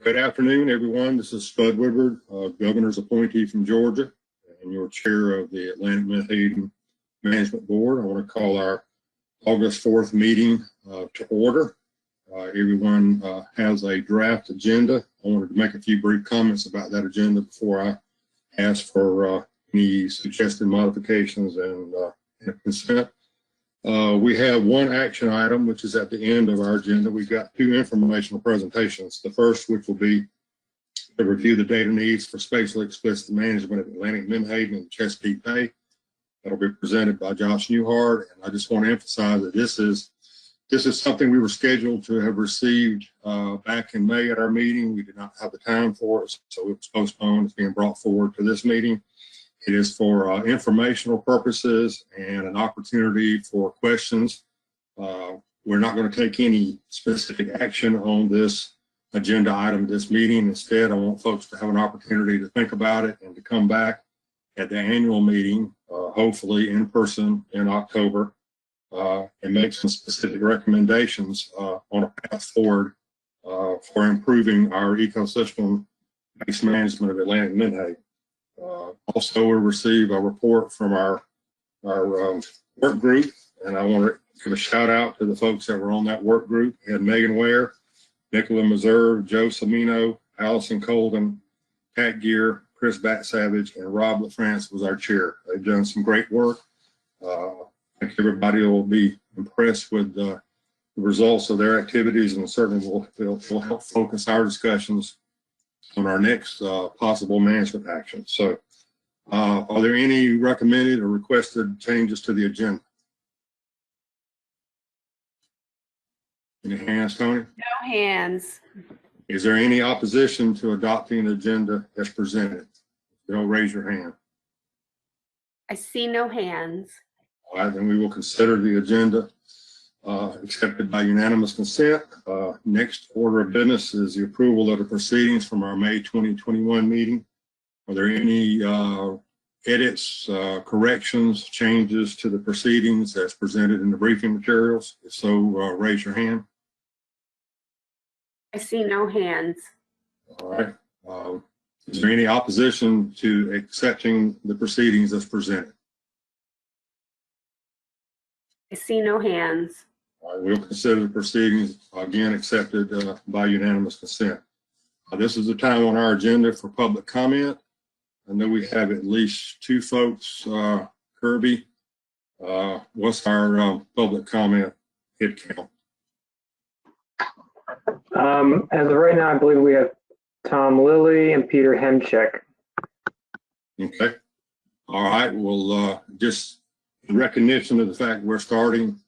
Good afternoon, everyone. This is Spud Woodward, Governor's appointee from Georgia, and your chair of the Atlantic Menhaden Management Board. I want to call our August 4th meeting to order. Everyone has a draft agenda. I wanted to make a few brief comments about that agenda before I ask for any suggested modifications and consent. We have one action item, which is at the end of our agenda. We've got two informational presentations. The first, which will be to review the data needs for spatially explicit management of Atlantic Menhaden and Chesapeake Bay. That'll be presented by Josh Newhart. And I just want to emphasize that this is something we were scheduled to have received back in May at our meeting. We did not have the time for it, so it was postponed. It's being brought forward to this meeting. It is for informational purposes and an opportunity for questions. We're not going to take any specific action on this agenda item this meeting. Instead, I want folks to have an opportunity to think about it and to come back at the annual meeting, hopefully in person in October, and make some specific recommendations on a path forward for improving our ecosystem-based management of Atlantic Menhaden. Also, we'll receive a report from our work group, and I want to give a shout out to the folks that were on that work group. We had Megan Ware, Nicola Meserve, Joe Samino, Allison Colden, Pat Gear, Chris Bat-Savage, and Rob LaFrance was our chair. They've done some great work. I think everybody will be impressed with the results of their activities, and certainly will help focus our discussions on our next possible management action. So are there any recommended or requested changes to the agenda? Any hands, Tony? No hands. Is there any opposition to adopting the agenda as presented? Don't raise your hand. I see no hands. All right, then we will consider the agenda accepted by unanimous consent. Next order of business is the approval of the proceedings from our May 2021 meeting. Are there any edits, corrections, changes to the proceedings as presented in the briefing materials? If so, raise your hand. I see no hands. All right. Is there any opposition to accepting the proceedings as presented? I see no hands. All right, we'll consider the proceedings again accepted by unanimous consent. This is the time on our agenda for public comment. I know we have at least two folks. Kirby, what's our public comment head count? As of right now, I believe we have Tom Lilly and Peter Hemcheck. Okay. All right. Well, just in recognition of the fact we're starting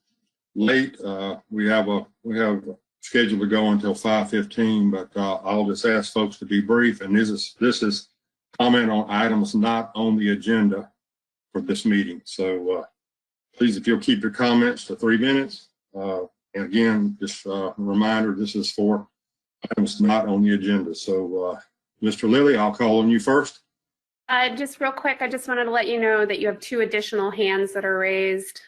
late, we have scheduled to go until 5:15, but I'll just ask folks to be brief. And this is comment on items not on the agenda for this meeting. So please, if you'll keep your comments to 3 minutes. And again, just a reminder, this is for items not on the agenda. So Mr. Lilly, I'll call on you first. Just real quick, I just wanted to let you know that you have two additional hands that are raised.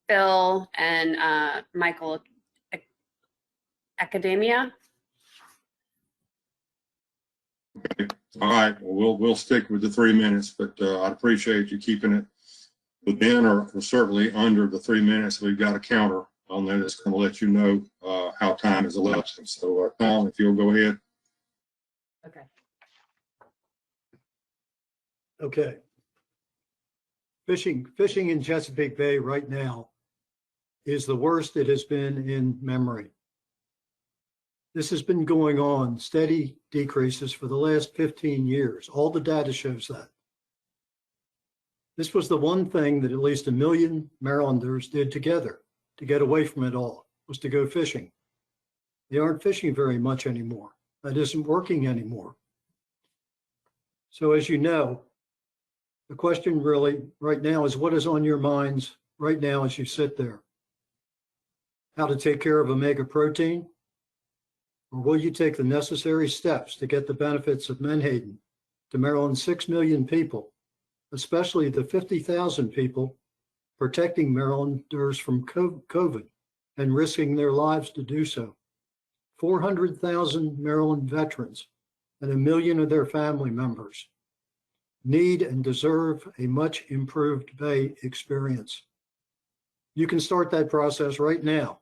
Bill and Michael Academia. Okay. All right. Well, we'll stick with the 3 minutes, but I'd appreciate you keeping it within or certainly under the 3 minutes. We've got a counter on there that's going to let you know how time is elapsing. So, Tom, if you'll go ahead. Okay. Okay. Fishing in Chesapeake Bay right now is the worst it has been in memory. This has been going on, steady decreases for the last 15 years. All the data shows that. This was the one thing that at least 1 million Marylanders did together to get away from it all, was to go fishing. They aren't fishing very much anymore. That isn't working anymore. So as you know, the question really right now is what is on your minds right now as you sit there? How to take care of omega protein? Or will you take the necessary steps to get the benefits of Menhaden to Maryland's 6 million people, especially the 50,000 people protecting Marylanders from COVID and risking their lives to do so? 400,000 Maryland veterans and 1 million of their family members need and deserve a much improved bay experience. You can start that process right now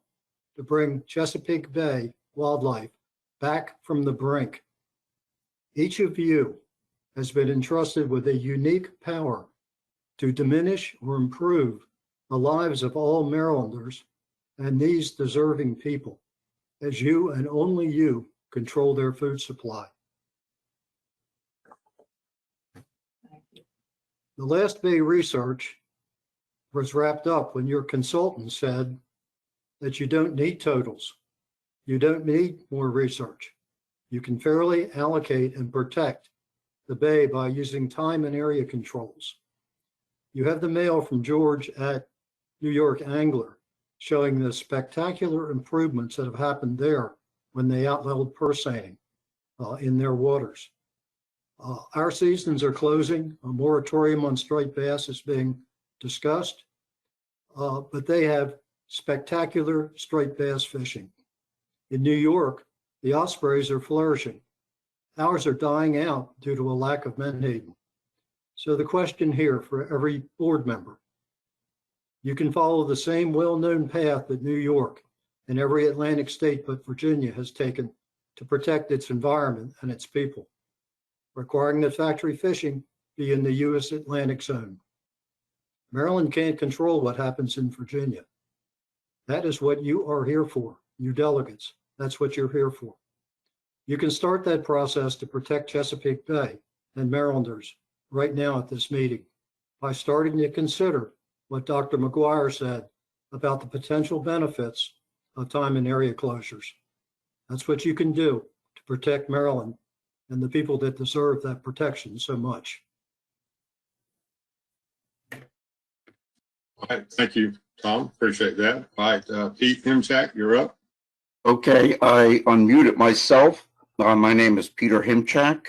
to bring Chesapeake Bay wildlife back from the brink. Each of you has been entrusted with a unique power to diminish or improve the lives of all Marylanders and these deserving people, as you and only you control their food supply. The last Bay research was wrapped up when your consultant said that you don't need totals. You don't need more research. You can fairly allocate and protect the Bay by using time and area controls. You have the mail from George at New York Angler showing the spectacular improvements that have happened there when they outleveled purse seining in their waters. Our seasons are closing. A moratorium on striped bass is being discussed, but they have spectacular striped bass fishing. In New York, the ospreys are flourishing. Ours are dying out due to a lack of menhaden. So the question here for every board member, you can follow the same well-known path that New York and every Atlantic state but Virginia has taken to protect its environment and its people, requiring that factory fishing be in the U.S. Atlantic zone. Maryland can't control what happens in Virginia. That is what you are here for, you delegates. That's what you're here for. You can start that process to protect Chesapeake Bay and Marylanders right now at this meeting by starting to consider what Dr. McGuire said about the potential benefits of time and area closures. That's what you can do to protect Maryland and the people that deserve that protection so much. All right, thank you, Tom. Appreciate that. All right, Pete Himchak, you're up. Okay, I unmuted myself. My name is Peter Himchak.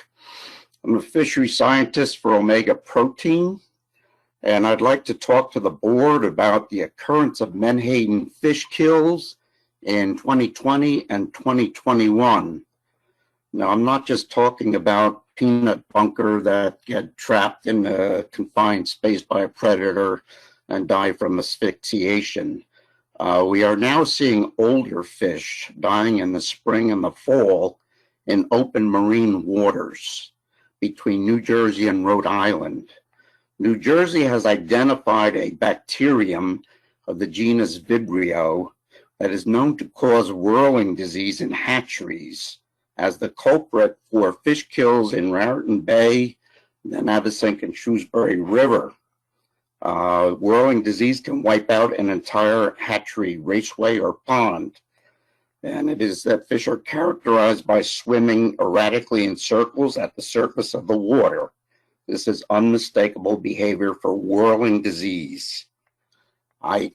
I'm a fishery scientist for Omega Protein, and I'd like to talk to the board about the occurrence of menhaden fish kills in 2020 and 2021. Now, I'm not just talking about peanut bunker that get trapped in a confined space by a predator and die from asphyxiation. We are now seeing older fish dying in the spring and the fall in open marine waters between New Jersey and Rhode Island. New Jersey has identified a bacterium of the genus Vibrio that is known to cause whirling disease in hatcheries as the culprit for fish kills in Raritan Bay, the Navesink and Shrewsbury River. Whirling disease can wipe out an entire hatchery, raceway, or pond. And it is that fish are characterized by swimming erratically in circles at the surface of the water. This is unmistakable behavior for whirling disease. I'm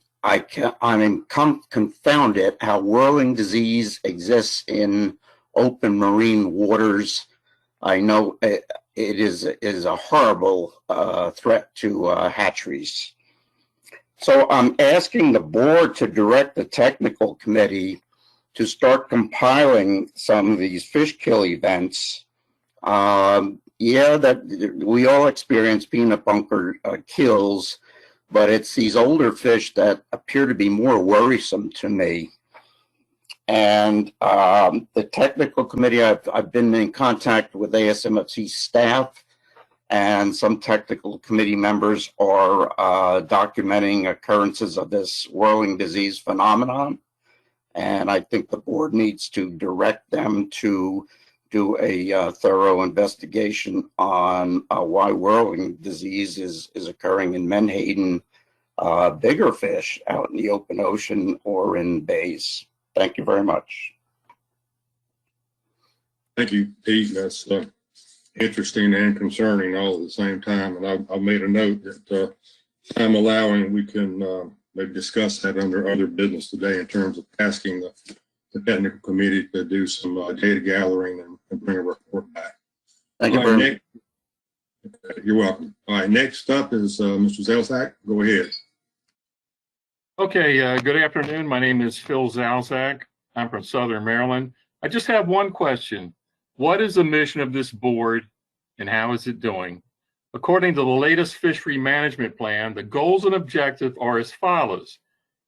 confounded how whirling disease exists in open marine waters. I know it is a horrible threat to hatcheries. So I'm asking the board to direct the technical committee to start compiling some of these fish kill events. Yeah, that we all experience peanut bunker kills, but it's these older fish that appear to be more worrisome to me. And the technical committee, I've been in contact with ASMFC staff, and some technical committee members are documenting occurrences of this whirling disease phenomenon. And I think the board needs to direct them to do a thorough investigation on why whirling disease is occurring in menhaden, bigger fish out in the open ocean or in bays. Thank you very much. Thank you, Pete. That's interesting and concerning all at the same time. And I've made a note that time allowing, we can maybe discuss that under other business today in terms of asking the technical committee to do some data gathering and bring a report back. Thank you very much. You're welcome. All right, next up is Mr. Zelzak. Go ahead. Okay, good afternoon. My name is Phil Zalzak. I'm from Southern Maryland. I just have one question. What is the mission of this board and how is it doing? According to the latest fishery management plan, the goals and objectives are as follows.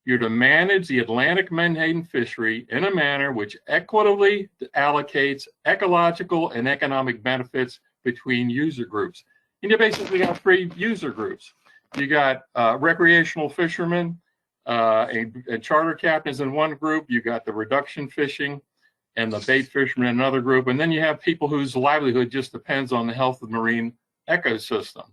You're to manage the Atlantic menhaden fishery in a manner which equitably allocates ecological and economic benefits between user groups. And you basically have three user groups. You got recreational fishermen and charter captains in one group. You got the reduction fishing and the bait fishermen in another group. And then you have people whose livelihood just depends on the health of the marine ecosystem.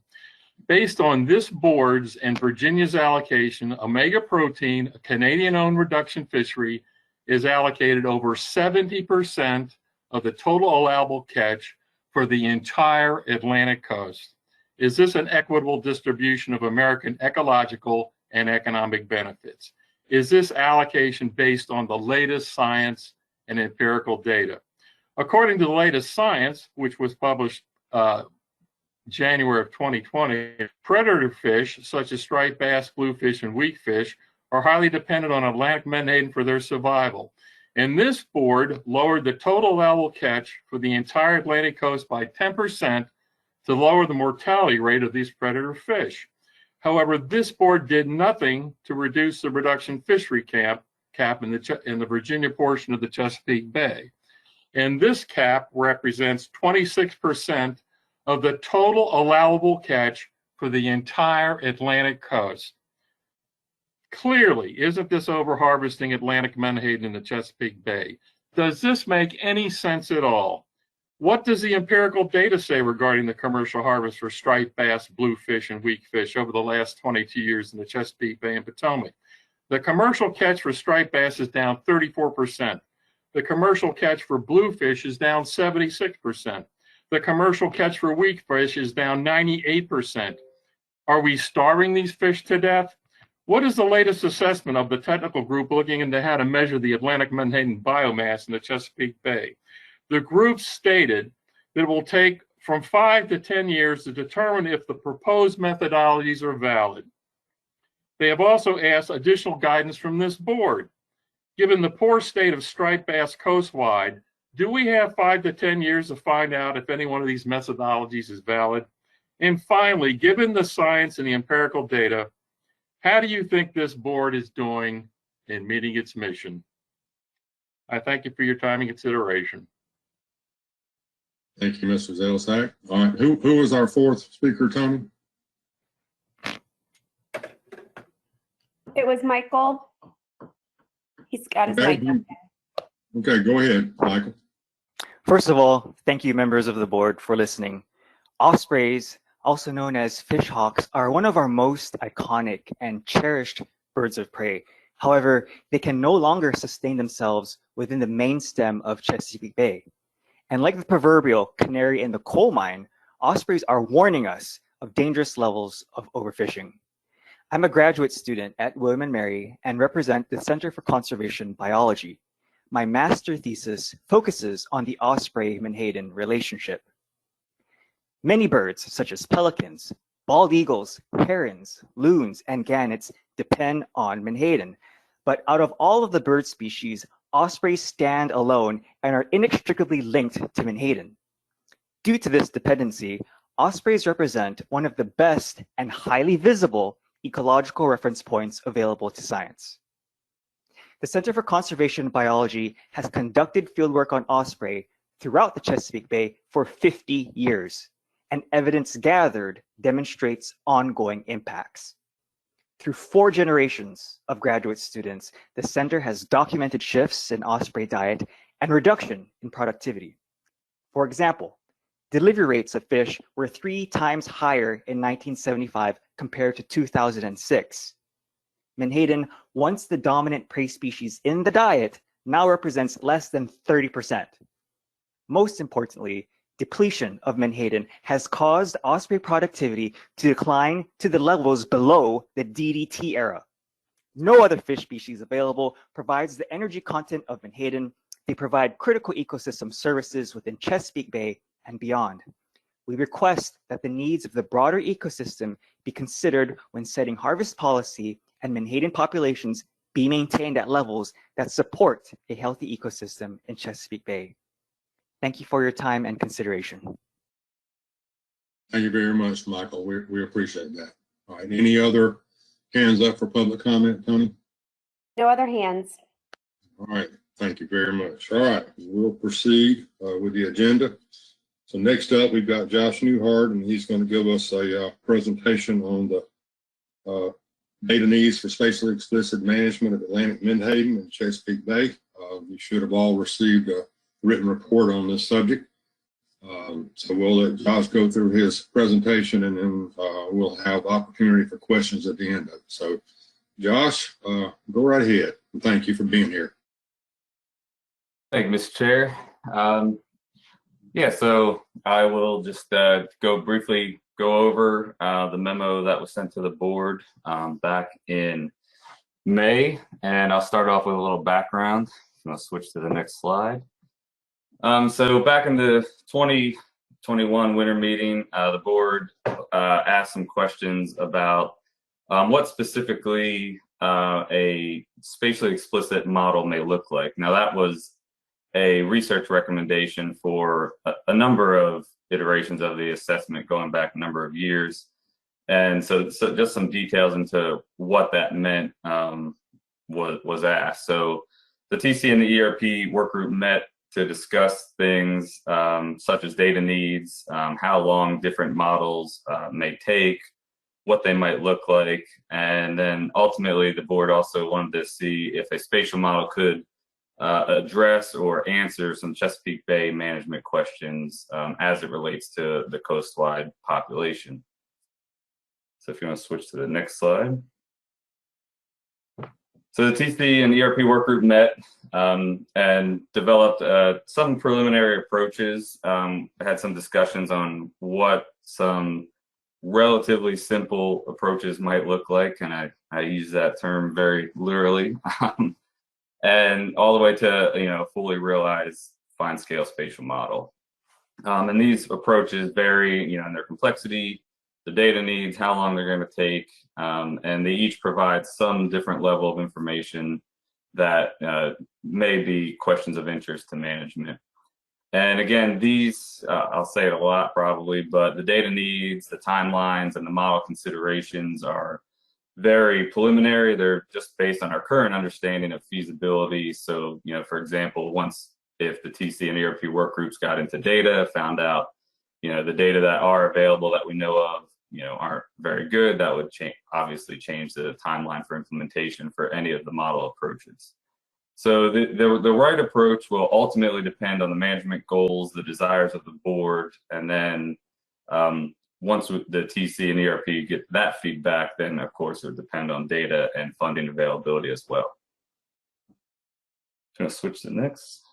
Based on this board's and Virginia's allocation, omega protein, a Canadian-owned reduction fishery, is allocated over 70% of the total allowable catch for the entire Atlantic coast. Is this an equitable distribution of American ecological and economic benefits? Is this allocation based on the latest science and empirical data? According to the latest science, which was published January of 2020, predator fish such as striped bass, bluefish, and weakfish are highly dependent on Atlantic menhaden for their survival. And this board lowered the total allowable catch for the entire Atlantic coast by 10% to lower the mortality rate of these predator fish. However, this board did nothing to reduce the reduction fishery cap in the Virginia portion of the Chesapeake Bay. And this cap represents 26% of the total allowable catch for the entire Atlantic coast. Clearly, isn't this overharvesting Atlantic menhaden in the Chesapeake Bay? Does this make any sense at all? What does the empirical data say regarding the commercial harvest for striped bass, bluefish, and weakfish over the last 22 years in the Chesapeake Bay and Potomac? The commercial catch for striped bass is down 34%. The commercial catch for bluefish is down 76%. The commercial catch for weakfish is down 98%. Are we starving these fish to death? What is the latest assessment of the technical group looking into how to measure the Atlantic menhaden biomass in the Chesapeake Bay? The group stated that it will take from 5 to 10 years to determine if the proposed methodologies are valid. They have also asked additional guidance from this board. Given the poor state of striped bass coastwide, do we have 5 to 10 years to find out if any one of these methodologies is valid? And finally, given the science and the empirical data, how do you think this board is doing in meeting its mission? I thank you for your time and consideration. Thank you, Mr. Zalesak. All right, who is our fourth speaker, Tony? It was Michael. He's got his Okay. mic up. Okay, go ahead, Michael. First of all, thank you, members of the board, for listening. Ospreys, also known as fish hawks, are one of our most iconic and cherished birds of prey. However, they can no longer sustain themselves within the main stem of Chesapeake Bay. And like the proverbial canary in the coal mine, ospreys are warning us of dangerous levels of overfishing. I'm a graduate student at William & Mary and represent the Center for Conservation Biology. My master thesis focuses on the osprey-menhaden relationship. Many birds, such as pelicans, bald eagles, herons, loons, and gannets, depend on menhaden. But out of all of the bird species, ospreys stand alone and are inextricably linked to menhaden. Due to this dependency, ospreys represent one of the best and highly visible ecological reference points available to science. The Center for Conservation Biology has conducted fieldwork on osprey throughout the Chesapeake Bay for 50 years, and evidence gathered demonstrates ongoing impacts. Through 4 generations of graduate students, the center has documented shifts in osprey diet and reduction in productivity. For example, delivery rates of fish were 3 times higher in 1975 compared to 2006. Menhaden, once the dominant prey species in the diet, now represents less than 30%. Most importantly, depletion of menhaden has caused osprey productivity to decline to the levels below the DDT era. No other fish species available provides the energy content of menhaden. They provide critical ecosystem services within Chesapeake Bay and beyond. We request that the needs of the broader ecosystem be considered when setting harvest policy and menhaden populations be maintained at levels that support a healthy ecosystem in Chesapeake Bay. Thank you for your time and consideration. Thank you very much, Michael. We appreciate that. All right, any other hands up for public comment, Tony? No other hands. All right, thank you very much. All right, we'll proceed with the agenda. So next up, we've got Josh Newhart, and he's going to give us a presentation on the data needs for spatially explicit management of Atlantic Menhaden and Chesapeake Bay. You should have all received a written report on this subject. So we'll let Josh go through his presentation, and then we'll have opportunity for questions at the end of it. So Josh, go right ahead. And thank you for being here. Thank you, Mr. Chair. Yeah, so I will just briefly go over the memo that was sent to the board back in May, and I'll start off with a little background. I'm going to switch to the next slide. So back in the 2021 winter meeting, the board asked some questions about what specifically a spatially explicit model may look like. Now, that was a research recommendation for a number of iterations of the assessment going back a number of years. And so just some details into what that meant was asked. So the TC and the ERP work group met to discuss things such as data needs, how long different models may take, what they might look like, and then ultimately the board also wanted to see if a spatial model could address or answer some Chesapeake Bay management questions as it relates to the coastwide population. So if you want to switch to the next slide. So the TC and ERP work group met and developed some preliminary approaches, had some discussions on what some relatively simple approaches might look like, and I use that term very literally, and all the way to fully realize fine scale spatial model. And these approaches vary in their complexity, the data needs, how long they're going to take, and they each provide some different level of information that may be questions of interest to management. And again, these, I'll say it a lot probably, but the data needs, the timelines, and the model considerations are very preliminary. They're just based on our current understanding of feasibility. So, for example, if the TC and ERP work groups got into data, found out, the data that are available that we know of, aren't very good, that would obviously change the timeline for implementation for any of the model approaches. So the right approach will ultimately depend on the management goals, the desires of the board, and then once the TC and ERP get that feedback, then of course it would depend on data and funding availability as well. I'm going to switch to the next.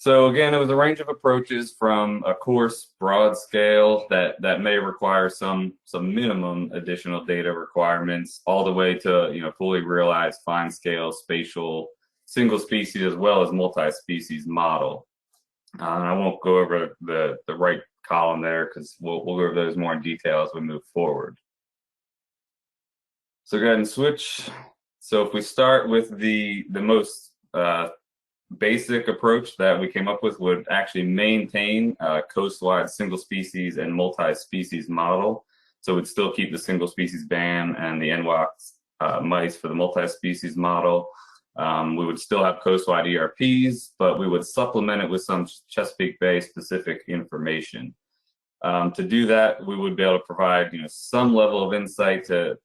So again, it was a range of approaches from a coarse, broad scale that may require some minimum additional data requirements, all the way to fully realized fine scale spatial single species as well as multi-species model. I won't go over the right column there because we'll go over those more in detail as we move forward. So go ahead and switch. So if we start with the most basic approach that we came up with, would actually maintain a coastwide single species and multi-species model. So we'd still keep the single species BAM and the NWOX mice for the multi-species model. We would still have coastwide ERPs, but we would supplement it with some Chesapeake Bay specific information. To do that, we would be able to provide some level of insight to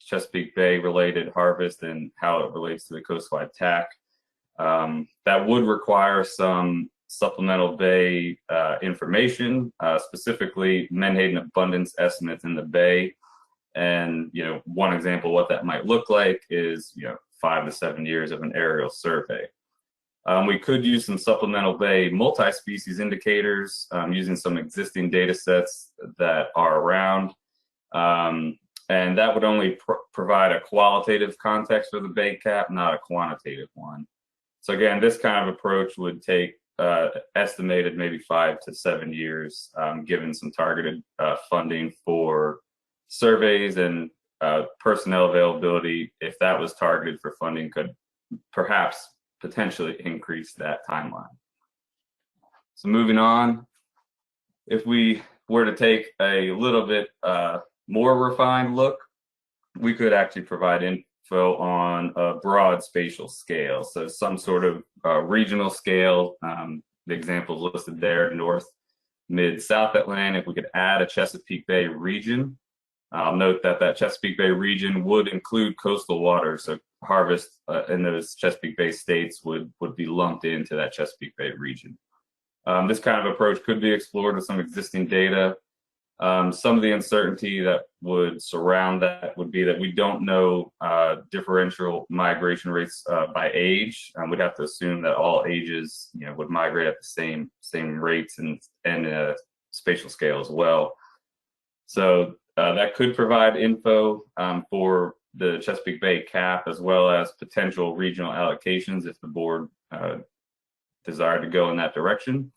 Chesapeake Bay related harvest and how it relates to the coastwide TAC. That would require some supplemental bay information, specifically menhaden abundance estimates in the bay. And one example of what that might look like is 5 to 7 years of an aerial survey. We could use some supplemental bay multi-species indicators using some existing data sets that are around. And that would only provide a qualitative context for the bay cap, not a quantitative one. So again, this kind of approach would take estimated maybe 5 to 7 years, given some targeted funding for surveys and personnel availability, if that was targeted for funding, could perhaps potentially increase that timeline. So moving on, if we were to take a little bit more refined look, we could actually provide info on a broad spatial scale. So some sort of regional scale. The examples listed there, North, Mid, South Atlantic. We could add a Chesapeake Bay region. I'll note that that Chesapeake Bay region would include coastal waters. So harvest in those Chesapeake Bay states would be lumped into that Chesapeake Bay region. This kind of approach could be explored with some existing data. Some of the uncertainty that would surround that would be that we don't know differential migration rates by age. We'd have to assume that all ages, would migrate at the same rates and spatial scale as well. So that could provide info for the Chesapeake Bay cap, as well as potential regional allocations if the board desired to go in that direction.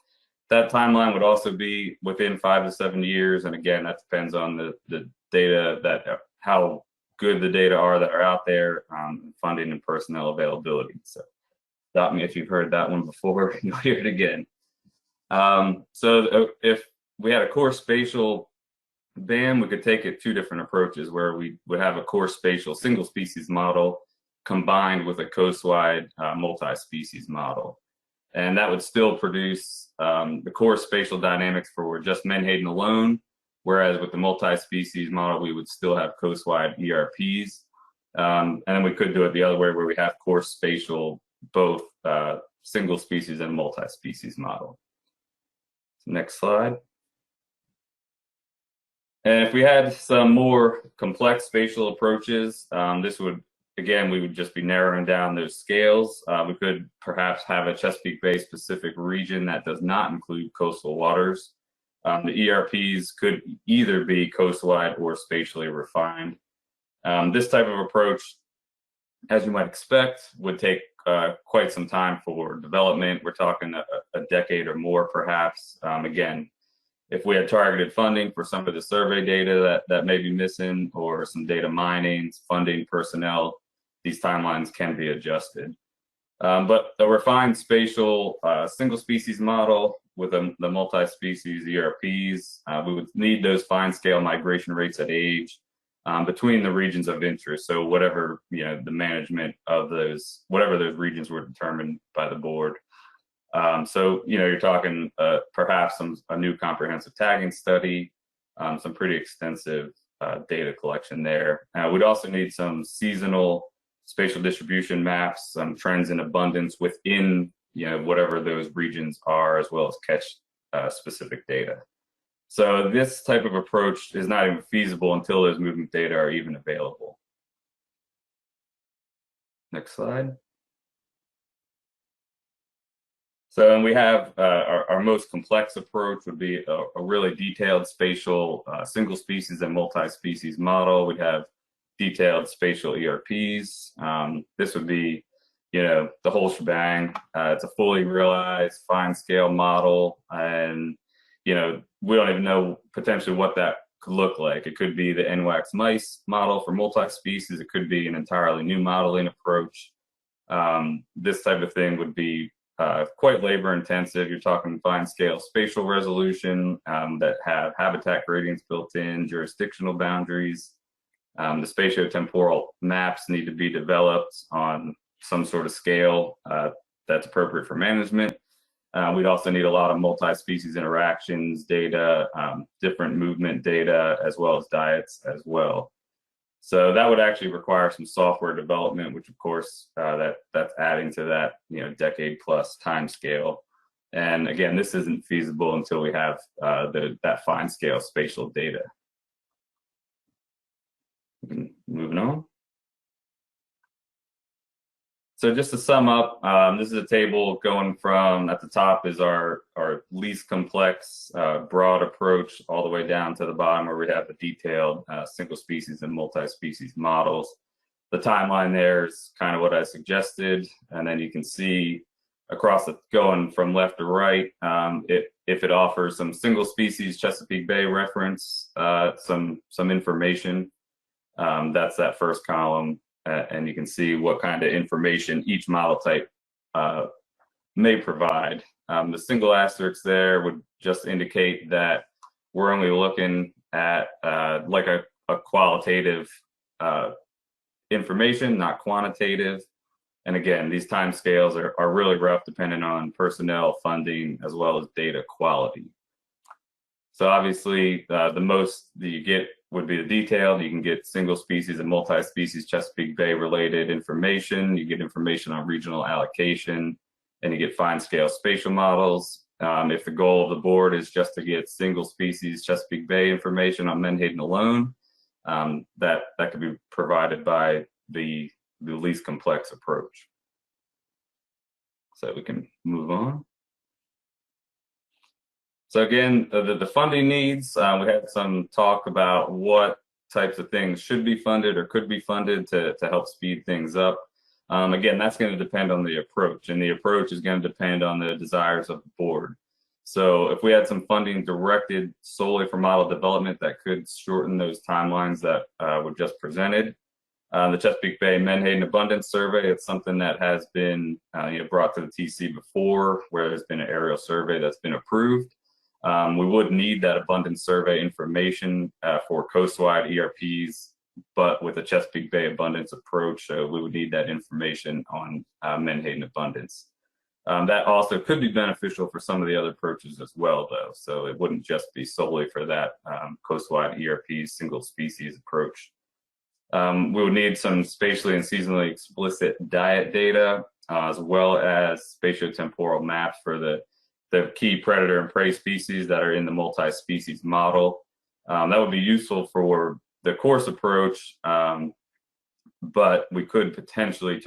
That timeline would also be within 5 to 7 years, and again, that depends on the data, how good the data are that are out there, funding and personnel availability. So stop me if you've heard that one before, you'll hear it again. So if we had a core spatial BAM, we could take it 2 different approaches, where we would have a core spatial single species model combined with a coastwide multi-species model. And that would still produce the core spatial dynamics for just Menhaden alone, whereas with the multi-species model, we would still have coastwide ERPs. And then we could do it the other way, where we have core spatial, both single species and multi-species model. Next slide. And if we had some more complex spatial approaches, this would, again, we would just be narrowing down those scales. We could perhaps have a Chesapeake Bay specific region that does not include coastal waters. The ERPs could either be coastwide or spatially refined. This type of approach, as you might expect, would take quite some time for development. We're talking a decade or more, perhaps. Again, if we had targeted funding for some of the survey data that may be missing, or some data mining, funding, personnel, these timelines can be adjusted. But the refined spatial single species model with the multi-species ERPs, we would need those fine scale migration rates at age between the regions of interest. So whatever, the management of those, whatever those regions were determined by the board. So, you're talking perhaps a new comprehensive tagging study, some pretty extensive data collection there. We'd also need some seasonal spatial distribution maps, some trends in abundance within, whatever those regions are, as well as catch specific data. So this type of approach is not even feasible until those movement data are even available. Next slide. So and we have our most complex approach would be a really detailed spatial single species and multi-species model. We'd have detailed spatial ERPs. This would be, the whole shebang. It's a fully realized fine scale model, and we don't even know potentially what that could look like. It could be the NWAX mice model for multi-species. It could be an entirely new modeling approach. This type of thing would be quite labor intensive. You're talking fine scale spatial resolution that have habitat gradients built in, jurisdictional boundaries. The spatiotemporal maps need to be developed on some sort of scale that's appropriate for management. We'd also need a lot of multi-species interactions data, different movement data, as well as diets as well. So that would actually require some software development, which of course that's adding to that decade plus time scale. And again, this isn't feasible until we have that fine scale spatial data. Moving on. So just to sum up, this is a table going from, at the top is our least complex broad approach, all the way down to the bottom where we have the detailed single species and multi-species models. The timeline there is kind of what I suggested, and then you can see across it going from left to right, if it offers some single species Chesapeake Bay reference, some information. That's that first column, and you can see what kind of information each model type may provide. The single asterisk there would just indicate that we're only looking at like a qualitative information, not quantitative. And again, these time scales are really rough, depending on personnel, funding, as well as data quality. So obviously, the most that you get would be the detailed. You can get single species and multi-species Chesapeake Bay related information. You get information on regional allocation, and you get fine scale spatial models. If the goal of the board is just to get single species Chesapeake Bay information on Menhaden alone, that could be provided by the least complex approach. So we can move on. So again, the funding needs, we had some talk about what types of things should be funded or could be funded to help speed things up. Again, that's going to depend on the approach, and the approach is going to depend on the desires of the board. So if we had some funding directed solely for model development, that could shorten those timelines that were just presented. The Chesapeake Bay Menhaden Abundance Survey, it's something that has been brought to the TC before, where there's been an aerial survey that's been approved. We would need that abundance survey information for coastwide ERPs, but with the Chesapeake Bay abundance approach, we would need that information on Menhaden abundance. That also could be beneficial for some of the other approaches as well, though. So it wouldn't just be solely for that coastwide ERP single species approach. We would need some spatially and seasonally explicit diet data, as well as spatiotemporal maps for the key predator and prey species that are in the multi-species model. That would be useful for the course approach, but we could potentially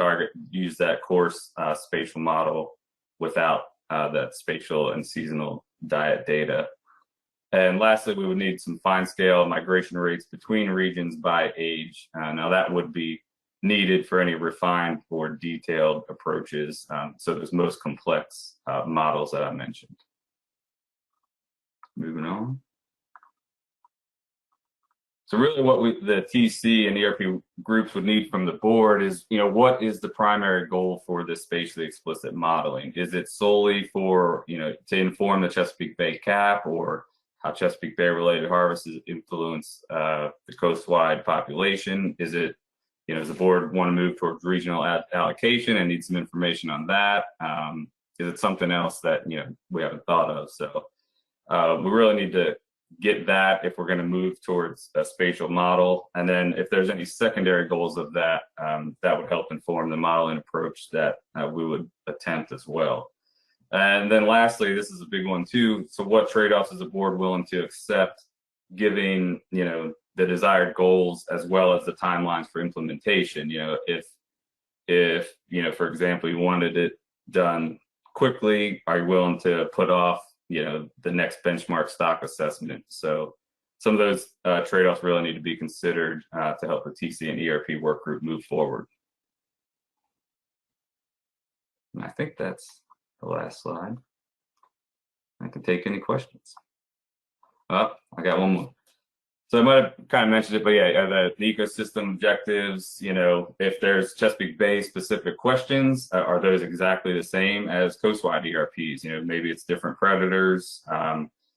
use that course spatial model without that spatial and seasonal diet data. And lastly, we would need some fine scale migration rates between regions by age. Now that would be needed for any refined or detailed approaches. So those most complex models that I mentioned. Moving on. So really what the TC and ERP groups would need from the board is, what is the primary goal for this spatially explicit modeling? Is it solely for, to inform the Chesapeake Bay cap, or how Chesapeake Bay related harvests influence the coastwide population? Is it, does the board want to move towards regional allocation and need some information on that? Is it something else that, we haven't thought of? So we really need to get that if we're going to move towards a spatial model. And then if there's any secondary goals of that, that would help inform the modeling approach that we would attempt as well. And then lastly, this is a big one too. So what trade-offs is the board willing to accept, giving, the desired goals as well as the timelines for implementation? If for example, you wanted it done quickly, are you willing to put off, the next benchmark stock assessment? So some of those trade-offs really need to be considered to help the TC and ERP work group move forward. And I think that's the last slide. I can take any questions. Oh, I got one more. So I might have kind of mentioned it, but yeah, the ecosystem objectives, if there's Chesapeake Bay specific questions, are those exactly the same as coastwide ERPs? Maybe it's different predators.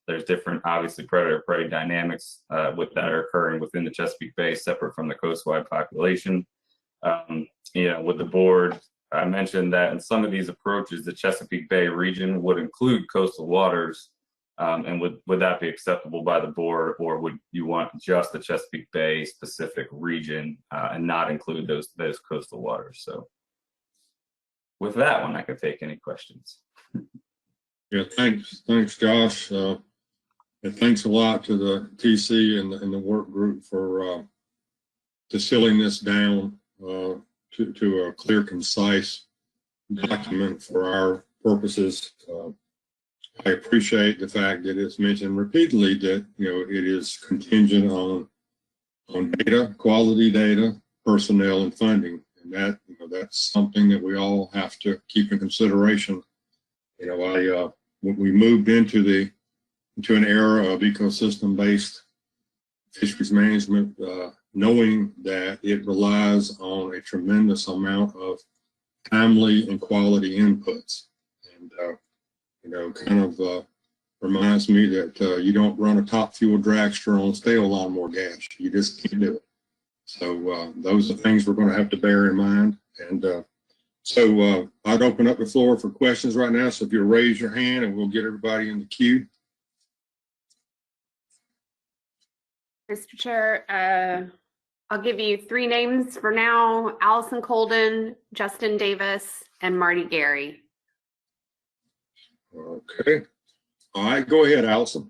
There's different, obviously, predator-prey dynamics that are occurring within the Chesapeake Bay, separate from the coastwide population. With the board, I mentioned that in some of these approaches, the Chesapeake Bay region would include coastal waters. And would that be acceptable by the board, or would you want just the Chesapeake Bay specific region and not include those coastal waters? So with that one, I could take any questions. Yeah, thanks, Josh. And thanks a lot to the TC and the work group for distilling this down to a clear, concise document for our purposes. I appreciate the fact that it's mentioned repeatedly that it is contingent on data, quality data, personnel, and funding, and that that's something that we all have to keep in consideration. When we moved into an era of ecosystem-based fisheries management knowing that it relies on a tremendous amount of timely and quality inputs. And, kind of reminds me that you don't run a top fuel dragster on stale lawnmower gas. You just can't do it. So those are things we're going to have to bear in mind. And so I'd open up the floor for questions right now. So if you'll raise your hand and we'll get everybody in the queue. Mr. Chair, I'll give you 3 names for now: Allison Colden, Justin Davis, and Marty Gary. Okay. All right, go ahead, Allison.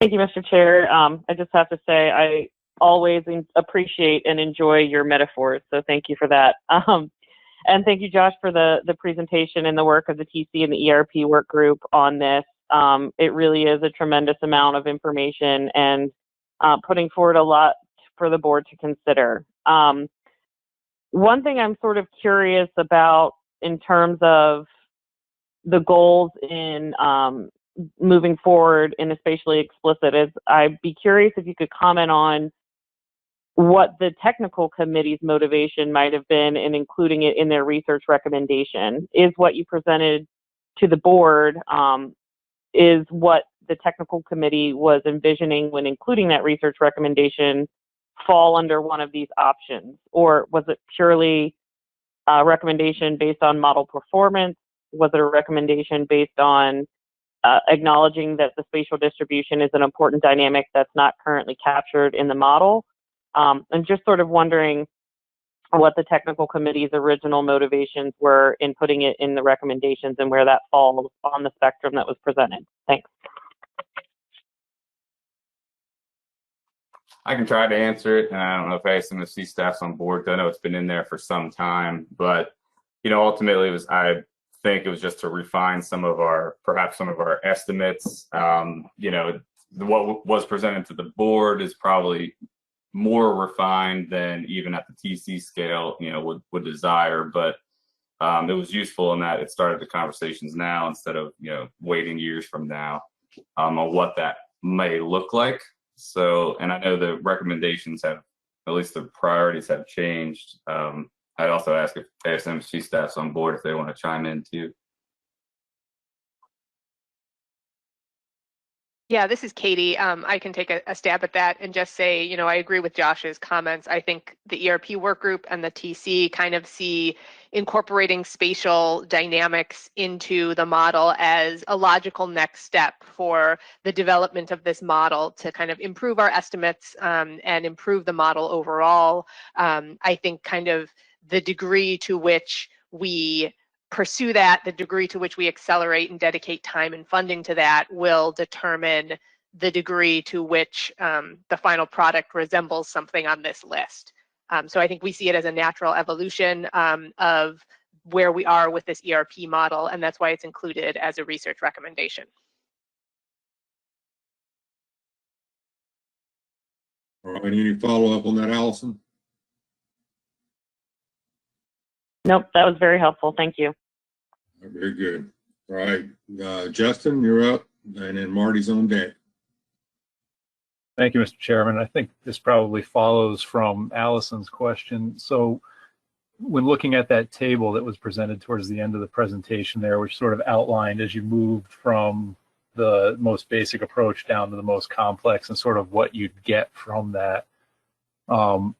Thank you, Mr. Chair. I just have to say I always appreciate and enjoy your metaphors, so thank you for that. And thank you, Josh, for the presentation and the work of the TC and the ERP work group on this. It really is a tremendous amount of information and putting forward a lot for the board to consider. One thing I'm sort of curious about in terms of the goals in moving forward in a spatially explicit is I'd be curious if you could comment on what the technical committee's motivation might have been in including it in their research recommendation. Is what you presented to the board is what the technical committee was envisioning when including that research recommendation fall under one of these options? Or was it purely a recommendation based on model performance? Was it a recommendation based on acknowledging that the spatial distribution is an important dynamic that's not currently captured in the model? And just sort of wondering what the technical committee's original motivations were in putting it in the recommendations and where that falls on the spectrum that was presented. Thanks. I can try to answer it. And I don't know if ASMSC staff's on board. I know it's been in there for some time, but ultimately I think it was just to refine perhaps some of our estimates. What was presented to the board is probably more refined than even at the TC scale, would desire. But it was useful in that it started the conversations now instead of waiting years from now on what that may look like. So, and I know the recommendations have, at least the priorities have changed. I'd also ask if ASMC staff's on board if they want to chime in too. Yeah, this is Katie. I can take a stab at that and just say, I agree with Josh's comments. I think the ERP work group and the TC kind of see incorporating spatial dynamics into the model as a logical next step for the development of this model to kind of improve our estimates and improve the model overall. I think kind of the degree to which we pursue that, the degree to which we accelerate and dedicate time and funding to that will determine the degree to which the final product resembles something on this list. So I think we see it as a natural evolution of where we are with this ERP model, and that's why it's included as a research recommendation. All right, any follow-up on that, Allison? Nope, that was very helpful. Thank you. Very good. All right, Justin, you're up, and then Marty's on deck. Thank you, Mr. Chairman. I think this probably follows from Allison's question. So when looking at that table that was presented towards the end of the presentation there, which sort of outlined as you moved from the most basic approach down to the most complex and sort of what you'd get from that, I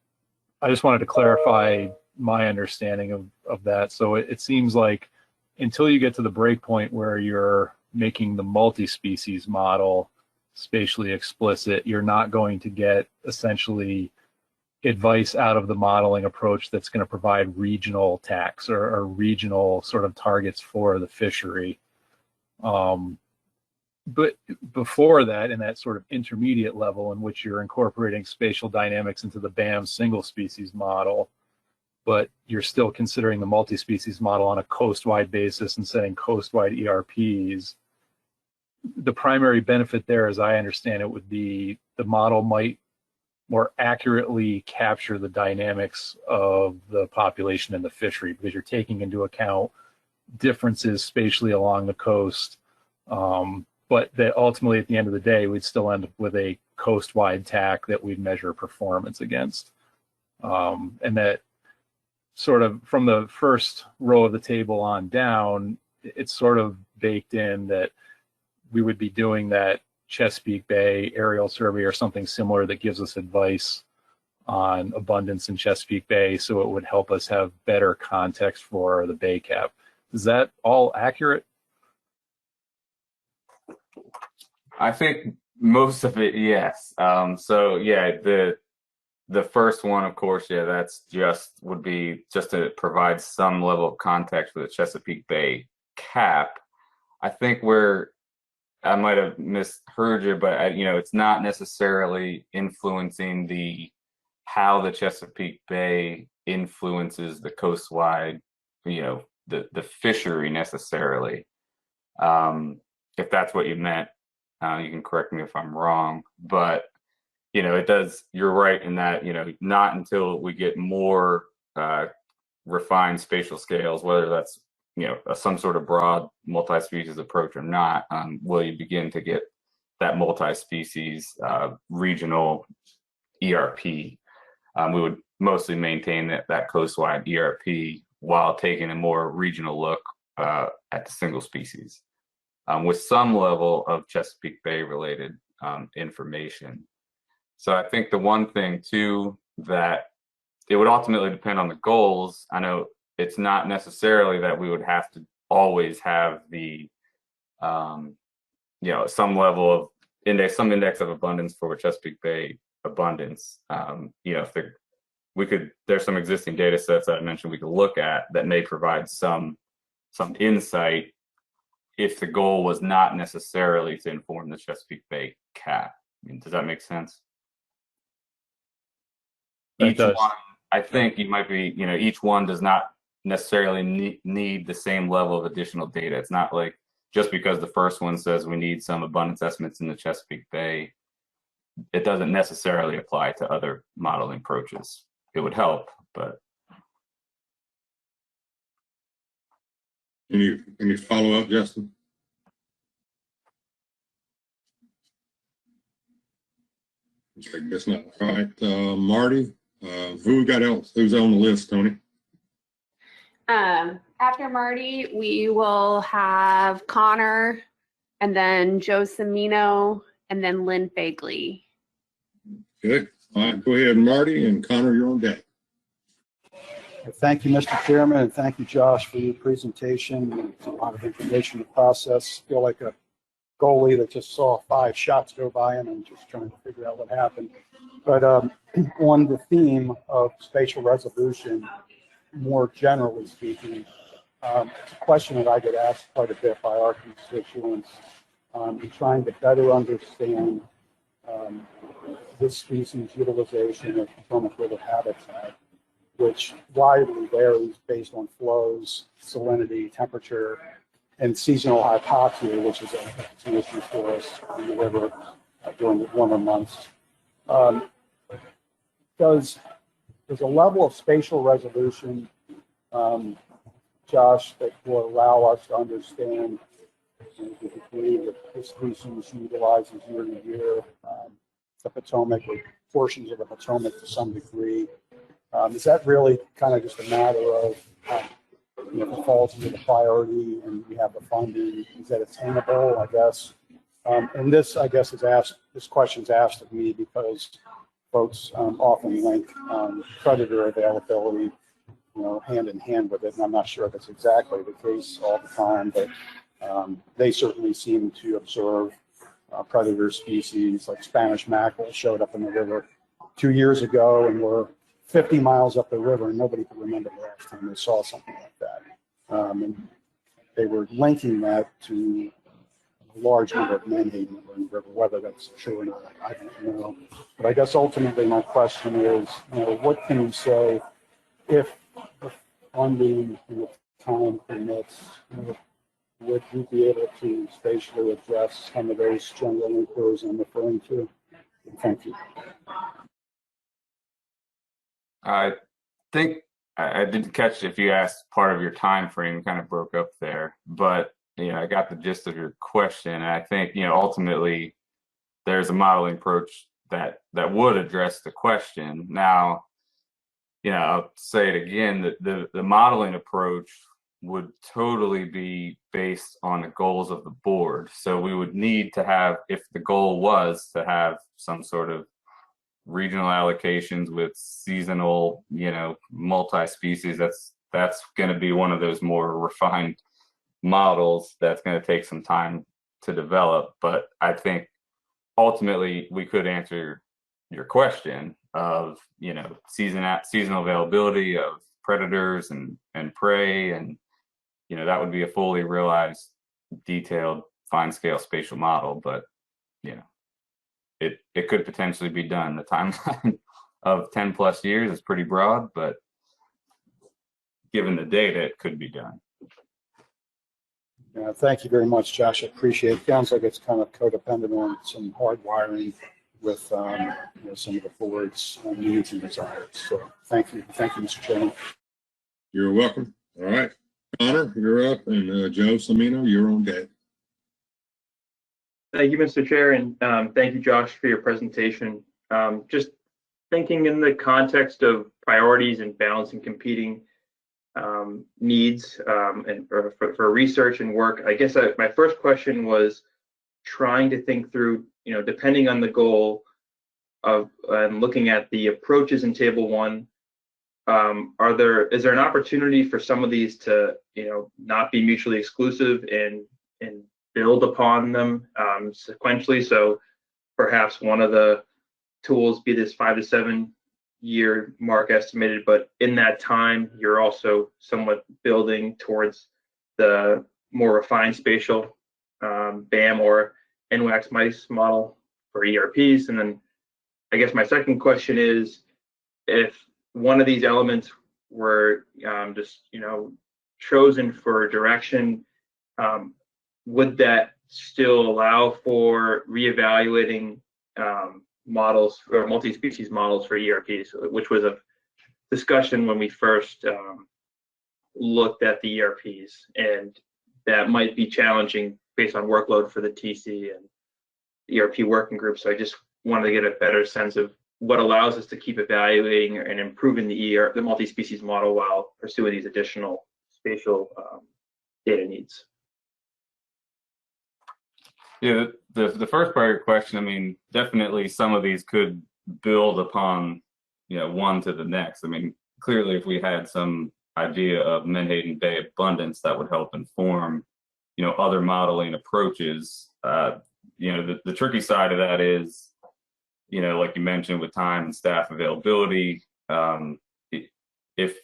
just wanted to clarify my understanding of that. So it seems like until you get to the break point where you're making the multi-species model spatially explicit, you're not going to get essentially advice out of the modeling approach that's going to provide regional tax or regional sort of targets for the fishery. But before that, in that sort of intermediate level in which you're incorporating spatial dynamics into the BAM single species model, but you're still considering the multi-species model on a coast-wide basis and setting coast-wide ERPs, the primary benefit there, as I understand it, would be the model might more accurately capture the dynamics of the population and the fishery, because you're taking into account differences spatially along the coast, but that ultimately at the end of the day, we'd still end up with a coast-wide TAC that we'd measure performance against. And that sort of from the first row of the table on down, it's sort of baked in that we would be doing that Chesapeake Bay aerial survey or something similar that gives us advice on abundance in Chesapeake Bay, so it would help us have better context for the bay cap. Is that all accurate? I think most of it, yes. So yeah, the first one, of course, yeah, that's would be just to provide some level of context for the Chesapeake Bay cap. I think I might have misheard you, but it's not necessarily influencing how the Chesapeake Bay influences the coastwide, the fishery necessarily. If that's what you meant, you can correct me if I'm wrong, but it does. You're right in that not until we get more refined spatial scales, whether that's some sort of broad multi-species approach or not, will you begin to get that multi-species regional ERP. We would mostly maintain that coastwide ERP while taking a more regional look at the single species, with some level of Chesapeake Bay related information. So I think the one thing too, that it would ultimately depend on the goals. I know it's not necessarily that we would have to always have the some level of index of abundance for Chesapeake Bay abundance. If there's some existing data sets that I mentioned we could look at that may provide some insight if the goal was not necessarily to inform the Chesapeake Bay cap. Does that make sense? It does. One, I think you might be, each one does not necessarily need the same level of additional data. It's not like just because the first one says we need some abundance estimates in the Chesapeake Bay, it doesn't necessarily apply to other modeling approaches. It would help, but. Any follow up, Justin? I guess not. All right, Marty, who we got else? Who's on the list, Tony? After Marty, we will have Connor, and then Joe Semino, and then Lynn Fagley. Good. All right, go ahead, Marty, and Connor, you're on deck. Thank you, Mr. Chairman, and thank you, Josh, for your presentation. It's a lot of information to process. I feel like a goalie that just saw 5 shots go by and I'm just trying to figure out what happened. But on the theme of spatial resolution, more generally speaking, it's a question that I get asked quite a bit by our constituents in trying to better understand this species utilization of Potomac River habitat, which widely varies based on flows, salinity, temperature, and seasonal hypoxia, which is an issue for us in the river during the warmer months. Does a level of spatial resolution, Josh, that will allow us to understand the degree that this species utilizes year to year the Potomac or portions of the Potomac to some degree? Is that really kind of just a matter of if it falls into the priority and we have the funding, is that attainable, I guess? And this, I guess, this question's asked of me because folks often link predator availability, hand in hand with it. And I'm not sure if it's exactly the case all the time, but they certainly seem to observe predator species like Spanish mackerel showed up in the river 2 years ago and were 50 miles up the river, and nobody could remember the last time they saw something like that. And they were linking that to a large number of menhaden that were in the river. Whether that's true or not, I don't know. But I guess ultimately my question is, what can you say if the funding and the time permits? Would you be able to spatially address some of those general inquiries I'm referring to? Thank you. I think I didn't catch if you asked part of your time frame, kind of broke up there, but I got the gist of your question. And I think ultimately there's a modeling approach that would address the question. Now, I'll say it again, that the modeling approach would totally be based on the goals of the board. So we would need to have, if the goal was to have some sort of regional allocations with seasonal, multi-species, that's going to be one of those more refined models that's going to take some time to develop. But I think ultimately we could answer your question of, seasonal availability of predators and prey, and that would be a fully realized, detailed, fine-scale spatial model. But it could potentially be done. The timeline of 10+ years is pretty broad, but given the data, it could be done. Yeah, thank you very much, Josh. I appreciate it. Sounds like it's kind of codependent on some hardwiring with some of the board's needs and desires. So thank you, Mr. Chairman. You're welcome. All right, Connor, you're up, and Joe Samino, you're on deck. Thank you, Mr. Chair, and thank you, Josh, for your presentation. Just thinking in the context of priorities and balancing competing needs and for research and work, I guess my first question was trying to think through, depending on the goal of and looking at the approaches in Table 1, is there an opportunity for some of these to, not be mutually exclusive and build upon them sequentially? So perhaps one of the tools be this 5 to 7 year mark estimated, but in that time, you're also somewhat building towards the more refined spatial BAM or NWAX mice model for ERPs. And then I guess my second question is, if one of these elements were just, chosen for direction, would that still allow for reevaluating models or multi-species models for ERPs, which was a discussion when we first looked at the ERPs, and that might be challenging based on workload for the TC and ERP working group. So I just wanted to get a better sense of what allows us to keep evaluating and improving the multi-species model while pursuing these additional spatial data needs. Yeah, the first part of your question, definitely some of these could build upon, one to the next. Clearly, if we had some idea of Menhaden Bay abundance, that would help inform, other modeling approaches. The tricky side of that is, like you mentioned, with time and staff availability, if,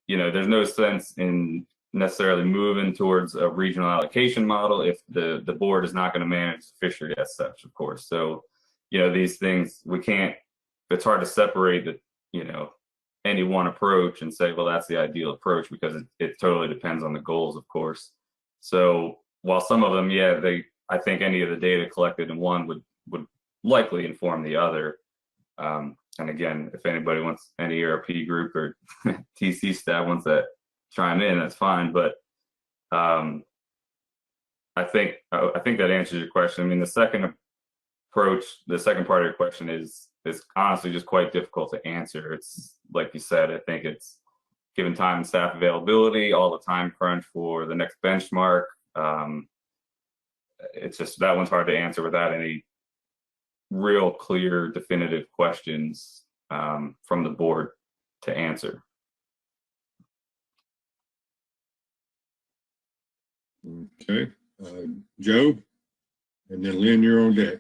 there's no sense in necessarily moving towards a regional allocation model if the board is not going to manage the fishery as such, of course. So, these things, it's hard to separate any one approach and say, well, that's the ideal approach, because it totally depends on the goals, of course. So while some of them, I think any of the data collected in one would likely inform the other. And again, if anybody wants, any ERP group or TC staff wants that chime in, that's fine. But I think that answers your question. The second approach, the second part of your question is honestly just quite difficult to answer. It's like you said, I think it's given time and staff availability, all the time crunch for the next benchmark. It's just, that one's hard to answer without any real clear definitive questions from the board to answer. Okay, Joe, and then Lynn, you're on deck.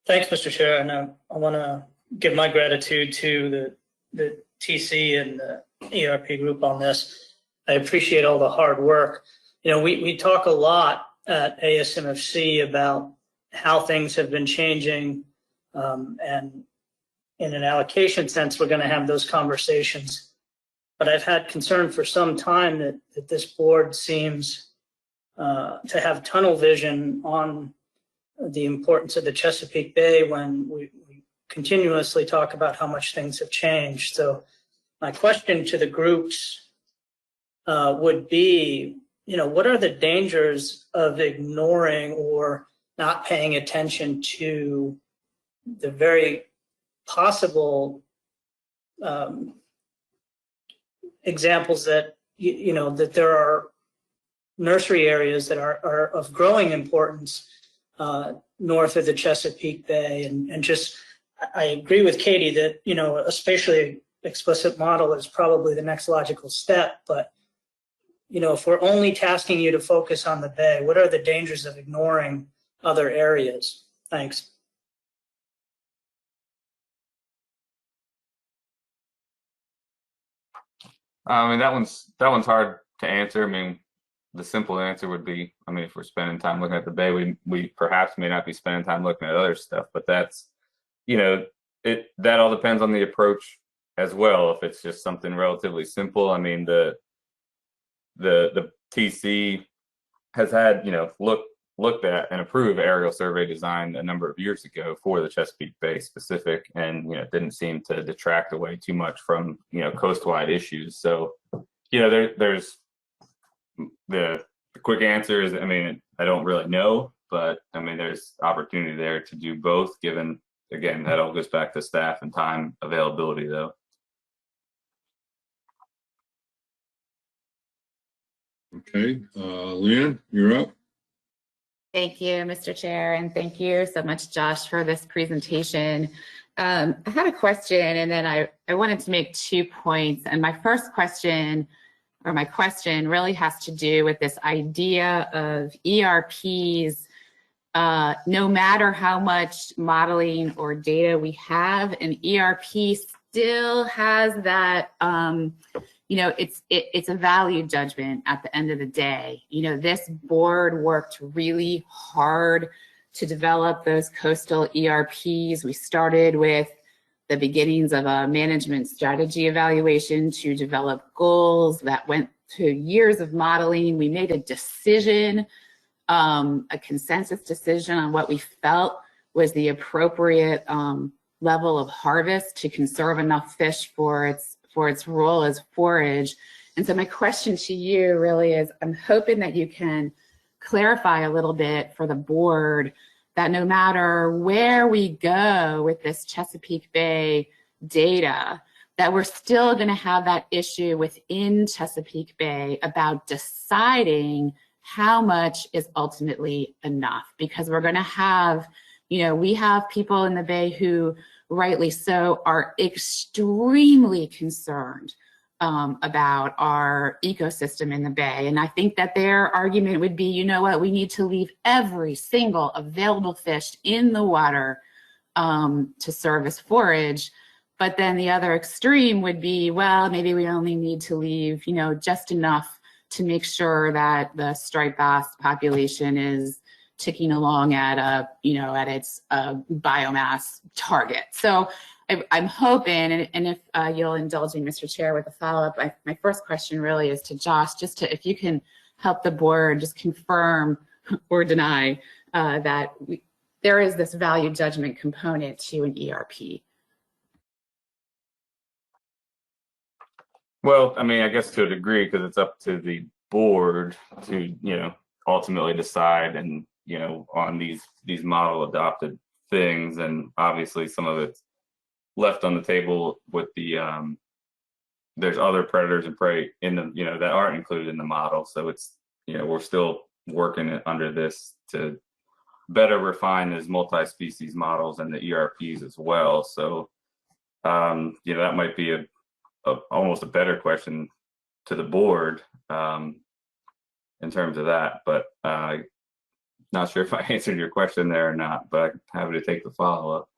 Thanks, Mr. Chair, and I want to give my gratitude to the TC and the ERP group on this. I appreciate all the hard work. We talk a lot at ASMFC about how things have been changing, and in an allocation sense, we're going to have those conversations. But I've had concern for some time that this board seems to have tunnel vision on the importance of the Chesapeake Bay when we continuously talk about how much things have changed. So my question to the groups would be, what are the dangers of ignoring or not paying attention to the very possible examples that, you know, that there are nursery areas that are of growing importance north of the Chesapeake Bay. And just, I agree with Katie that, you know, a spatially explicit model is probably the next logical step. But, you know, if we're only tasking you to focus on the bay, what are the dangers of ignoring other areas? Thanks. I mean, that one's hard to answer. I mean, the simple answer would be, I mean, if we're spending time looking at the bay, we perhaps may not be spending time looking at other stuff, but that's, you know, that all depends on the approach as well. If it's just something relatively simple, I mean, the TC has had, you know, looked at and approved aerial survey design a number of years ago for the Chesapeake Bay specific, and, you know, didn't seem to detract away too much from, you know, coast-wide issues. So, you know, there's the quick answer is, I mean, I don't really know, but I mean, there's opportunity there to do both, given, again, that all goes back to staff and time availability though. Okay, Lynn, you're up. Thank you, Mr. Chair, and thank you so much, Josh, for this presentation. I had a question, and then I wanted to make 2 points. And my first question, or my question, really has to do with this idea of ERPs. No matter how much modeling or data we have, an ERP still has that, you know, it's a value judgment at the end of the day. You know, this board worked really hard to develop those coastal ERPs. We started with the beginnings of a management strategy evaluation to develop goals that went to years of modeling. We made a decision, a consensus decision on what we felt was the appropriate level of harvest to conserve enough fish for its role as forage. And so my question to you really is, I'm hoping that you can clarify a little bit for the board that no matter where we go with this Chesapeake Bay data, that we're still going to have that issue within Chesapeake Bay about deciding how much is ultimately enough, because we're going to have, you know, we have people in the Bay who rightly so are extremely concerned about our ecosystem in the Bay. And I think that their argument would be, you know what, we need to leave every single available fish in the water to serve as forage. But then the other extreme would be, well, maybe we only need to leave, you know, just enough to make sure that the striped bass population is ticking along at a, you know, at its biomass target. So I'm hoping, and if you'll indulge me, Mr. Chair, with a follow-up, my first question really is to Josh, just to, if you can help the board just confirm or deny that there is this value judgment component to an ERP. Well, I mean, I guess to a degree, because it's up to the board to, you know, ultimately decide, and, you know, on these model adopted things, and obviously some of it's left on the table with the there's other predators and prey in the, you know, that aren't included in the model. So it's, you know, we're still working under this to better refine those multi-species models and the ERPs as well. So you know, that might be almost a better question to the board in terms of that, but not sure if I answered your question there or not, but I'm happy to take the follow-up.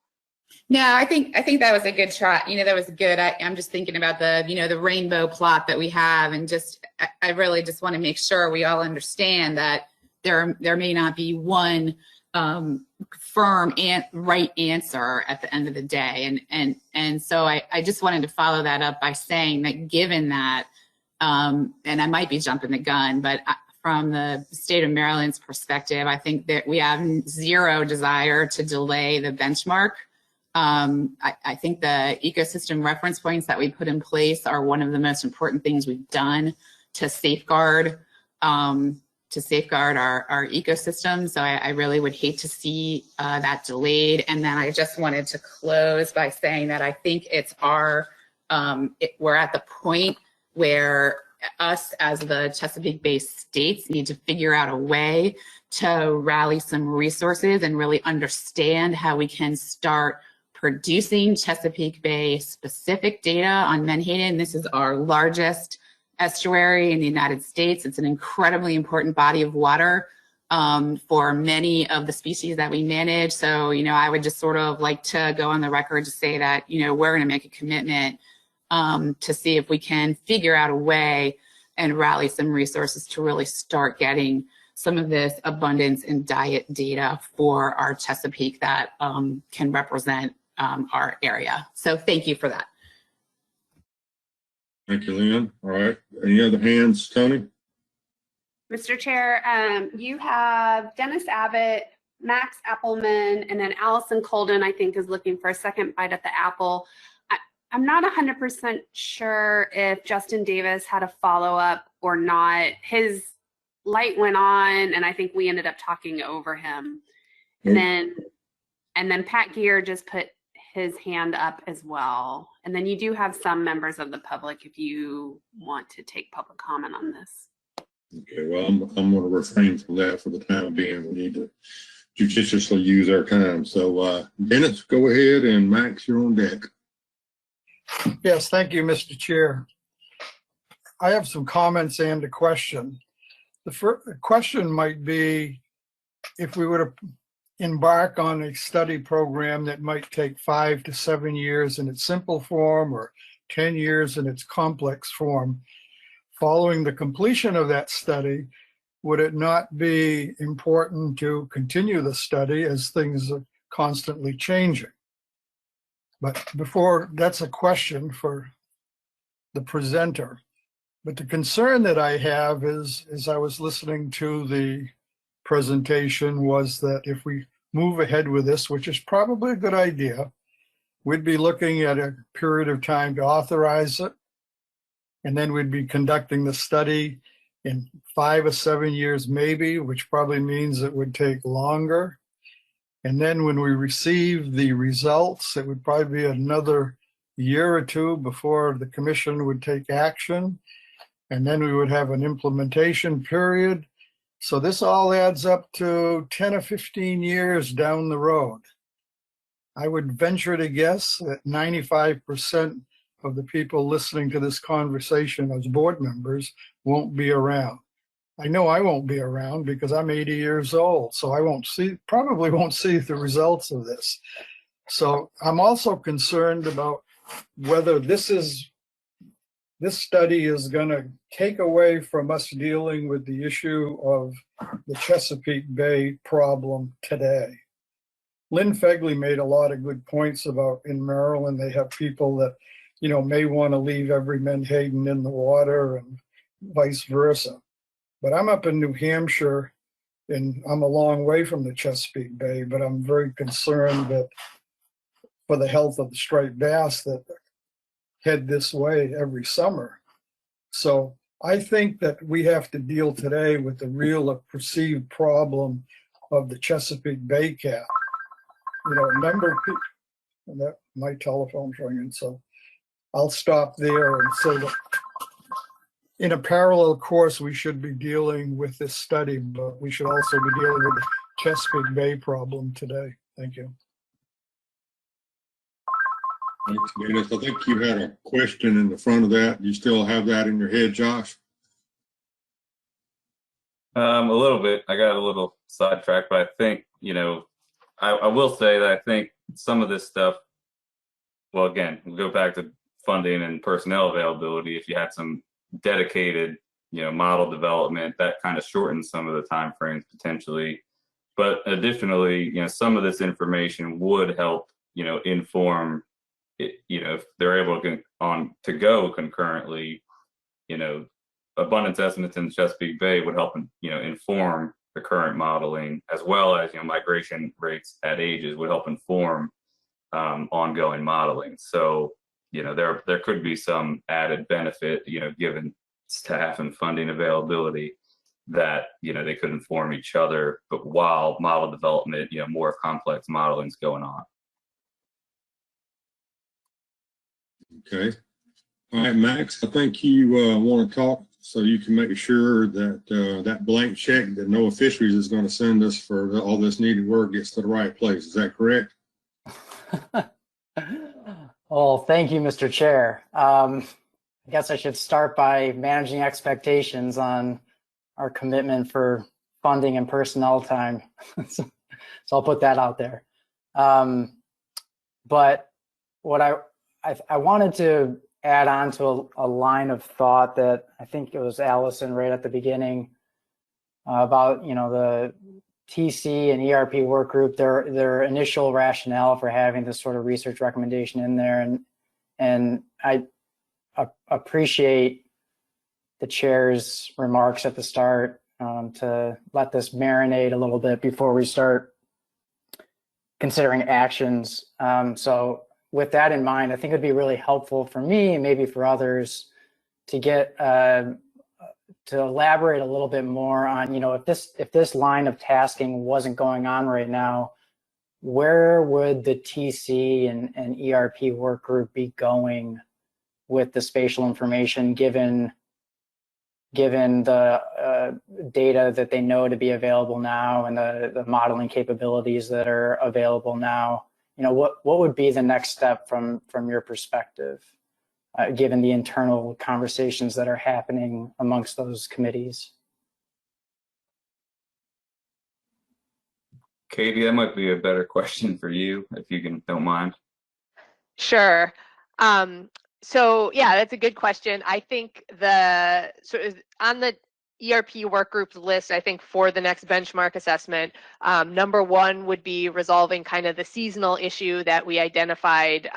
No, I think that was a good try. You know, that was good. I'm just thinking about the, you know, the rainbow plot that we have, and just, I really just want to make sure we all understand that there may not be one firm and right answer at the end of the day. And so I just wanted to follow that up by saying that given that, and I might be jumping the gun, but from the state of Maryland's perspective, I think that we have zero desire to delay the benchmark. I think the ecosystem reference points that we put in place are one of the most important things we've done to safeguard to safeguard our ecosystem. So I really would hate to see that delayed. And then I just wanted to close by saying that I think it's we're at the point where us as the Chesapeake Bay states need to figure out a way to rally some resources and really understand how we can start producing Chesapeake Bay specific data on Menhaden. This is our largest estuary in the United States. It's an incredibly important body of water for many of the species that we manage. So, I would just sort of like to go on the record to say that, we're going to make a commitment to see if we can figure out a way and rally some resources to really start getting some of this abundance and diet data for our Chesapeake that can represent our area. So thank you for that. Thank you, Lynn. All right. Any other hands, Tony? Mr. Chair, you have Dennis Abbott, Max Appleman, and then Allison Colden, I think, is looking for a second bite at the apple. I'm not 100% sure if Justin Davis had a follow-up or not. His light went on, and I think we ended up talking over him. And then Pat Gear just put his hand up as well. And then you do have some members of the public if you want to take public comment on this. Okay, well, I'm going to refrain from that for the time being. We need to judiciously use our time. So, Dennis, go ahead, and Max, you're on deck. Yes, thank you, Mr. Chair. I have some comments and a question. The first question might be if we were to embark on a study program that might take 5 to 7 years in its simple form or 10 years in its complex form. Following the completion of that study, would it not be important to continue the study as things are constantly changing? But before, that's a question for the presenter. But the concern that I have is, as I was listening to the presentation, was that if we move ahead with this, which is probably a good idea, we'd be looking at a period of time to authorize it, and then we'd be conducting the study in 5 or 7 years maybe, which probably means it would take longer. And then when we receive the results, it would probably be another year or two before the commission would take action. And then we would have an implementation period. So this all adds up to 10 or 15 years down the road. I would venture to guess that 95% of the people listening to this conversation as board members won't be around. I know I won't be around because I'm 80 years old, so I probably won't see the results of this. So I'm also concerned about whether this study is going to take away from us dealing with the issue of the Chesapeake Bay problem today. Lynn Fegley made a lot of good points about in Maryland, they have people that, may want to leave every Menhaden in the water and vice versa. But I'm up in New Hampshire and I'm a long way from the Chesapeake Bay, but I'm very concerned that for the health of the striped bass that head this way every summer. So I think that we have to deal today with the real perceived problem of the Chesapeake Bay cat. A number of people, my telephone's ringing, so I'll stop there and say that in a parallel course, we should be dealing with this study, but we should also be dealing with the Chesapeake Bay problem today. Thank you. Thanks, Dennis. I think you had a question in the front of that. You still have that in your head, Josh? A little bit. I got a little sidetracked, but I think, I will say that I think some of this stuff, well, again, we'll go back to funding and personnel availability. If you had some dedicated, model development, that kind of shortens some of the time frames potentially. But additionally, some of this information would help, inform, if they're able to go concurrently, abundance estimates in the Chesapeake Bay would help, inform the current modeling, as well as, migration rates at ages would help inform ongoing modeling. So, there could be some added benefit, given staff and funding availability. that, they could inform each other, but while model development, more complex modeling is going on. Okay. All right, Max, I think you want to talk so you can make sure that that blank check that NOAA Fisheries is going to send us for all this needed work gets to the right place. Is that correct? Well, thank you, Mr. Chair. I guess I should start by managing expectations on our commitment for funding and personnel time. So I'll put that out there. But what I wanted to add on to a line of thought that I think it was Allison right at the beginning about, the TC and ERP work group, their initial rationale for having this sort of research recommendation in there. And I appreciate the chair's remarks at the start to let this marinate a little bit before we start considering actions. So with that in mind, I think it'd be really helpful for me and maybe for others to get to elaborate a little bit more on, if this line of tasking wasn't going on right now, where would the TC and ERP work group be going with the spatial information, given the data that they know to be available now and the modeling capabilities that are available now? What would be the next step from your perspective, given the internal conversations that are happening amongst those committees? Katie, that might be a better question for you, if you don't mind. Sure. So yeah, that's a good question. I think on the ERP work group's list, I think for the next benchmark assessment, number one would be resolving kind of the seasonal issue that we identified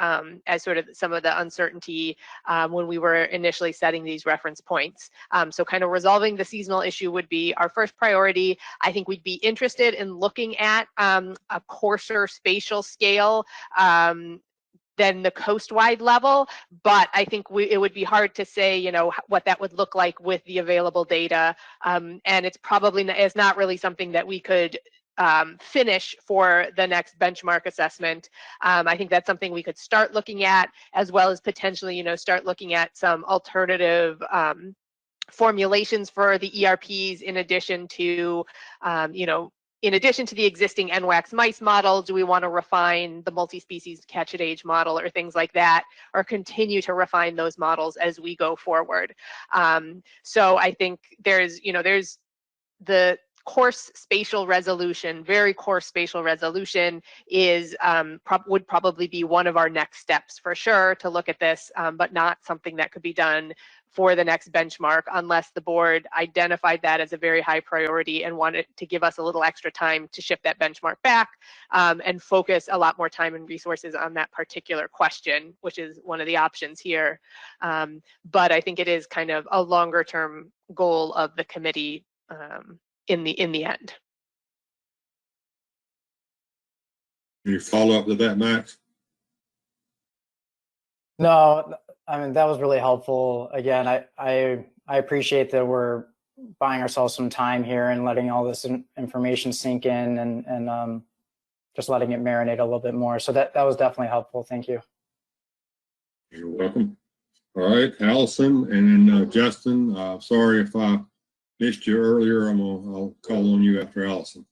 as sort of some of the uncertainty when we were initially setting these reference points. So kind of resolving the seasonal issue would be our first priority. I think we'd be interested in looking at a coarser spatial scale than the coast-wide level, but I think it would be hard to say, what that would look like with the available data, and it's not really something that we could finish for the next benchmark assessment. I think that's something we could start looking at, as well as potentially, start looking at some alternative formulations for the ERPs in addition to, in addition to the existing NWACS mice model. Do we want to refine the multi-species catch at age model or things like that, or continue to refine those models as we go forward? So I think there's the coarse spatial resolution, very coarse spatial resolution is would probably be one of our next steps for sure to look at this, but not something that could be done for the next benchmark unless the board identified that as a very high priority and wanted to give us a little extra time to shift that benchmark back and focus a lot more time and resources on that particular question, which is one of the options here. But I think it is kind of a longer term goal of the committee in the end. Any follow up to that, Max? No, I mean, that was really helpful. Again, I appreciate that we're buying ourselves some time here and letting all this information sink in and just letting it marinate a little bit more. So that was definitely helpful. Thank you. You're welcome. All right, Allison, and then Justin, sorry if I missed you earlier. I'll call on you after Allison.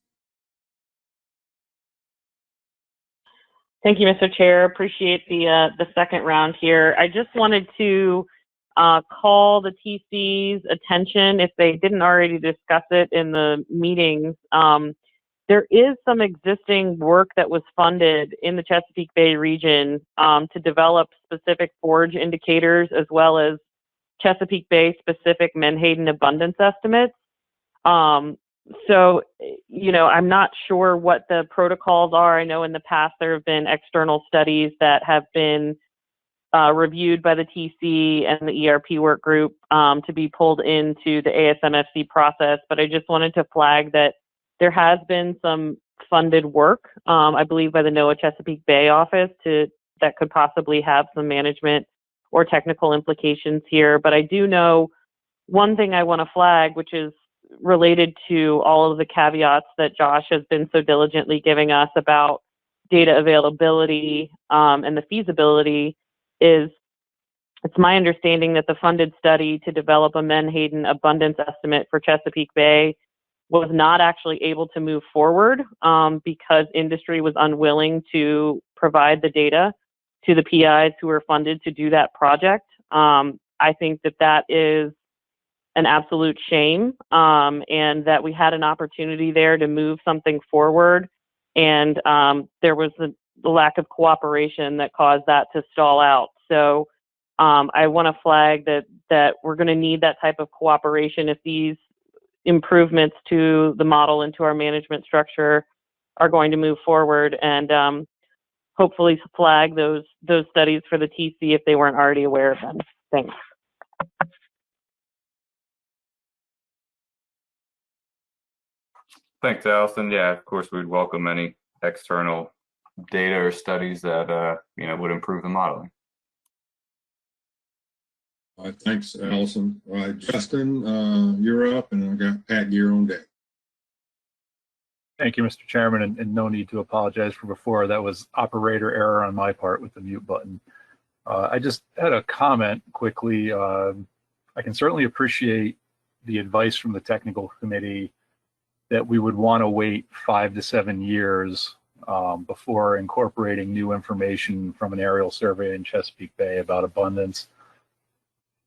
Thank you, Mr. Chair. Appreciate the second round here. I just wanted to call the TC's attention, if they didn't already discuss it in the meetings. There is some existing work that was funded in the Chesapeake Bay region to develop specific forage indicators, as well as Chesapeake Bay specific Menhaden abundance estimates. So, I'm not sure what the protocols are. I know in the past there have been external studies that have been reviewed by the TC and the ERP work group to be pulled into the ASMFC process. But I just wanted to flag that there has been some funded work, I believe by the NOAA Chesapeake Bay office that could possibly have some management or technical implications here. But I do know one thing I want to flag, which is related to all of the caveats that Josh has been so diligently giving us about data availability and the feasibility is, it's my understanding that the funded study to develop a Menhaden abundance estimate for Chesapeake Bay was not actually able to move forward because industry was unwilling to provide the data to the PIs who were funded to do that project. I think that that is an absolute shame, and that we had an opportunity there to move something forward, and there was the lack of cooperation that caused that to stall out. So I want to flag that we're going to need that type of cooperation if these improvements to the model and to our management structure are going to move forward, and hopefully flag those studies for the TC if they weren't already aware of them. Thanks. Thanks, Allison. Yeah, of course, we'd welcome any external data or studies that would improve the modeling. All right, thanks, Allison. All right, Justin, you're up, and I got Pat Gear on deck. Thank you, Mr. Chairman, and no need to apologize for before. That was operator error on my part with the mute button. I just had a comment quickly. I can certainly appreciate the advice from the technical committee that we would want to wait 5 to 7 years before incorporating new information from an aerial survey in Chesapeake Bay about abundance.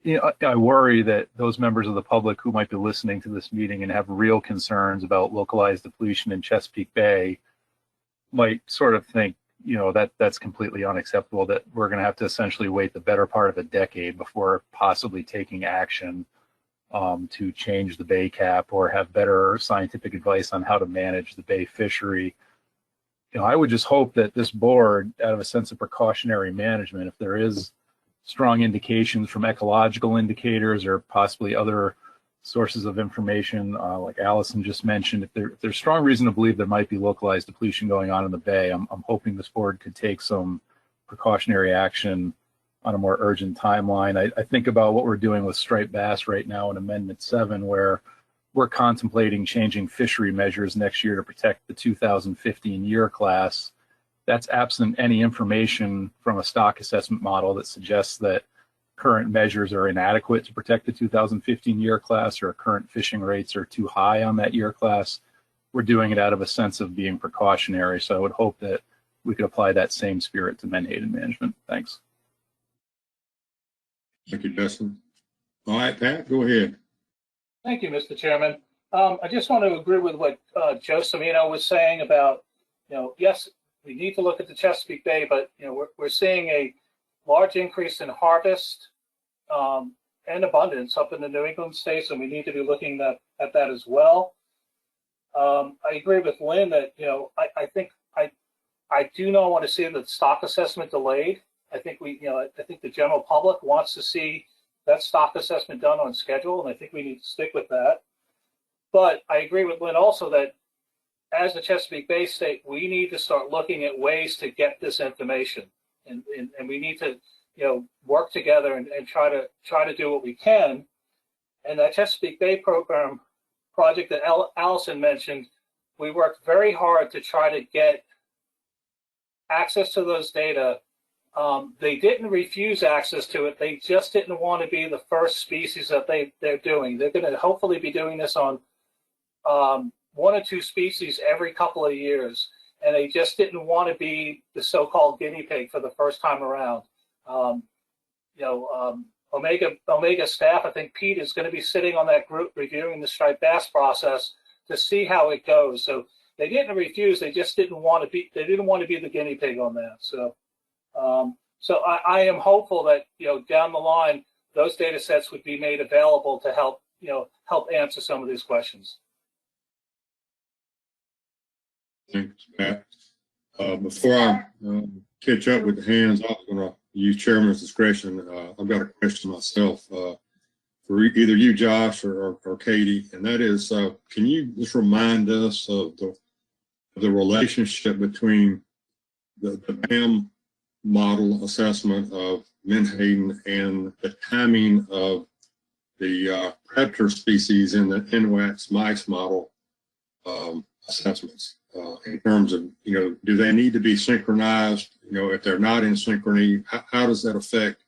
You know, I worry that those members of the public who might be listening to this meeting and have real concerns about localized depletion in Chesapeake Bay might sort of think, you know, that's completely unacceptable, that we're going to have to essentially wait the better part of a decade before possibly taking action to change the bay cap or have better scientific advice on how to manage the bay fishery. You know, I would just hope that this board, out of a sense of precautionary management, if there is strong indications from ecological indicators or possibly other sources of information, like Allison just mentioned, if there's strong reason to believe there might be localized depletion going on in the bay, I'm hoping this board could take some precautionary action on a more urgent timeline. I think about what we're doing with striped bass right now in Amendment 7, where we're contemplating changing fishery measures next year to protect the 2015 year class. That's absent any information from a stock assessment model that suggests that current measures are inadequate to protect the 2015 year class or current fishing rates are too high on that year class. We're doing it out of a sense of being precautionary, so I would hope that we could apply that same spirit to Menhaden management. Thanks. Thank you, Justin. All right, Pat, go ahead. Thank you, Mr. Chairman. I just want to agree with what Joe Samino was saying about, yes, we need to look at the Chesapeake Bay, but we're seeing a large increase in harvest and abundance up in the New England states, and we need to be looking at that as well. I agree with Lynn that I think I do not want to see the stock assessment delayed. I think I think the general public wants to see that stock assessment done on schedule, and I think we need to stick with that. But I agree with Lynn also that as the Chesapeake Bay state, we need to start looking at ways to get this information, and we need to work together and try to do what we can. And that Chesapeake Bay project that Allison mentioned, we worked very hard to try to get access to those data. They didn't refuse access to it. They just didn't want to be the first species that they're doing. They're going to hopefully be doing this on 1 or 2 species every couple of years, and they just didn't want to be the so-called guinea pig for the first time around. Omega staff, I think Pete is going to be sitting on that group reviewing the striped bass process to see how it goes. So they didn't refuse. They just didn't want to be. They didn't want to be the guinea pig on that. So, I am hopeful that down the line those data sets would be made available to help answer some of these questions. Thanks, Pat. Before I catch up with the hands, I was going to use chairman's discretion. I've got a question myself for either you, Josh, or Katie, and that is, can you just remind us of the relationship between the BAM model assessment of Menhaden and the timing of the predator species in the NWACS mice model assessments in terms of, do they need to be synchronized? If they're not in synchrony, how does that affect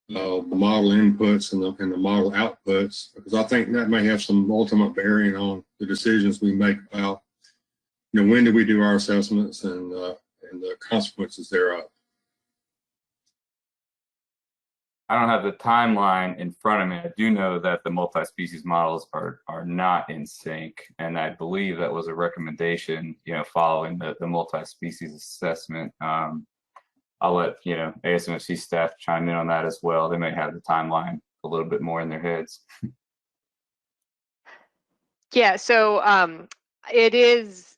the model inputs and the model outputs? Because I think that may have some ultimate bearing on the decisions we make about, when do we do our assessments and the consequences thereof. I don't have the timeline in front of me. I do know that the multi-species models are not in sync, and I believe that was a recommendation, following the multi-species assessment. I'll let ASMFC staff chime in on that as well. They may have the timeline a little bit more in their heads. Yeah, so it is.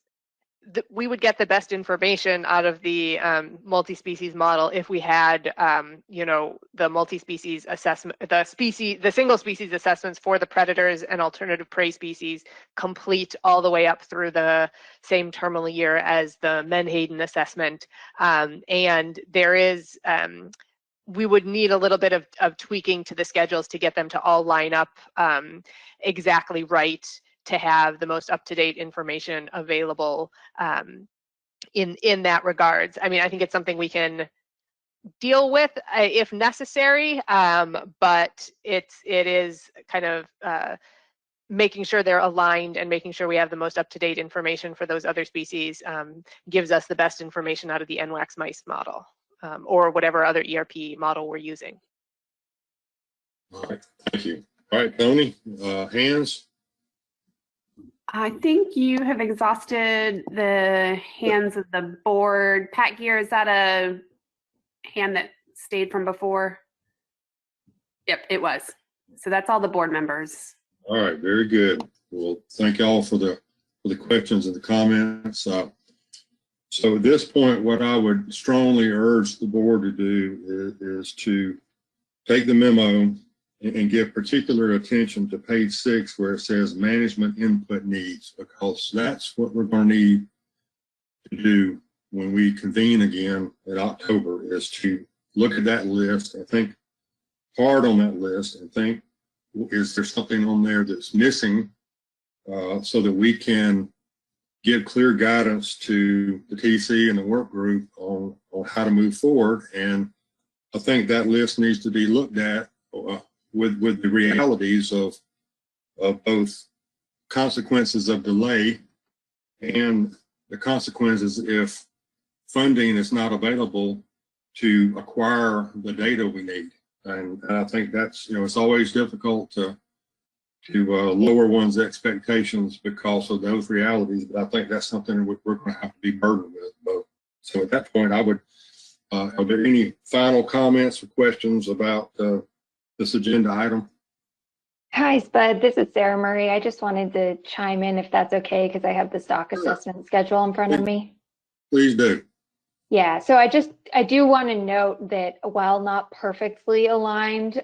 We would get the best information out of the multi-species model if we had, the multi-species assessment, the single species assessments for the predators and alternative prey species complete all the way up through the same terminal year as the Menhaden assessment. And there is, we would need a little bit of tweaking to the schedules to get them to all line up exactly right, to have the most up-to-date information available in that regards. I mean, I think it's something we can deal with if necessary, but it is kind of making sure they're aligned and making sure we have the most up-to-date information for those other species gives us the best information out of the NWACS mice model or whatever other ERP model we're using. All right, thank you. All right, Tony, hands. I think you have exhausted the hands of the board. Pat Gear, is that a hand that stayed from before? Yep, it was. So that's all the board members. All right, very good. Well, thank you all for the questions and the comments. So at this point, what I would strongly urge the board to do is to take the memo and give particular attention to page 6 where it says management input needs, because that's what we're going to need to do when we convene again in October, is to look at that list and think hard on that list and think, is there something on there that's missing so that we can give clear guidance to the TC and the work group on how to move forward. And I think that list needs to be looked at with the realities of both consequences of delay and the consequences if funding is not available to acquire the data we need. And I think that's, it's always difficult to lower one's expectations because of those realities, but I think that's something we're going to have to be burdened with both. So at that point, I would, are there any final comments or questions about this agenda item? Hi, Spud. This is Sarah Murray. I just wanted to chime in if that's okay, because I have the stock assessment schedule in front of me. Please do. Yeah, so I do want to note that while not perfectly aligned,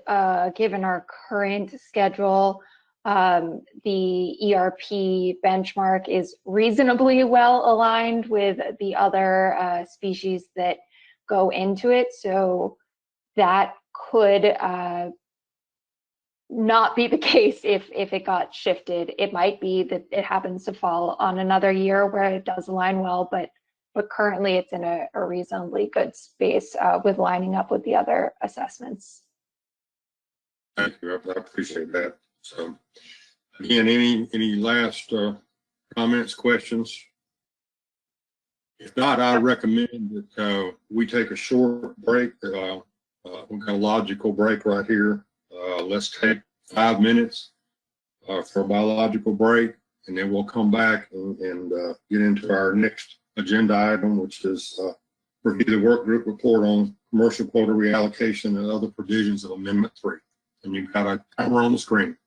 given our current schedule, the ERP benchmark is reasonably well aligned with the other species that go into it. So that could not be the case if it got shifted. It might be that it happens to fall on another year where it does align well, but currently it's in a reasonably good space with lining up with the other assessments. Thank you. I appreciate that. So again, any last comments, questions? If not, I recommend that we take a short break. We've got a logical break right here. Let's take 5 minutes for a biological break, and then we'll come back and get into our next agenda item, which is review the work group report on commercial quota reallocation and other provisions of Amendment 3. And you've got a timer on the screen.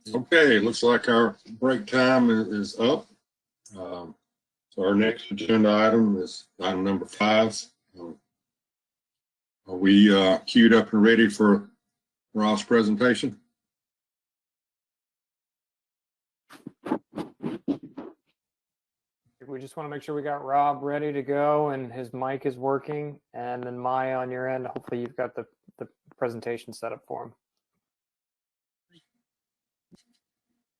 Okay, looks like our break time is up. So our next agenda item is item number 5. Are we queued up and ready for Rob's presentation? We just want to make sure we got Rob ready to go and his mic is working. And then Maya on your end, hopefully you've got the presentation set up for him.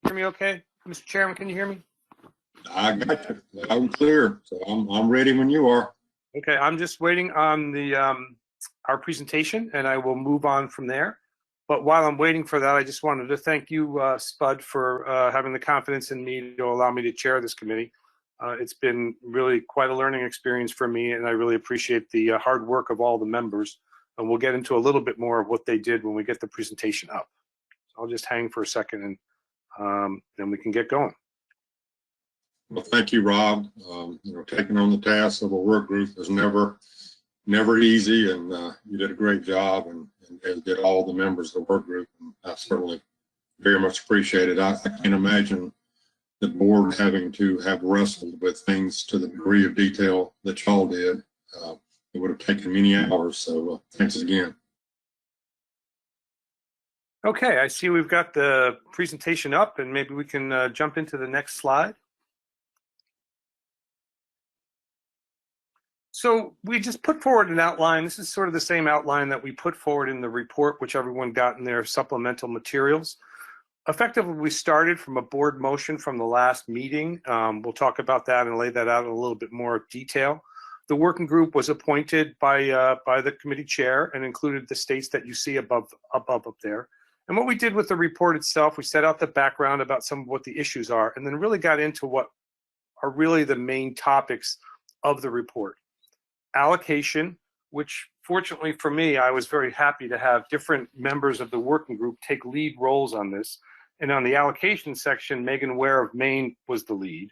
Hear me okay? Mr. Chairman, can you hear me? I got you loud and clear. So I'm ready when you are. Okay, I'm just waiting on the our presentation and I will move on from there. But while I'm waiting for that, I just wanted to thank you, Spud, for having the confidence in me to allow me to chair this committee. It's been really quite a learning experience for me, and I really appreciate the hard work of all the members. And we'll get into a little bit more of what they did when we get the presentation up. So I'll just hang for a second and then we can get going. Well, thank you, Rob. Taking on the task of a work group is never easy, and you did a great job, and as did all the members of the work group. And I certainly very much appreciate it. I can't imagine the board having to have wrestled with things to the degree of detail that y'all did. It would have taken many hours. So thanks again. Okay, I see we've got the presentation up, and maybe we can jump into the next slide. So we just put forward an outline. This is sort of the same outline that we put forward in the report, which everyone got in their supplemental materials. Effectively, we started from a board motion from the last meeting. We'll talk about that and lay that out in a little bit more detail. The working group was appointed by the committee chair and included the states that you see above up there. And what we did with the report itself, we set out the background about some of what the issues are, and then really got into what are really the main topics of the report. Allocation, which fortunately for me, I was very happy to have different members of the working group take lead roles on this. And on the allocation section, Megan Ware of Maine was the lead.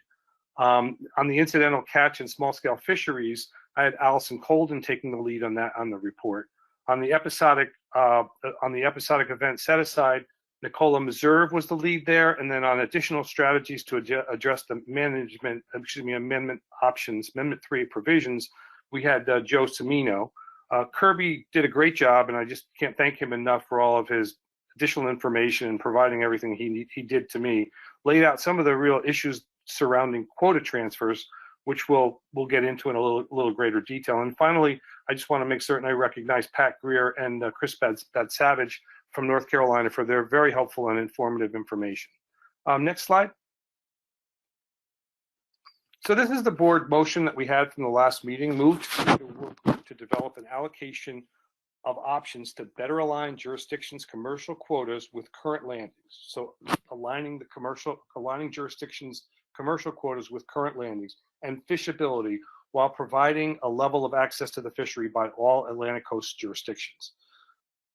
On the incidental catch and small scale fisheries, I had Allison Colden taking the lead on that on the report. On the episodic event set aside, Nicola Meserve was the lead there, and then on additional strategies to address the amendment options, Amendment 3 provisions, we had Joe Cimino. Kirby did a great job, and I just can't thank him enough for all of his additional information and providing everything he did to me. Laid out some of the real issues surrounding quota transfers, which we'll get into in a little greater detail. And finally, I just want to make certain I recognize Pat Greer and Chris Bad-Savage from North Carolina for their very helpful and informative information. Next slide. So this is the board motion that we had from the last meeting, moved to develop an allocation of options to better align jurisdictions' commercial quotas with current landings. So aligning jurisdictions' commercial quotas with current landings and fishability while providing a level of access to the fishery by all Atlantic coast jurisdictions.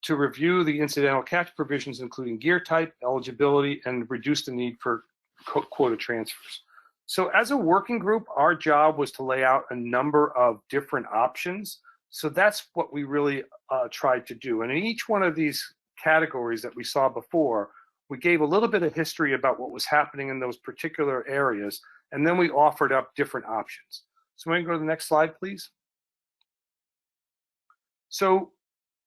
To review the incidental catch provisions, including gear type, eligibility, and reduce the need for quota transfers. So as a working group, our job was to lay out a number of different options. So that's what we really tried to do. And in each one of these categories that we saw before, we gave a little bit of history about what was happening in those particular areas, and then we offered up different options. So we can go to the next slide, please. So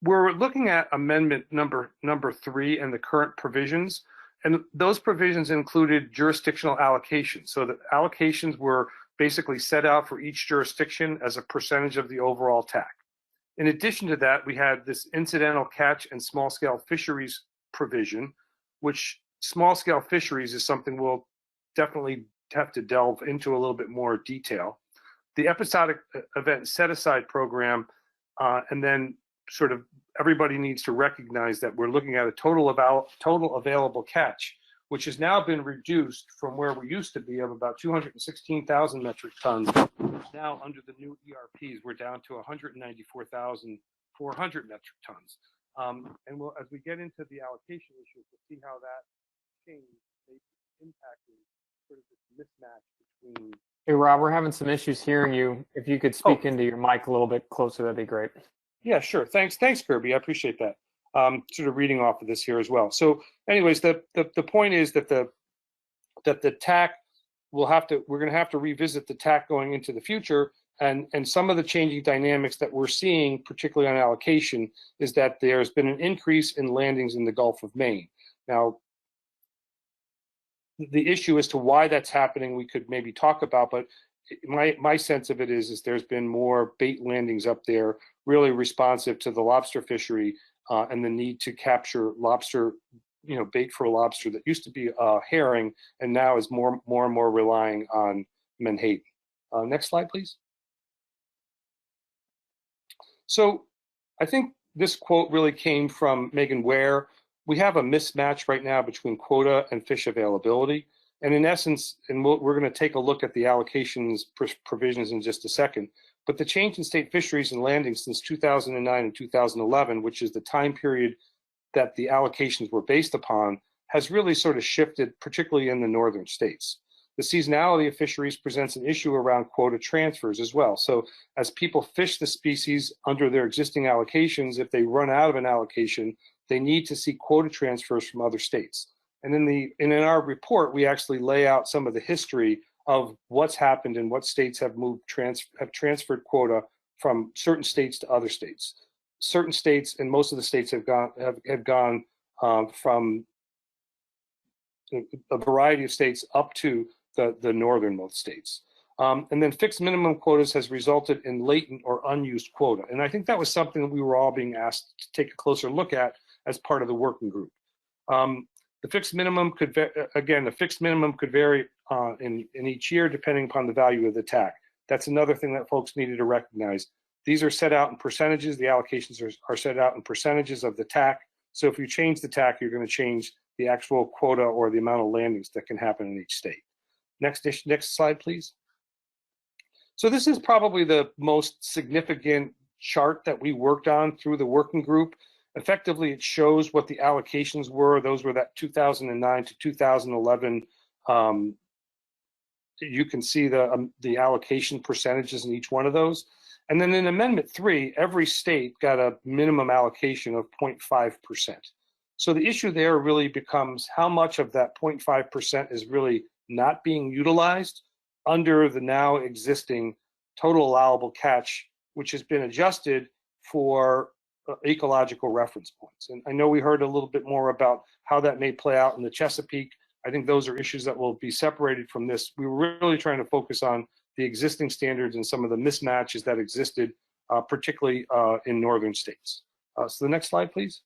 we're looking at amendment number 3 and the current provisions. And those provisions included jurisdictional allocations. So the allocations were basically set out for each jurisdiction as a percentage of the overall TAC. In addition to that, we had this incidental catch and small scale fisheries provision, which small scale fisheries is something we'll definitely have to delve into a little bit more detail. The episodic event set aside program, and then sort of everybody needs to recognize that we're looking at a total available catch, which has now been reduced from where we used to be of about 216,000 metric tons. Now under the new ERPs, we're down to 194,400 metric tons. And as we get into the allocation issues, we'll see how that change may be impacting sort of this mismatch between. Hey, Rob, we're having some issues hearing you. If you could speak into your mic a little bit closer, that'd be great. Yeah, sure. Thanks, Kirby. I appreciate that. Sort of reading off of this here as well. So anyways, the point is that the TAC we're going to have to revisit the TAC going into the future, and some of the changing dynamics that we're seeing, particularly on allocation, is that there's been an increase in landings in the Gulf of Maine. Now, the issue as to why that's happening, we could maybe talk about, but my sense of it is there's been more bait landings up there, really responsive to the lobster fishery and the need to capture lobster, bait for a lobster that used to be herring and now is more and more relying on menhaden. Next slide, please. So I think this quote really came from Megan Ware. We have a mismatch right now between quota and fish availability. And in essence, and we're going to take a look at the allocations provisions in just a second, but the change in state fisheries and landings since 2009 and 2011, which is the time period that the allocations were based upon, has really sort of shifted, particularly in the northern states. The seasonality of fisheries presents an issue around quota transfers as well. So as people fish the species under their existing allocations, if they run out of an allocation, they need to see quota transfers from other states. And in our report, we actually lay out some of the history of what's happened and what states have transferred quota from certain states to other states. Certain states and most of the states have gone from a variety of states up to the northernmost states. And then fixed minimum quotas has resulted in latent or unused quota. And I think that was something that we were all being asked to take a closer look at as part of the working group. The fixed minimum could, again, the fixed minimum could vary in each year depending upon the value of the TAC. That's another thing that folks needed to recognize. These are set out in percentages. The allocations are set out in percentages of the TAC. So if you change the TAC, you're going to change the actual quota or the amount of landings that can happen in each state. Next slide, please. So this is probably the most significant chart that we worked on through the working group. Effectively, it shows what the allocations were. Those were that 2009 to 2011. You can see the allocation percentages in each one of those. And then in Amendment 3, every state got a minimum allocation of 0.5%. So the issue there really becomes how much of that 0.5% is really not being utilized under the now existing total allowable catch, which has been adjusted for ecological reference points. And I know we heard a little bit more about how that may play out in the Chesapeake. I think those are issues that will be separated from this. We were really trying to focus on the existing standards and some of the mismatches that existed, particularly in northern states. So the next slide, please.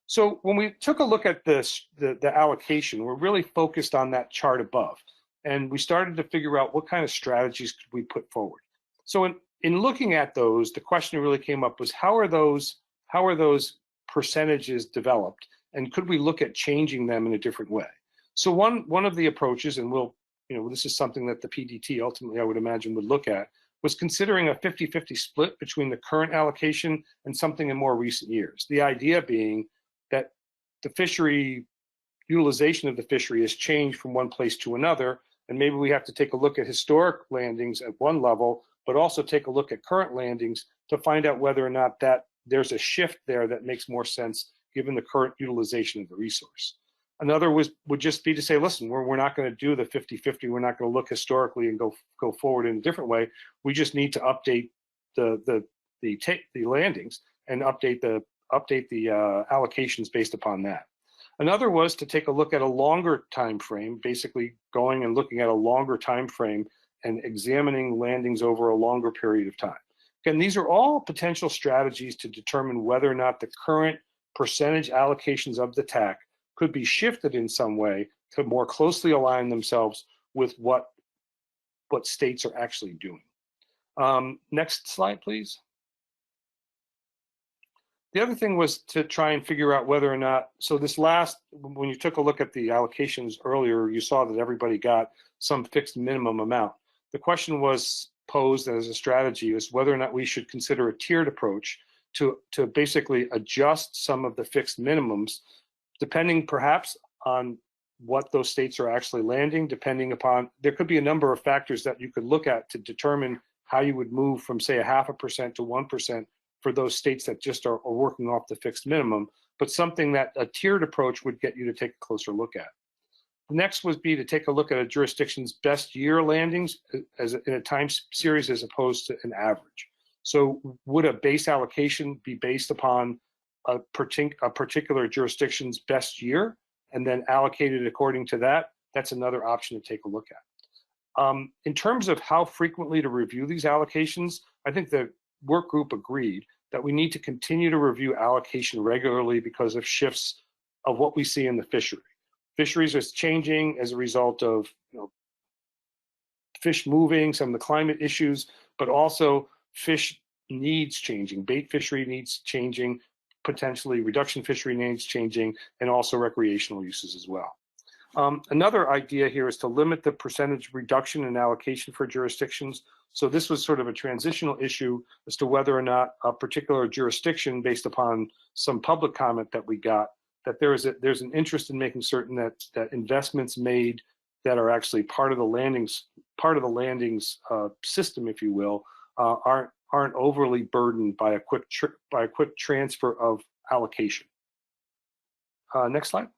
So when we took a look at this, the allocation, we're really focused on that chart above. And we started to figure out what kind of strategies could we put forward. So in looking at those, the question really came up was how are those percentages developed, and could we look at changing them in a different way? So one of the approaches, and this is something that the PDT ultimately I would imagine would look at, was considering a 50-50 split between the current allocation and something in more recent years. The idea being that the fishery utilization of the fishery has changed from one place to another, and maybe we have to take a look at historic landings at one level, but also take a look at current landings to find out whether or not that there's a shift there that makes more sense given the current utilization of the resource. Another would just be to say, listen, we're not going to do the 50-50. We're not going to look historically and go forward in a different way. We just need to update the landings and update the allocations based upon that. Another was to take a look at a longer time frame, basically going and looking at a longer time frame and examining landings over a longer period of time. Again, these are all potential strategies to determine whether or not the current percentage allocations of the TAC could be shifted in some way to more closely align themselves with what states are actually doing. Next slide, please. The other thing was to try and figure out whether or not, so when you took a look at the allocations earlier, you saw that everybody got some fixed minimum amount. The question was posed as a strategy is whether or not we should consider a tiered approach to basically adjust some of the fixed minimums, depending perhaps on what those states are actually landing, depending upon, there could be a number of factors that you could look at to determine how you would move from say 0.5% to 1% for those states that just are working off the fixed minimum, but something that a tiered approach would get you to take a closer look at. Next would be to take a look at a jurisdiction's best year landings as in a time series as opposed to an average. So would a base allocation be based upon a particular jurisdiction's best year and then allocated according to that? That's another option to take a look at. In terms of how frequently to review these allocations, I think the work group agreed that we need to continue to review allocation regularly because of shifts of what we see in the fishery. Fisheries are changing as a result of fish moving, some of the climate issues, but also fish needs changing, bait fishery needs changing, potentially reduction fishery needs changing, and also recreational uses as well. Another idea here is to limit the percentage reduction in allocation for jurisdictions. So this was sort of a transitional issue as to whether or not a particular jurisdiction, based upon some public comment that we got, that there's an interest in making certain that investments made that are actually part of the landings system, if you will, aren't overly burdened by a quick transfer of allocation. Next slide.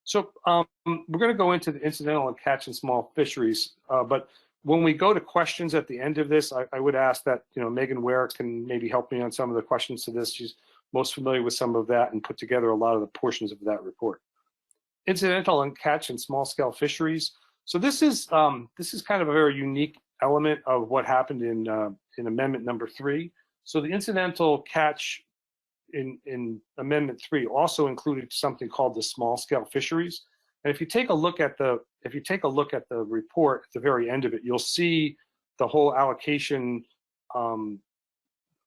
So we're going to go into the incidental and catch and small fisheries, but when we go to questions at the end of this, I would ask that Megan Ware can maybe help me on some of the questions to this. She's most familiar with some of that and put together a lot of the portions of that report. Incidental and catch and small scale fisheries. So this is kind of a very unique element of what happened in Amendment number 3. So the incidental catch in Amendment 3 also included something called the small scale fisheries. And if you take a look at the report at the very end of it, you'll see the whole allocation, the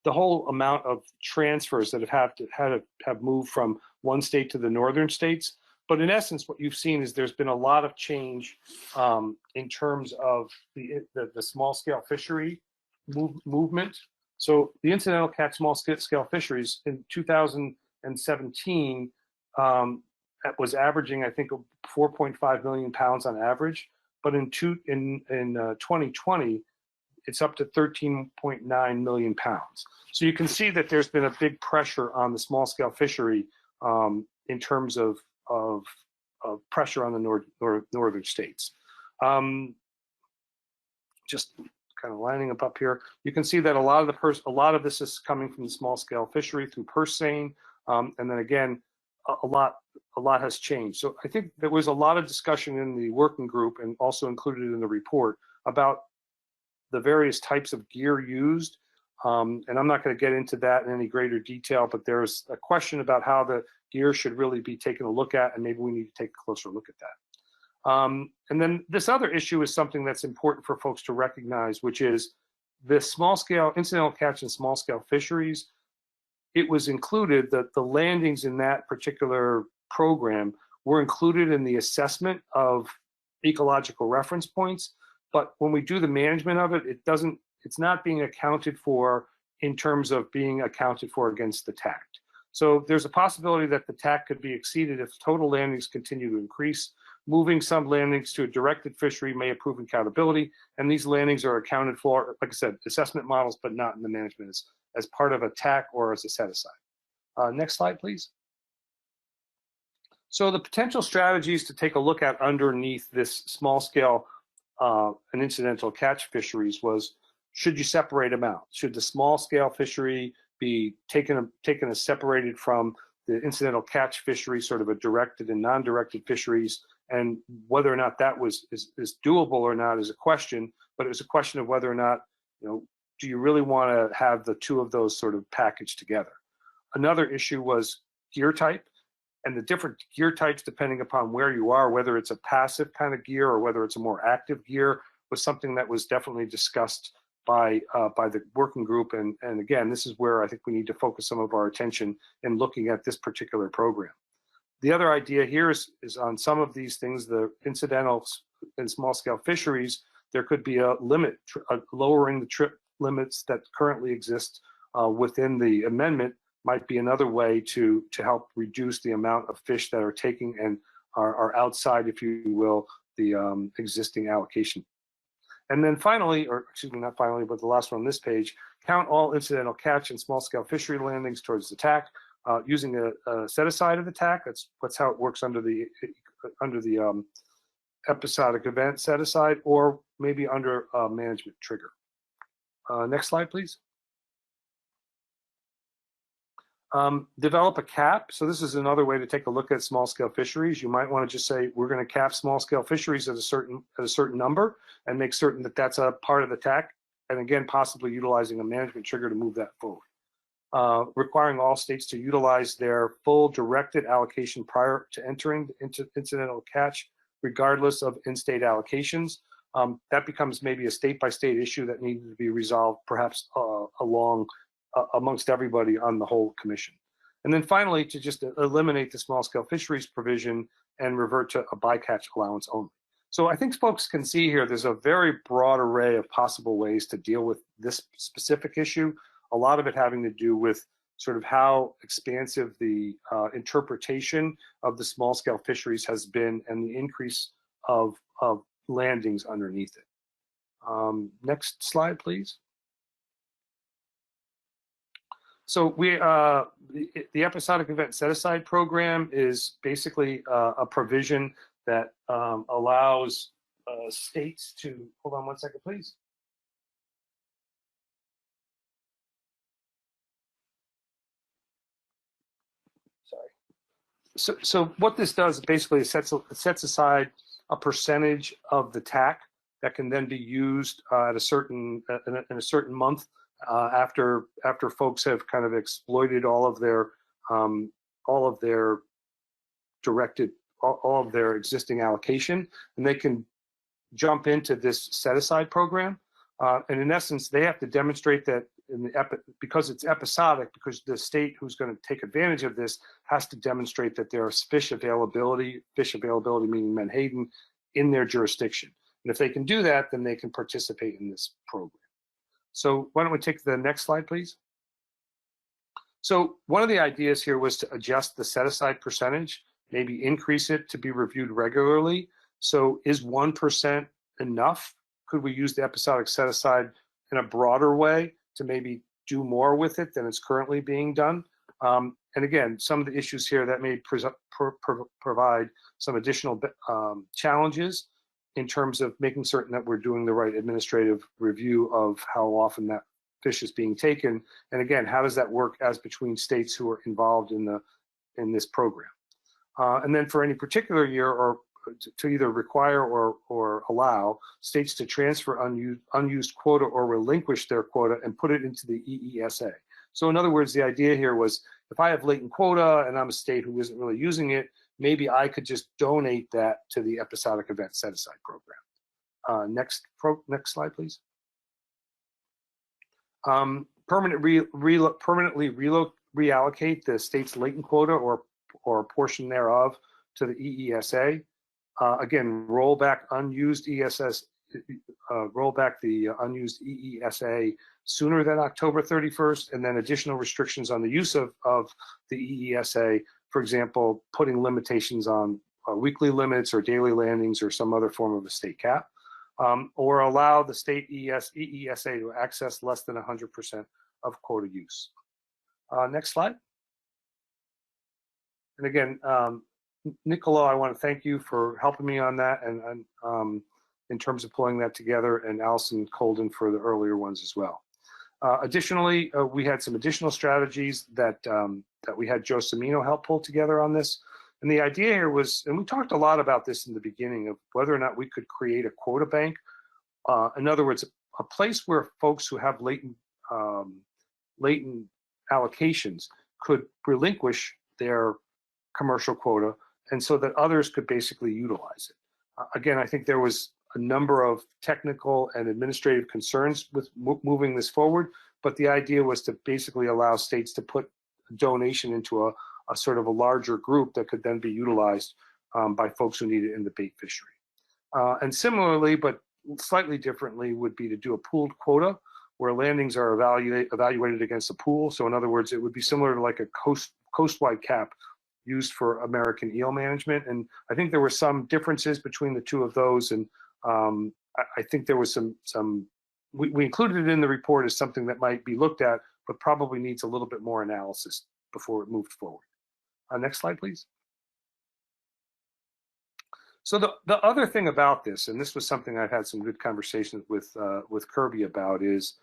whole amount of transfers that have moved from one state to the northern states. But in essence, what you've seen is there's been a lot of change in terms of the small scale fishery movement. So the incidental catch small scale fisheries in 2017 was averaging, I think, 4.5 million pounds on average. But in 2020, it's up to 13.9 million pounds. So you can see that there's been a big pressure on the small scale fishery in terms of pressure on the northern states. Just kind of lining up here, you can see that a lot of this is coming from the small scale fishery through purse seine, and then again, a lot has changed. So I think there was a lot of discussion in the working group and also included in the report about the various types of gear used. And I'm not going to get into that in any greater detail, but there's a question about how the gear should really be taken a look at, and maybe we need to take a closer look at that. And then this other issue is something that's important for folks to recognize, which is the small scale incidental catch and small scale fisheries. It was included that the landings in that particular program were included in the assessment of ecological reference points. But when we do the management of it, it's not being accounted for in terms of being accounted for against the TAC. So there's a possibility that the TAC could be exceeded if total landings continue to increase. Moving some landings to a directed fishery may improve accountability, and these landings are accounted for, like I said, assessment models, but not in the management as part of a TAC or as a set aside. Next slide, please. So the potential strategies to take a look at underneath this small scale and incidental catch fisheries was, should you separate them out? Should the small scale fishery be taken as separated from the incidental catch fishery, sort of a directed and non-directed fisheries? And whether or not that is doable or not is a question, but it was a question of whether or not, do you really want to have the two of those sort of packaged together? Another issue was gear type, and the different gear types depending upon where you are, whether it's a passive kind of gear or whether it's a more active gear, was something that was definitely discussed by the working group. And again, this is where I think we need to focus some of our attention in looking at this particular program. The other idea here is on some of these things, the incidental and small scale fisheries, there could be a limit, lowering the trip limits that currently exist within the amendment might be another way to help reduce the amount of fish that are taking and are outside, if you will, the existing allocation. And then finally, or excuse me, not finally, but the last one on this page, count all incidental catch and small-scale fishery landings towards the TAC using a set-aside of the TAC. That's how it works under the episodic event set-aside, or maybe under a management trigger. Next slide, please. Develop a cap. So this is another way to take a look at small-scale fisheries. You might want to just say we're going to cap small-scale fisheries at a certain number and make certain that that's a part of the TAC, and again, possibly utilizing a management trigger to move that forward. Requiring all states to utilize their full directed allocation prior to entering into incidental catch, regardless of in-state allocations. That becomes maybe a state-by-state issue that needs to be resolved, perhaps amongst everybody on the whole commission. And then finally, to just eliminate the small-scale fisheries provision and revert to a bycatch allowance only. So I think folks can see here there's a very broad array of possible ways to deal with this specific issue, a lot of it having to do with sort of how expansive the interpretation of the small-scale fisheries has been and the increase of landings underneath it. Next slide, please. So the episodic event set-aside program is basically a provision that allows states to, hold on one second, please. Sorry. So what this does basically sets aside a percentage of the TAC that can then be used at a certain in a certain month after folks have kind of exploited all of their existing allocation, and they can jump into this set-aside program. And in essence, they have to demonstrate that because it's episodic, because the state who's going to take advantage of this has to demonstrate that there's fish availability meaning Menhaden, in their jurisdiction. And if they can do that, then they can participate in this program. So why don't we take the next slide, please? So one of the ideas here was to adjust the set-aside percentage, maybe increase it to be reviewed regularly. So is 1% enough? Could we use the episodic set-aside in a broader way to maybe do more with it than it's currently being done? And again, some of the issues here that may provide some additional challenges in terms of making certain that we're doing the right administrative review of how often that fish is being taken. And again, how does that work as between states who are involved in this program? And then for any particular year, or to either require or allow states to transfer unused quota or relinquish their quota and put it into the EESA. So in other words, the idea here was, if I have latent quota and I'm a state who isn't really using it, maybe I could just donate that to the episodic event set-aside program. Next slide, please. Permanently reallocate the state's latent quota or a portion thereof to the EESA. Again, roll back unused ESS, roll back the unused EESA sooner than October 31st, and then additional restrictions on the use of the EESA, for example, putting limitations on weekly limits or daily landings or some other form of a state cap, or allow the state EESA to access less than 100% of quota use. Next slide. And again, Nicola, I want to thank you for helping me on that, and in terms of pulling that together, and Allison Colden for the earlier ones as well. Additionally, we had some additional strategies that we had Joe Cimino help pull together on this. And the idea here was, and we talked a lot about this in the beginning, of whether or not we could create a quota bank. In other words, a place where folks who have latent allocations could relinquish their commercial quota, and so that others could basically utilize it. Again, I think there was a number of technical and administrative concerns with moving this forward, but the idea was to basically allow states to put a donation into a sort of a larger group that could then be utilized by folks who need it in the bait fishery. And similarly, but slightly differently, would be to do a pooled quota where landings are evaluated against a pool. So in other words, it would be similar to like a coastwide cap used for American eel management. And I think there were some differences between the two of those. And I think there was some we included it in the report as something that might be looked at, but probably needs a little bit more analysis before it moved forward. Next slide, please. So the other thing about this, and this was something I've had some good conversations with Kirby about, is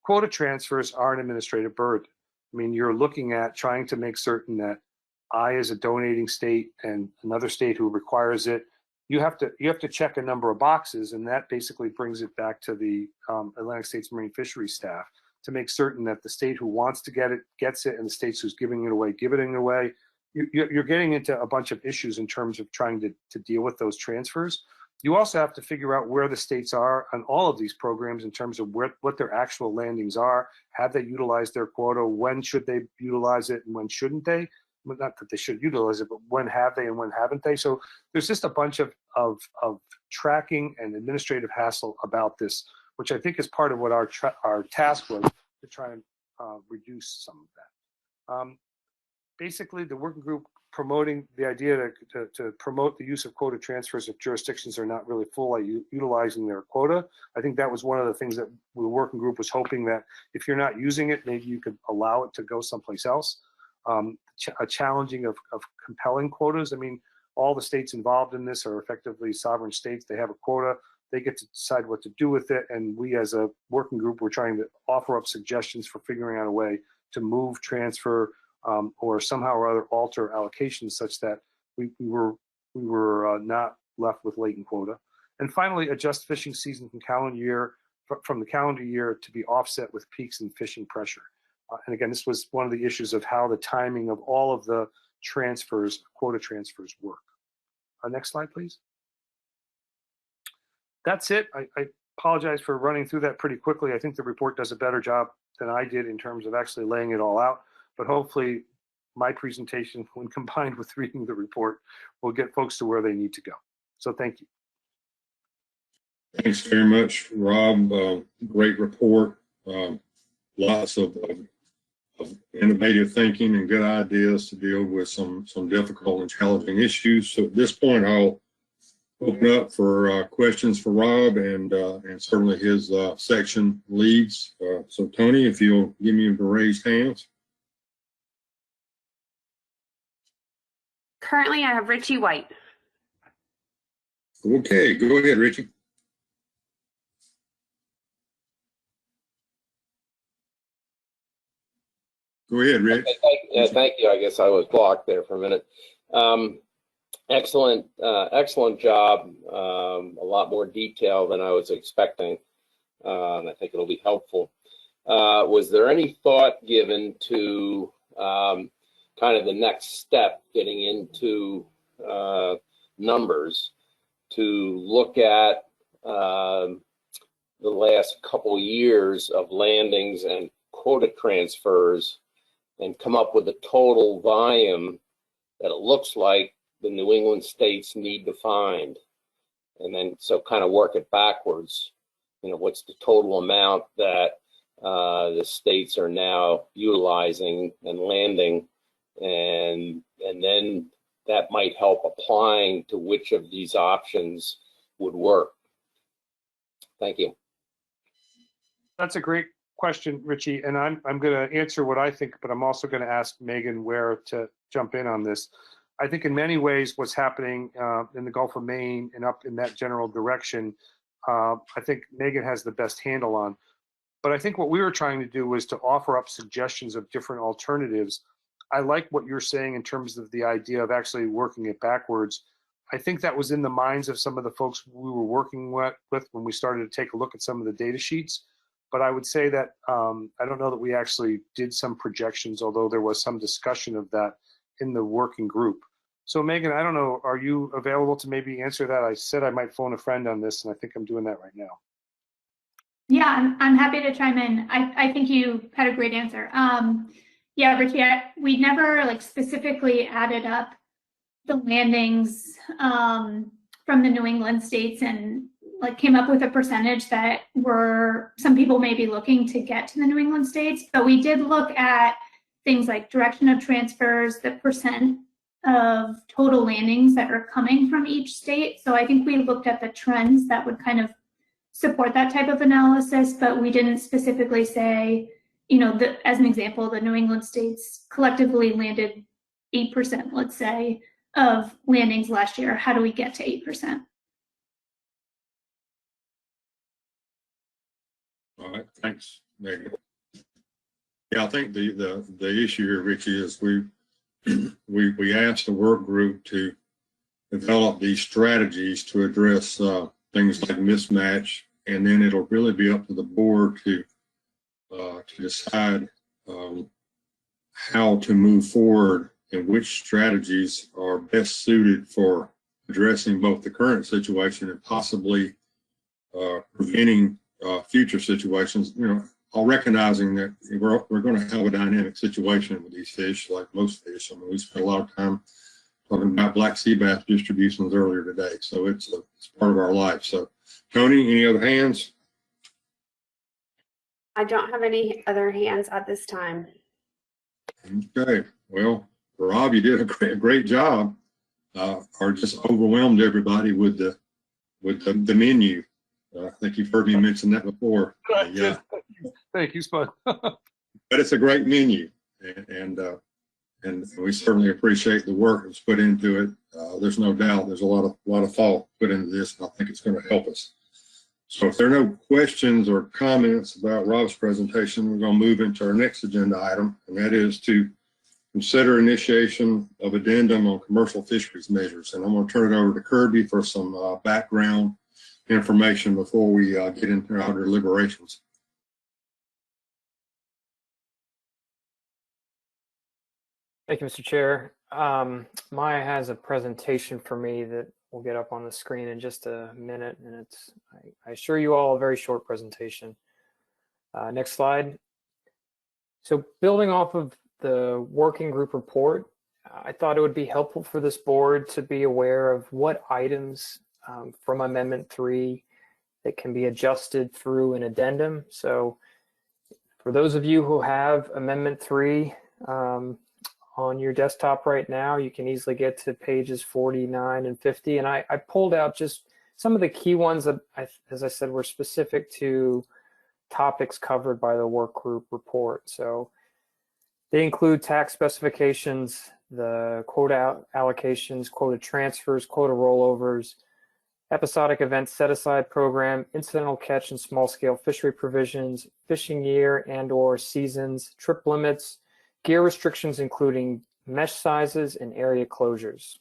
quota transfers are an administrative burden. I mean, you're looking at trying to make certain that I, as a donating state, and another state who requires it, you have to check a number of boxes, and that basically brings it back to the Atlantic States Marine Fisheries staff to make certain that the state who wants to get it gets it, and the states who's giving it away giving it away. You're getting into a bunch of issues in terms of trying to deal with those transfers. You also have to figure out where the states are on all of these programs in terms of what their actual landings are. Have they utilized their quota? When should they utilize it and when shouldn't they? Well, not that they should utilize it, but when have they and when haven't they? So there's just a bunch of tracking and administrative hassle about this, which I think is part of what our task was, to try and reduce some of that. Basically, the working group promoting the idea to promote the use of quota transfers if jurisdictions are not really fully utilizing their quota. I think that was one of the things that the working group was hoping, that if you're not using it, maybe you could allow it to go someplace else. A challenging of compelling quotas. I mean, all the states involved in this are effectively sovereign states. They have a quota. They get to decide what to do with it. And we, as a working group, we're trying to offer up suggestions for figuring out a way to move, transfer, or somehow or other alter allocations such that we were not left with latent quota. And finally, adjust fishing season from the calendar year to be offset with peaks in fishing pressure. And again, this was one of the issues of how the timing of all of the transfers, quota transfers, work. Next slide, please. That's it. I apologize for running through that pretty quickly. I think the report does a better job than I did in terms of actually laying it all out. But hopefully my presentation, when combined with reading the report, will get folks to where they need to go. So thank you. Thanks very much, Rob. Great report. Lots of innovative thinking and good ideas to deal with some difficult and challenging issues. So at this point, I'll open up for questions for Rob and certainly his section leads. So Tony, if you'll give me the raised hands. Currently, I have Richie White. Okay, go ahead, Richie. Go ahead, Rich. Okay, thank you. I guess I was blocked there for a minute. Excellent job. A lot more detail than I was expecting. And I think it'll be helpful. Was there any thought given to kind of the next step, getting into numbers, to look at the last couple years of landings and quota transfers and come up with a total volume that it looks like the New England states need to find, and then so kind of work it backwards. You know, what's the total amount that the states are now utilizing and landing, and then that might help applying to which of these options would work. Thank you. That's a great question, Richie, and I'm going to answer what I think, but I'm also going to ask Megan where to jump in on this. I think in many ways what's happening in the Gulf of Maine and up in that general direction, I think Megan has the best handle on. But I think what we were trying to do was to offer up suggestions of different alternatives. I like what you're saying in terms of the idea of actually working it backwards. I think that was in the minds of some of the folks we were working with when we started to take a look at some of the data sheets. But I would say that I don't know that we actually did some projections, although there was some discussion of that in the working group. So Megan, I don't know, are you available to maybe answer that? I said I might phone a friend on this, and I think I'm doing that right now. Yeah, I'm happy to chime in. I think you had a great answer. Yeah, Richie, we never like specifically added up the landings from the New England states and like came up with a percentage that were some people may be looking to get to the New England states, but we did look at things like direction of transfers, the percent of total landings that are coming from each state. So I think we looked at the trends that would kind of support that type of analysis, but we didn't specifically say, as an example, the New England states collectively landed 8%, let's say, of landings last year. How do we get to 8%? All right, thanks, Megan. Yeah, I think the issue here, Richie, is we asked the work group to develop these strategies to address things like mismatch, and then it'll really be up to the board to decide how to move forward and which strategies are best suited for addressing both the current situation and possibly preventing future situations. All recognizing that we're going to have a dynamic situation with these fish, like most fish. I mean, we spent a lot of time talking about black sea bass distributions earlier today, so it's part of our life. So, Tony, any other hands? I don't have any other hands at this time. Okay, well, Rob, you did a great job, or just overwhelmed everybody with the menu. I think you've heard me mention that before. Yeah. Thank you, Spud. But it's a great menu, and we certainly appreciate the work that's put into it. There's no doubt there's a lot of thought put into this, and I think it's going to help us. So if there are no questions or comments about Rob's presentation, we're going to move into our next agenda item, and that is to consider initiation of addendum on commercial fisheries measures. And I'm going to turn it over to Kirby for some background information before we get into our deliberations. Thank you, Mr. Chair. Maya has a presentation for me that will get up on the screen in just a minute, and I assure you all, a very short presentation. Next slide. So building off of the working group report, I thought it would be helpful for this board to be aware of what items from Amendment 3 that can be adjusted through an addendum. So for those of you who have Amendment 3 on your desktop right now, you can easily get to pages 49 and 50. And I pulled out just some of the key ones that, as I said, were specific to topics covered by the work group report. So they include tax specifications, the quota allocations, quota transfers, quota rollovers, episodic event set-aside program, incidental catch and small-scale fishery provisions, fishing year and/or seasons, trip limits, gear restrictions including mesh sizes and area closures.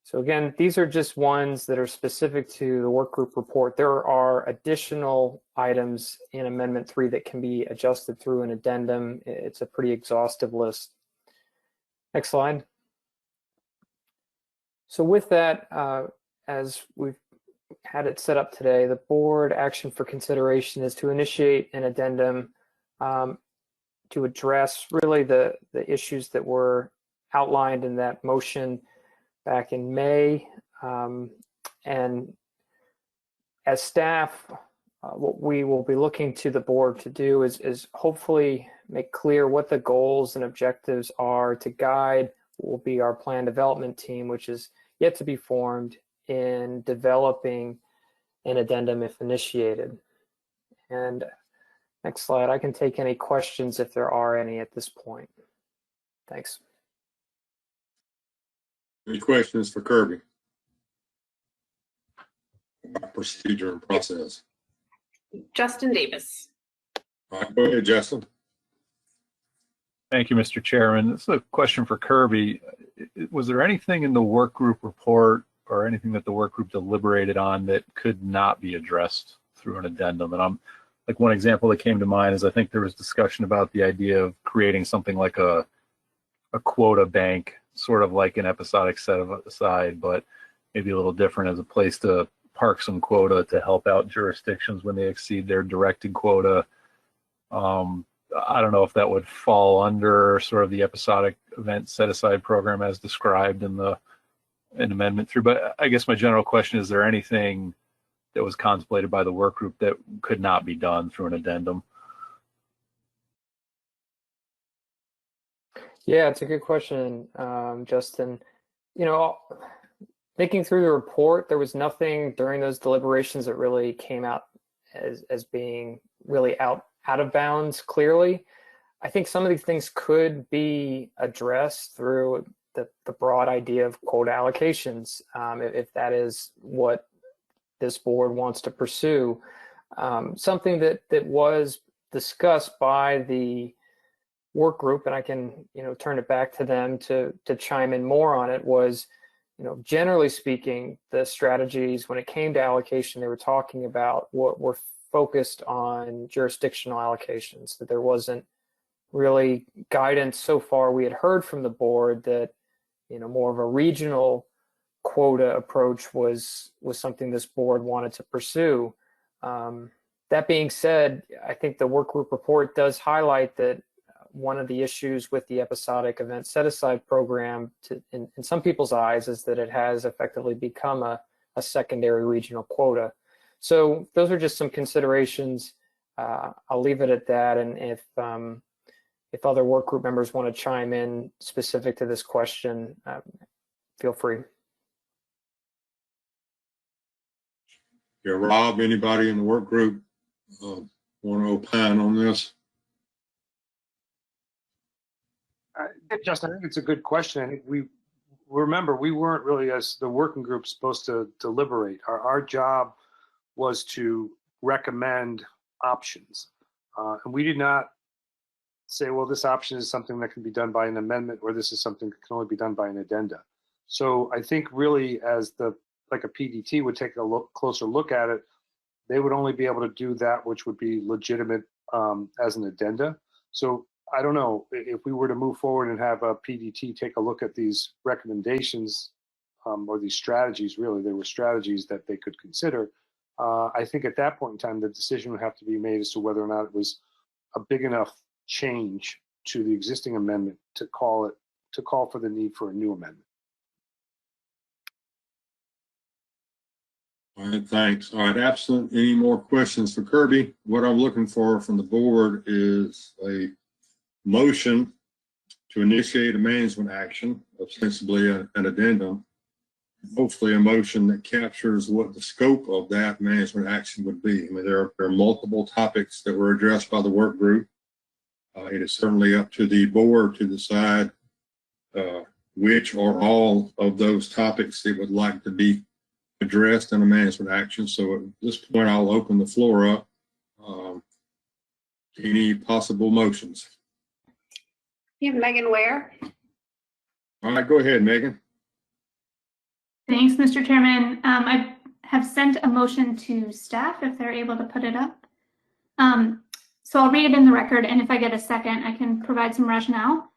So again, these are just ones that are specific to the work group report. There are additional items in Amendment 3 that can be adjusted through an addendum. It's a pretty exhaustive list. Next slide. So with that, as we've had it set up today, the board action for consideration is to initiate an addendum to address really the issues that were outlined in that motion back in May. And as staff, what we will be looking to the board to do is hopefully make clear what the goals and objectives are to guide what will be our plan development team, which is yet to be formed, in developing an addendum if initiated. And next slide, I can take any questions if there are any at this point. Thanks. Any questions for Kirby about procedure and process? Justin Davis. All right, go ahead, Justin. Thank you, Mr. Chairman. This is a question for Kirby. Was there anything in the work group report or anything that the work group deliberated on that could not be addressed through an addendum? And I'm like, one example that came to mind is I think there was discussion about the idea of creating something like a quota bank, sort of like an episodic set aside, but maybe a little different, as a place to park some quota to help out jurisdictions when they exceed their directed quota. I don't know if that would fall under sort of the episodic event set aside program as described in Amendment 3. But I guess my general question is there anything that was contemplated by the work group that could not be done through an addendum? Yeah, it's a good question, Justin. thinking through the report, there was nothing during those deliberations that really came out as being really out of bounds clearly. I think some of these things could be addressed through the broad idea of quota allocations, if that is what this board wants to pursue. Something that was discussed by the work group, and I can turn it back to them to chime in more on it, was generally speaking, the strategies when it came to allocation they were talking about what were focused on jurisdictional allocations, that there wasn't really guidance so far we had heard from the board that more of a regional quota approach was something this board wanted to pursue. That being said, I think the work group report does highlight that one of the issues with the episodic event set-aside program in some people's eyes is that it has effectively become a secondary regional quota. So those are just some considerations. I'll leave it at that, and if other work group members want to chime in specific to this question, feel free. Yeah, Rob, anybody in the work group want to opine on this? Justin, I think it's a good question. I think we remember we weren't really, as the working group, supposed to deliberate. Our job was to recommend options, and we did not say, well, this option is something that can be done by an amendment, or this is something that can only be done by an addenda. So I think really, as like a PDT would take a closer look at it, they would only be able to do that which would be legitimate as an addenda. So I don't know if we were to move forward and have a PDT take a look at these recommendations or these strategies. Really, they were strategies that they could consider. I think at that point in time, the decision would have to be made as to whether or not it was a big enough change to the existing amendment to call for the need for a new amendment. All right, thanks. All right, absent any more questions for Kirby, what I'm looking for from the board is a motion to initiate a management action, ostensibly an addendum, hopefully a motion that captures what the scope of that management action would be. I mean, there are multiple topics that were addressed by the work group. It is certainly up to the board to decide which or all of those topics it would like to be addressed in a management action. So at this point, I'll open the floor up. Any possible motions? You have Megan Ware. All right, go ahead, Megan. Thanks, Mr. Chairman. I have sent a motion to staff if they're able to put it up. So I'll read it in the record, and if I get a second, I can provide some rationale.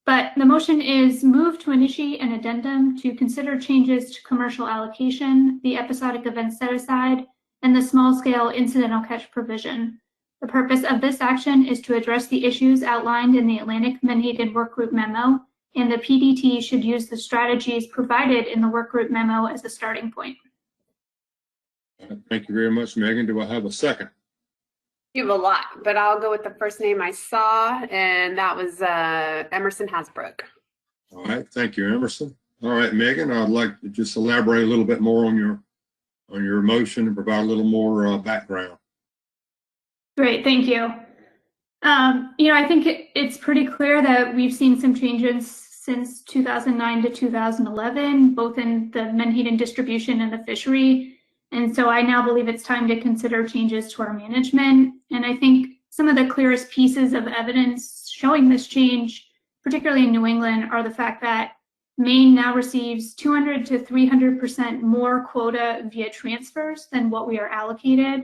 But the motion is move to initiate an addendum to consider changes to commercial allocation, the episodic event set aside, and the small scale incidental catch provision. The purpose of this action is to address the issues outlined in the Atlantic Menhaden Workgroup memo, and the PDT should use the strategies provided in the workgroup memo as a starting point. Thank you very much, Megan. Do I have a second? You have a lot, but I'll go with the first name I saw, and that was Emerson Hasbrook. All right, thank you, Emerson. All right, Megan, I'd like to just elaborate a little bit more on your motion and provide a little more background. Great, thank you. I think it's pretty clear that we've seen some changes since 2009 to 2011, both in the Menhaden distribution and the fishery. And so I now believe it's time to consider changes to our management. And I think some of the clearest pieces of evidence showing this change, particularly in New England, are the fact that Maine now receives 200 to 300% more quota via transfers than what we are allocated.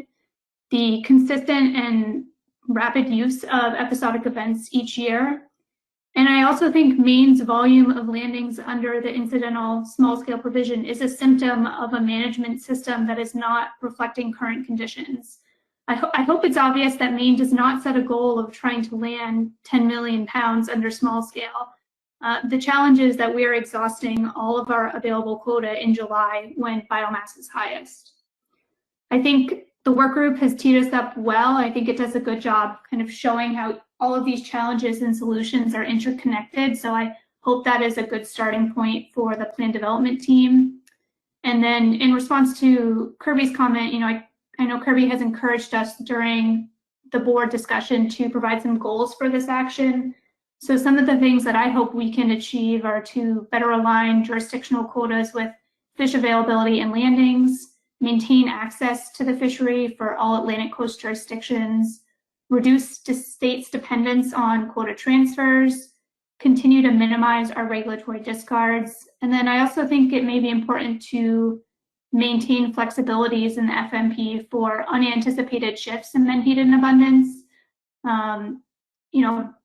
The consistent and rapid use of episodic events each year. And I also think Maine's volume of landings under the incidental small-scale provision is a symptom of a management system that is not reflecting current conditions. I hope it's obvious that Maine does not set a goal of trying to land 10 million pounds under small scale. The challenge is that we are exhausting all of our available quota in July when biomass is highest. I think the work group has teed us up well. I think it does a good job kind of showing how all of these challenges and solutions are interconnected. So I hope that is a good starting point for the plan development team. And then in response to Kirby's comment, I know Kirby has encouraged us during the board discussion to provide some goals for this action. So some of the things that I hope we can achieve are to better align jurisdictional quotas with fish availability and landings, maintain access to the fishery for all Atlantic coast jurisdictions, reduce the state's dependence on quota transfers, continue to minimize our regulatory discards. And then I also think it may be important to maintain flexibilities in the FMP for unanticipated shifts in menhaden abundance.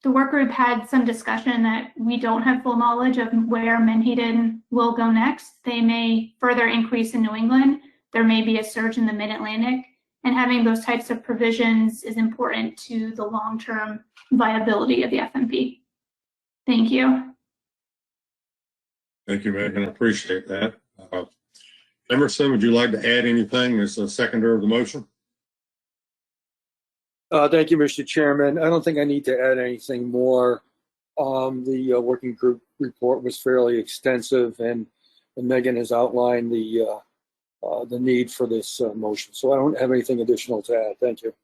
The work group had some discussion that we don't have full knowledge of where menhaden will go next. They may further increase in New England. There may be a surge in the mid-Atlantic, and having those types of provisions is important to the long-term viability of the FMP. Thank you. Thank you, Megan. I appreciate that. Emerson, would you like to add anything as a seconder of the motion? Thank you, Mr. Chairman. I don't think I need to add anything more. The working group report was fairly extensive, and Megan has outlined the need for this motion. So I don't have anything additional to add. Thank you.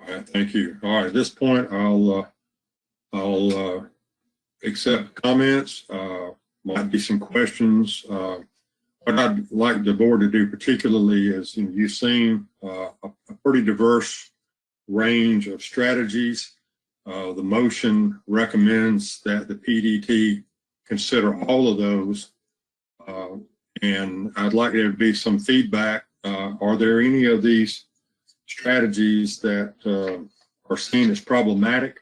All right, thank you. All right, at this point, I'll accept comments. Might be some questions. What I'd like the board to do particularly is, you've seen a pretty diverse range of strategies. The motion recommends that the PDT consider all of those. And I'd like there to be some feedback. Are there any of these strategies that are seen as problematic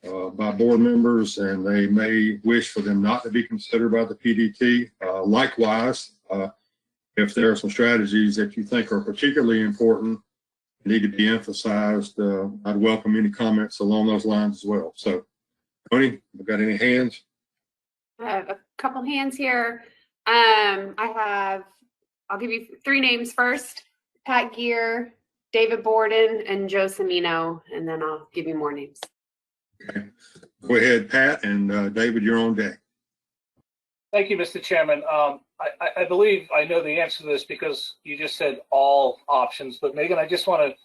by board members, and they may wish for them not to be considered by the PDT? Likewise, if there are some strategies that you think are particularly important, need to be emphasized, I'd welcome any comments along those lines as well. So, Tony, you got any hands? I have a couple hands here. I'll give you three names first: Pat Gear, David Borden, and Joe Semino, and then I'll give you more names. Okay. Go ahead, Pat, and David, you're on deck. Thank you, Mr. Chairman. I believe I know the answer to this because you just said all options, but Megan, I just want to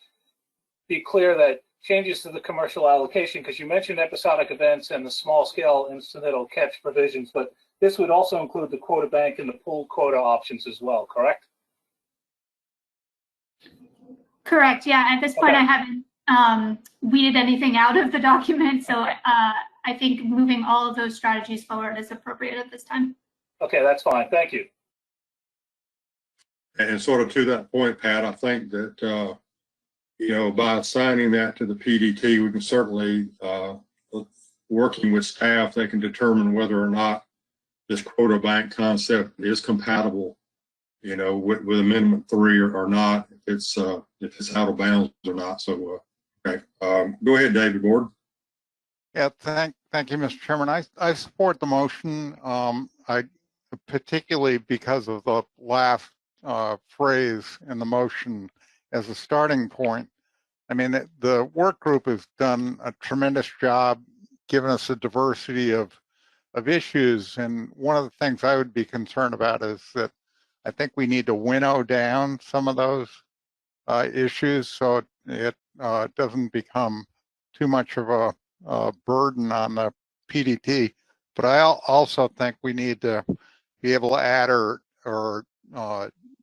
be clear that changes to the commercial allocation, because you mentioned episodic events and the small scale incidental catch provisions, but this would also include the quota bank and the pooled quota options as well, correct? Correct, yeah. At this point, Okay. I haven't weeded anything out of the document, so I think moving all of those strategies forward is appropriate at this time. Okay, that's fine. Thank you. And sort of to that point, Pat, I think that, by assigning that to the PDT, we can certainly, working with staff, they can determine whether or not this quota bank concept is compatible, with Amendment 3 or not, if it's out of bounds or not. So, okay. Go ahead, David Borden. Yeah, thank you, Mr. Chairman. I support the motion. I particularly because of the last phrase in the motion as a starting point. I mean, the work group has done a tremendous job giving us a diversity of issues. And one of the things I would be concerned about is that I think we need to winnow down some of those issues so it doesn't become too much of a burden on the PDT. But I also think we need to be able to add or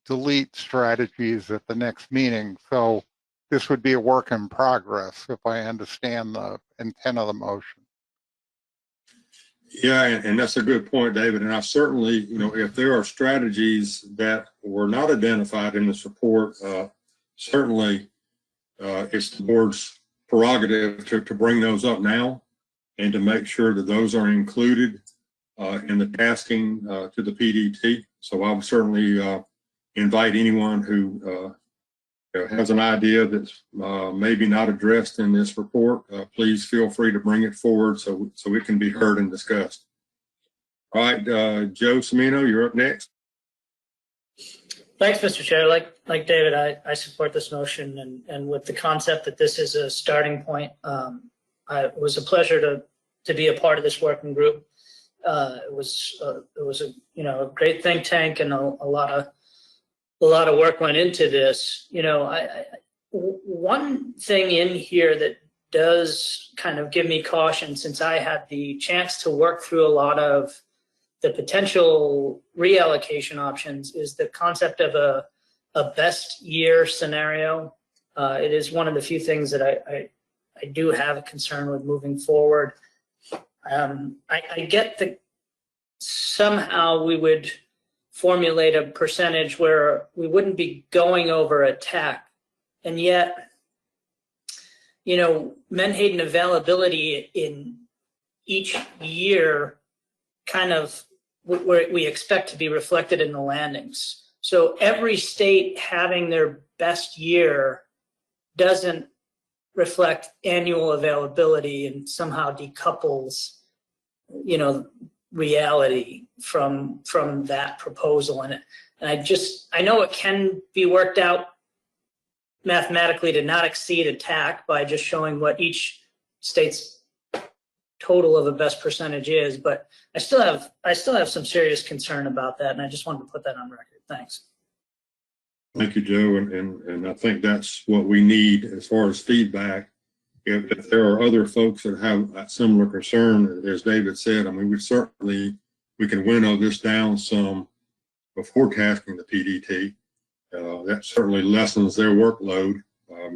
delete strategies at the next meeting. So this would be a work in progress if I understand the intent of the motion. Yeah, and that's a good point, David. And I certainly, if there are strategies that were not identified in this report, certainly it's the board's prerogative to bring those up now and to make sure that those are included in the tasking to the PDT. So I would certainly invite anyone who has an idea that's maybe not addressed in this report, please feel free to bring it forward so it can be heard and discussed. All right, Joe Semino, you're up next. Thanks, Mr. Chair. Like David, I support this motion, and with the concept that this is a starting point. It was a pleasure to be a part of this working group. It was a great think tank and a lot a lot of work went into this. You know, one thing in here that does kind of give me caution, since I had the chance to work through a lot of the potential reallocation options, is the concept of a best year scenario. It is one of the few things that I do have a concern with moving forward. I get that somehow we would formulate a percentage where we wouldn't be going over a TAC, and yet, you know, Menhaden availability in each year kind of where we expect to be reflected in the landings. So every state having their best year doesn't reflect annual availability and somehow decouples, you know, reality from that proposal. And I know it can be worked out mathematically to not exceed a TAC by just showing what each state's total of a best percentage is, but I still have some serious concern about that, and I just wanted to put that on record. Thanks. Thank you, Joe, and I think that's what we need as far as feedback. If there are other folks that have a similar concern, as David said, I mean, we can winnow this down some before tasking the PDT. That certainly lessens their workload.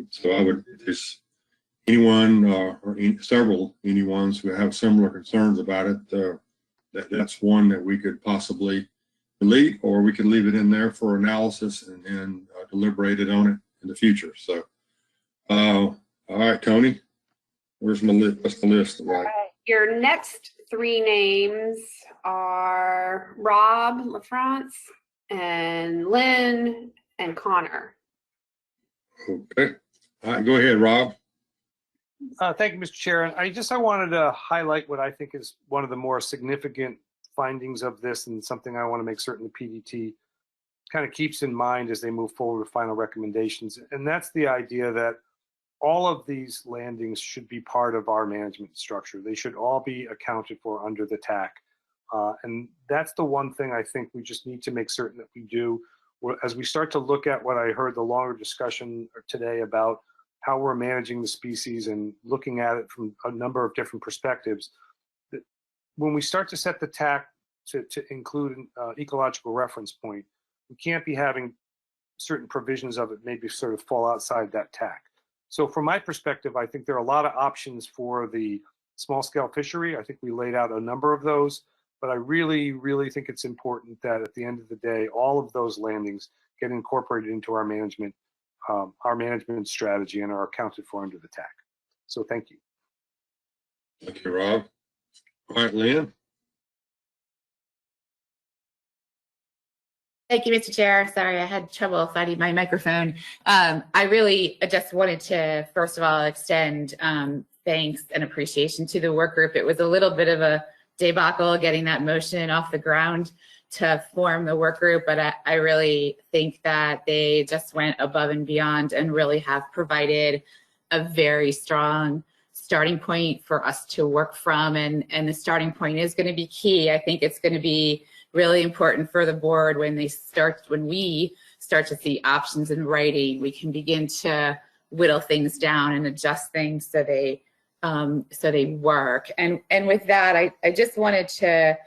So I would just anyone or anyone's who have similar concerns about it, that's one that we could possibly delete, or we could leave it in there for analysis and deliberated on it in the future. So, all right, Tony, what's the list? Right. Your next three names are Rob LaFrance and Lynn and Connor. Okay. All right, go ahead, Rob. Thank you, Mr. Chair. I wanted to highlight what I think is one of the more significant findings of this, and something I want to make certain the PDT kind of keeps in mind as they move forward with final recommendations. And that's the idea that all of these landings should be part of our management structure. They should all be accounted for under the TAC. And that's the one thing I think we just need to make certain that we do. As we start to look at what I heard the longer discussion today about how we're managing the species and looking at it from a number of different perspectives, when we start to set the TAC to include an ecological reference point, we can't be having certain provisions of it maybe sort of fall outside that TAC. So from my perspective, I think there are a lot of options for the small scale fishery. I think we laid out a number of those, but I really, really think it's important that at the end of the day, all of those landings get incorporated into our management strategy and are accounted for under the TAC. So thank you. Thank you, Rob. All right, Lynn. Thank you, Mr. Chair. Sorry, I had trouble finding my microphone. I really just wanted to, first of all, extend thanks and appreciation to the work group. It was a little bit of a debacle getting that motion off the ground to form the work group, but I really think that they just went above and beyond and really have provided a very strong starting point for us to work from, and the starting point is going to be key. I think it's going to be really important for the board when we start to see options in writing. We can begin to whittle things down and adjust things so they work. And with that, I just wanted to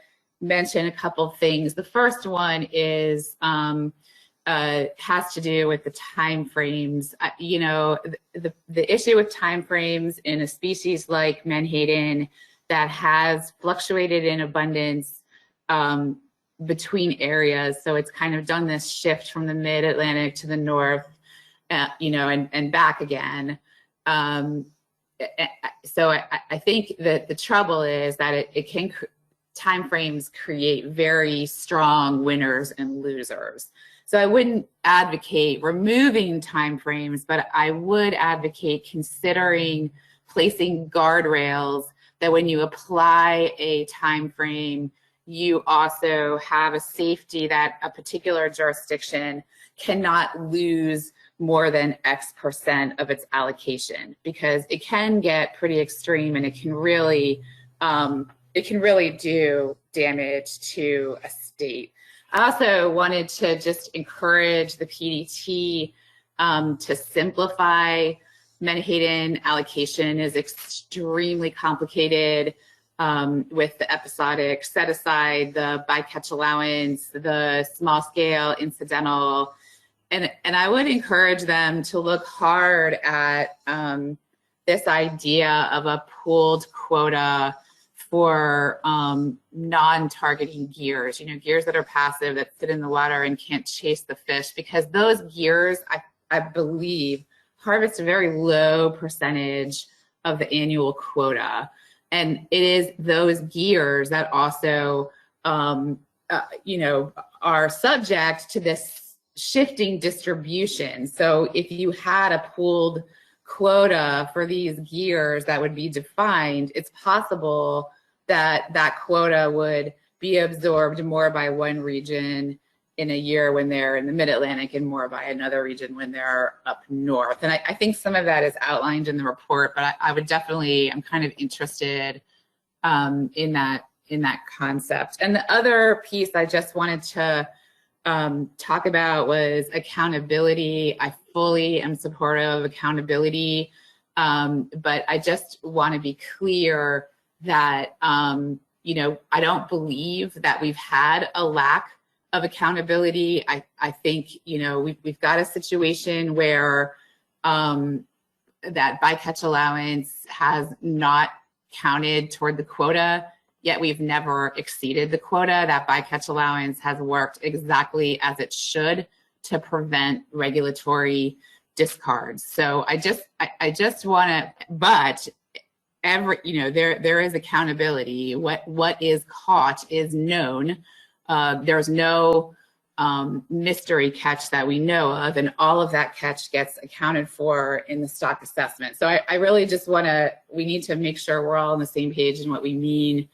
mention a couple things. The first one is has to do with the time frames. You know, the issue with time frames in a species like Menhaden that has fluctuated in abundance between areas. So it's kind of done this shift from the mid-Atlantic to the north, you know, and back again. So I think that the trouble is that timeframes create very strong winners and losers. So I wouldn't advocate removing timeframes, but I would advocate considering placing guardrails that when you apply a timeframe, you also have a safety that a particular jurisdiction cannot lose more than X% of its allocation, because it can get pretty extreme and it can really do damage to a state. I also wanted to just encourage the PDT to simplify. Menhaden allocation is extremely complicated with the episodic set aside, the bycatch allowance, the small scale incidental. And I would encourage them to look hard at this idea of a pooled quota for non-targeting gears, gears that are passive, that sit in the water and can't chase the fish, because those gears, I believe, harvest a very low percentage of the annual quota. And it is those gears that also, are subject to this shifting distribution. So if you had a pooled quota for these gears that would be defined, it's possible that that quota would be absorbed more by one region in a year when they're in the mid-Atlantic and more by another region when they're up north. And I think some of that is outlined in the report, but I would definitely, I'm kind of interested in that concept. And the other piece I just wanted to talk about was accountability. I fully am supportive of accountability, but I just want to be clear that, I don't believe that we've had a lack of accountability. I think, we've got a situation where that bycatch allowance has not counted toward the quota, yet we've never exceeded the quota. That bycatch allowance has worked exactly as it should to prevent regulatory discards. So I just want to, but there is accountability. What is caught is known. There's no mystery catch that we know of, and all of that catch gets accounted for in the stock assessment. So I really just we need to make sure we're all on the same page in what we mean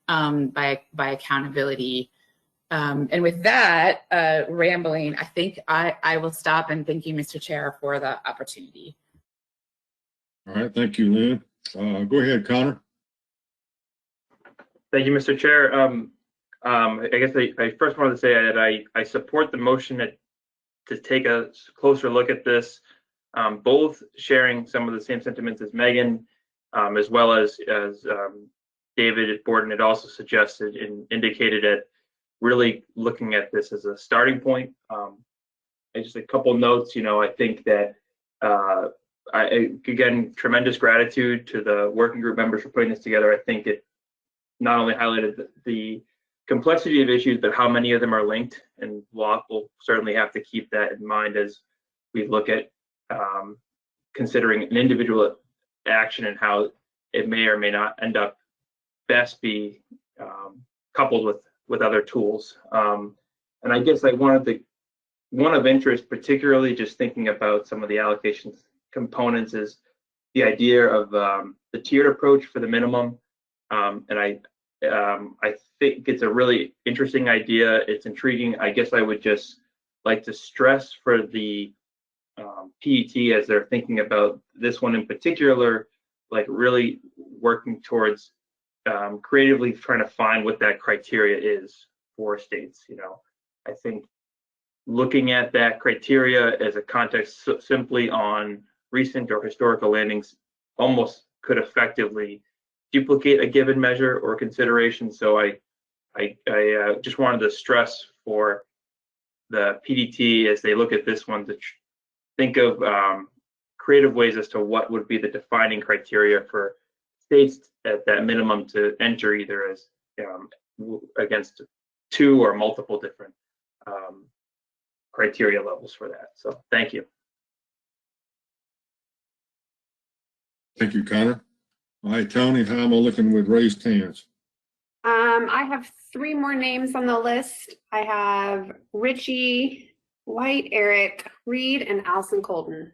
by accountability. And with that, rambling, I think I will stop, and thank you, Mr. Chair, for the opportunity. All right, thank you, Lynn. Go ahead, Connor. Thank you, Mr. Chair. I guess I first wanted to say that I support the motion to take a closer look at this, both sharing some of the same sentiments as Megan, as well as David Borden had also suggested and indicated at really looking at this as a starting point. Just a couple notes, I think that again, tremendous gratitude to the working group members for putting this together. I think it not only highlighted the complexity of issues, but how many of them are linked, and we'll certainly have to keep that in mind as we look at considering an individual action and how it may or may not end up best be coupled with other tools. And I guess one of interest, particularly just thinking about some of the allocations components, is the idea of the tiered approach for the minimum. And I think it's a really interesting idea. It's intriguing. I guess I would just like to stress for the PET, as they're thinking about this one in particular, like really working towards creatively trying to find what that criteria is for states. I think looking at that criteria as a context simply on recent or historical landings almost could effectively duplicate a given measure or consideration. So I just wanted to stress for the PDT as they look at this one to think of creative ways as to what would be the defining criteria for states at that minimum to enter, either as against two or multiple different criteria levels for that. So thank you. Thank you, Connor. All right, Tony, how am I looking with raised hands? I have 3 more names on the list. I have Richie, White, Eric, Reed, and Allison Colton.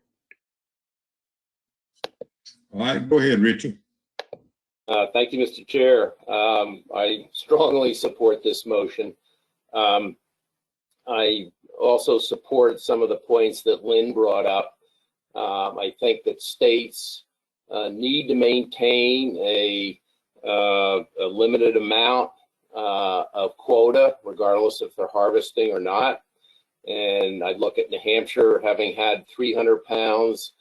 All right, go ahead, Richie. Thank you, Mr. Chair. I strongly support this motion. I also support some of the points that Lynn brought up. I think that states need to maintain a limited amount of quota, regardless if they're harvesting or not. And I'd look at New Hampshire having had 300 pounds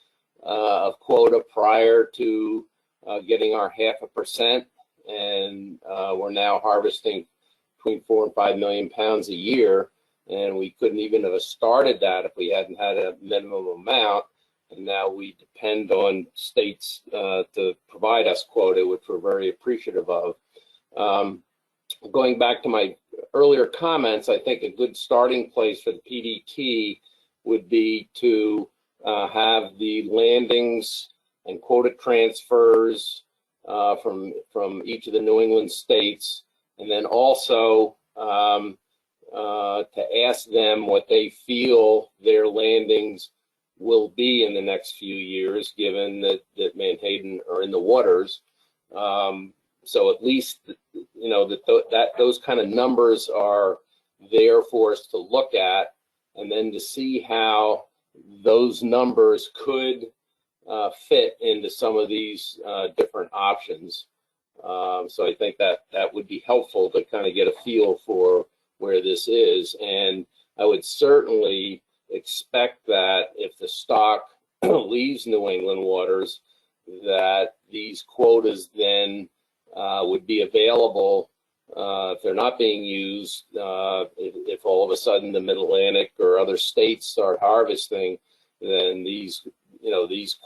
of quota prior to getting our 0.5%, and we're now harvesting between 4 and 5 million pounds a year, and we couldn't even have started that if we hadn't had a minimum amount. And now we depend on states to provide us quota, which we're very appreciative of. Going back to my earlier comments, I think a good starting place for the PDT would be to have the landings and quota transfers from each of the New England states, and then also to ask them what they feel their landings will be in the next few years, given that Menhaden are in the waters. So at least, you know, that those kind of numbers are there for us to look at, and then to see how those numbers could fit into some of these different options. So I think that would be helpful to kind of get a feel for where this is. And I would certainly expect that if the stock leaves New England waters, that these quotas then would be available if they're not being used. If all of a sudden the Mid Atlantic or other states start harvesting, then these, you know, these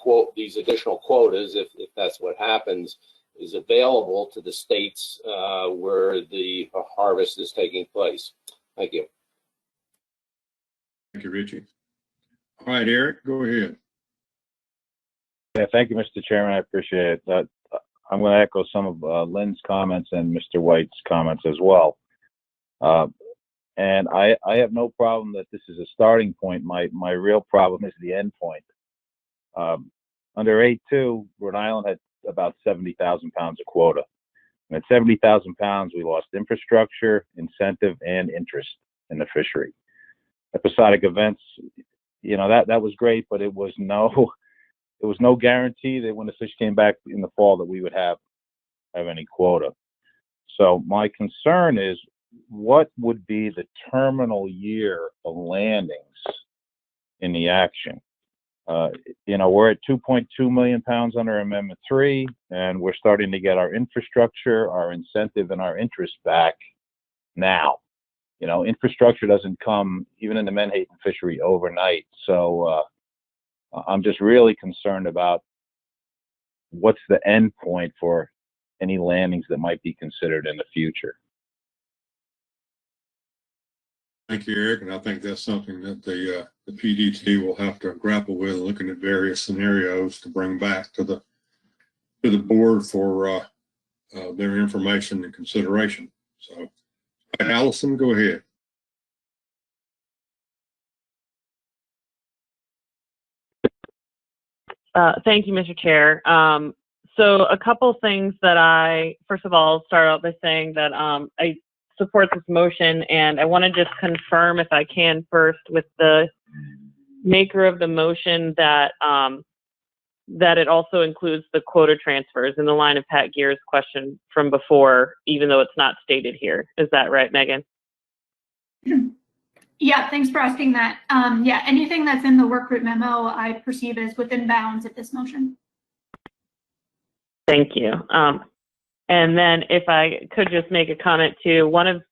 additional quotas, if that's what happens, is available to the states where the harvest is taking place. Thank you. Thank you, Richie. All right, Eric, go ahead. Yeah, thank you, Mr. Chairman. I appreciate it. I'm going to echo some of Lynn's comments and Mr. White's comments as well. And I have no problem that this is a starting point. My real problem is the end point. Under A2, Rhode Island had about 70,000 pounds of quota. And at 70,000 pounds, we lost infrastructure, incentive, and interest in the fishery. Episodic events, you know, that was great, but it was no guarantee that when the fish came back in the fall that we would have any quota. So my concern is, what would be the terminal year of landings in the action? You know, we're at 2.2 million pounds under Amendment 3, and we're starting to get our infrastructure, our incentive, and our interest back now. You know, infrastructure doesn't come, even in the Menhaden fishery, overnight. So I'm just really concerned about what's the end point for any landings that might be considered in the future. Thank you, Eric, and I think that's something that the PDT will have to grapple with, looking at various scenarios to bring back to the board for their information and consideration. So, Allison, go ahead. Thank you, Mr. Chair. So a couple things that first of all, start out by saying that I support this motion, and I want to just confirm, if I can, first with the maker of the motion that that it also includes the quota transfers in the line of Pat Gear's question from before, even though it's not stated here. Is that right, Megan? Yeah, thanks for asking that. Yeah, anything that's in the work group memo I perceive as within bounds of this motion. Thank you. And then if I could just make a comment too, one of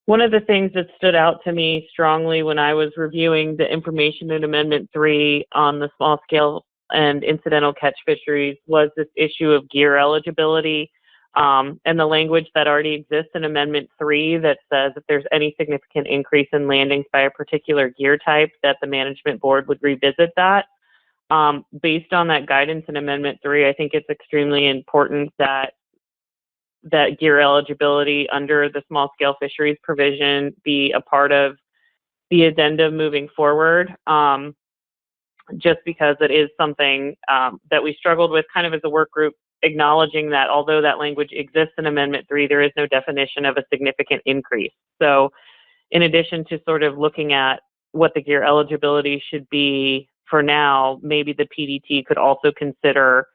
the things that stood out to me strongly when I was reviewing the information in Amendment 3 on the small scale and incidental catch fisheries was this issue of gear eligibility, and the language that already exists in Amendment 3 that says if there's any significant increase in landings by a particular gear type, that the management board would revisit that. Based on that guidance in Amendment 3, I think it's extremely important that gear eligibility under the small scale fisheries provision be a part of the addendum moving forward, just because it is something that we struggled with kind of as a work group, acknowledging that although that language exists in Amendment 3, there is no definition of a significant increase. So in addition to sort of looking at what the gear eligibility should be for now, maybe the PDT could also consider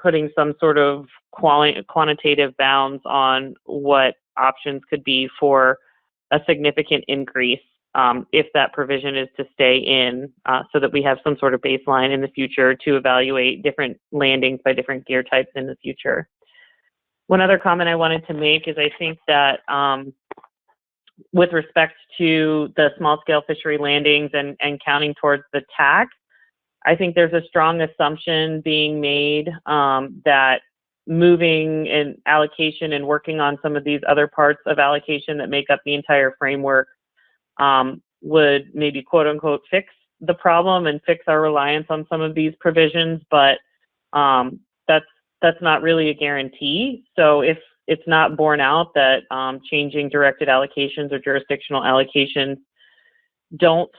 putting some sort of quantitative bounds on what options could be for a significant increase if that provision is to stay in, so that we have some sort of baseline in the future to evaluate different landings by different gear types in the future. One other comment I wanted to make is I think that with respect to the small scale fishery landings and counting towards the TAC, I think there's a strong assumption being made that moving in allocation and working on some of these other parts of allocation that make up the entire framework would maybe quote unquote fix the problem and fix our reliance on some of these provisions, but that's not really a guarantee. So if it's not borne out that changing directed allocations or jurisdictional allocations don't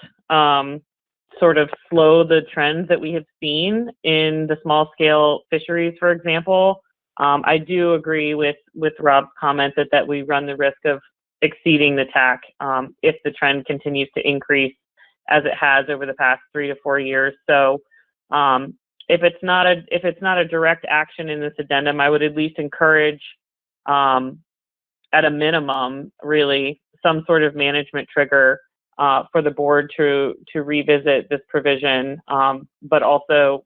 sort of slow the trends that we have seen in the small scale fisheries, for example, I do agree with Rob's comment that we run the risk of exceeding the TAC if the trend continues to increase as it has over the past 3 to 4 years. So if it's not a direct action in this addendum, I would at least encourage, at a minimum, really some sort of management trigger for the board to revisit this provision, but also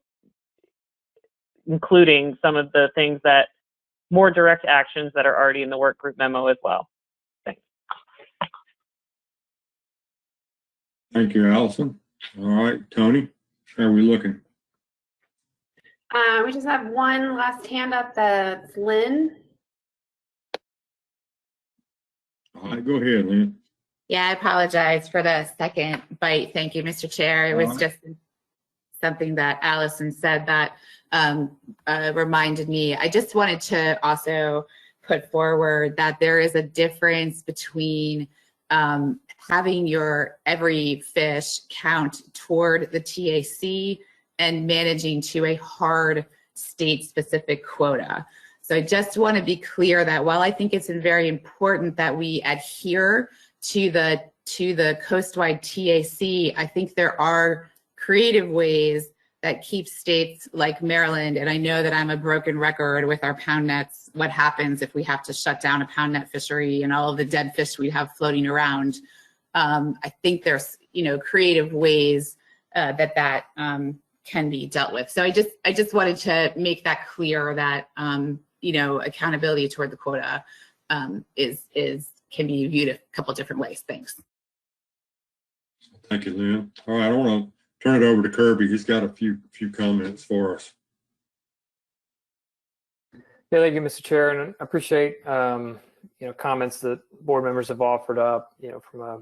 including some of the things that more direct actions that are already in the work group memo as well. Thanks. Thank you, Allison. All right, Tony, how are we looking? We just have one last hand up. That's Lynn. All right, go ahead, Lynn. Yeah, I apologize for the second bite. Thank you, Mr. Chair. It was just something that Allison said that reminded me. I just wanted to also put forward that there is a difference between having your every fish count toward the TAC and managing to a hard state-specific quota. So I just want to be clear that while I think it's very important that we adhere to the coast-wide TAC, I think there are creative ways that keep states like Maryland, and I know that I'm a broken record with our pound nets, what happens if we have to shut down a pound net fishery and all of the dead fish we have floating around. I think there's, creative ways that can be dealt with. So I just wanted to make that clear that, accountability toward the quota can be viewed a couple different ways. Thanks. Thank you, Lynn. All right, I want to turn it over to Kirby. He's got a few comments for us. Yeah, thank you, Mr. Chair, and I appreciate comments that board members have offered up. From a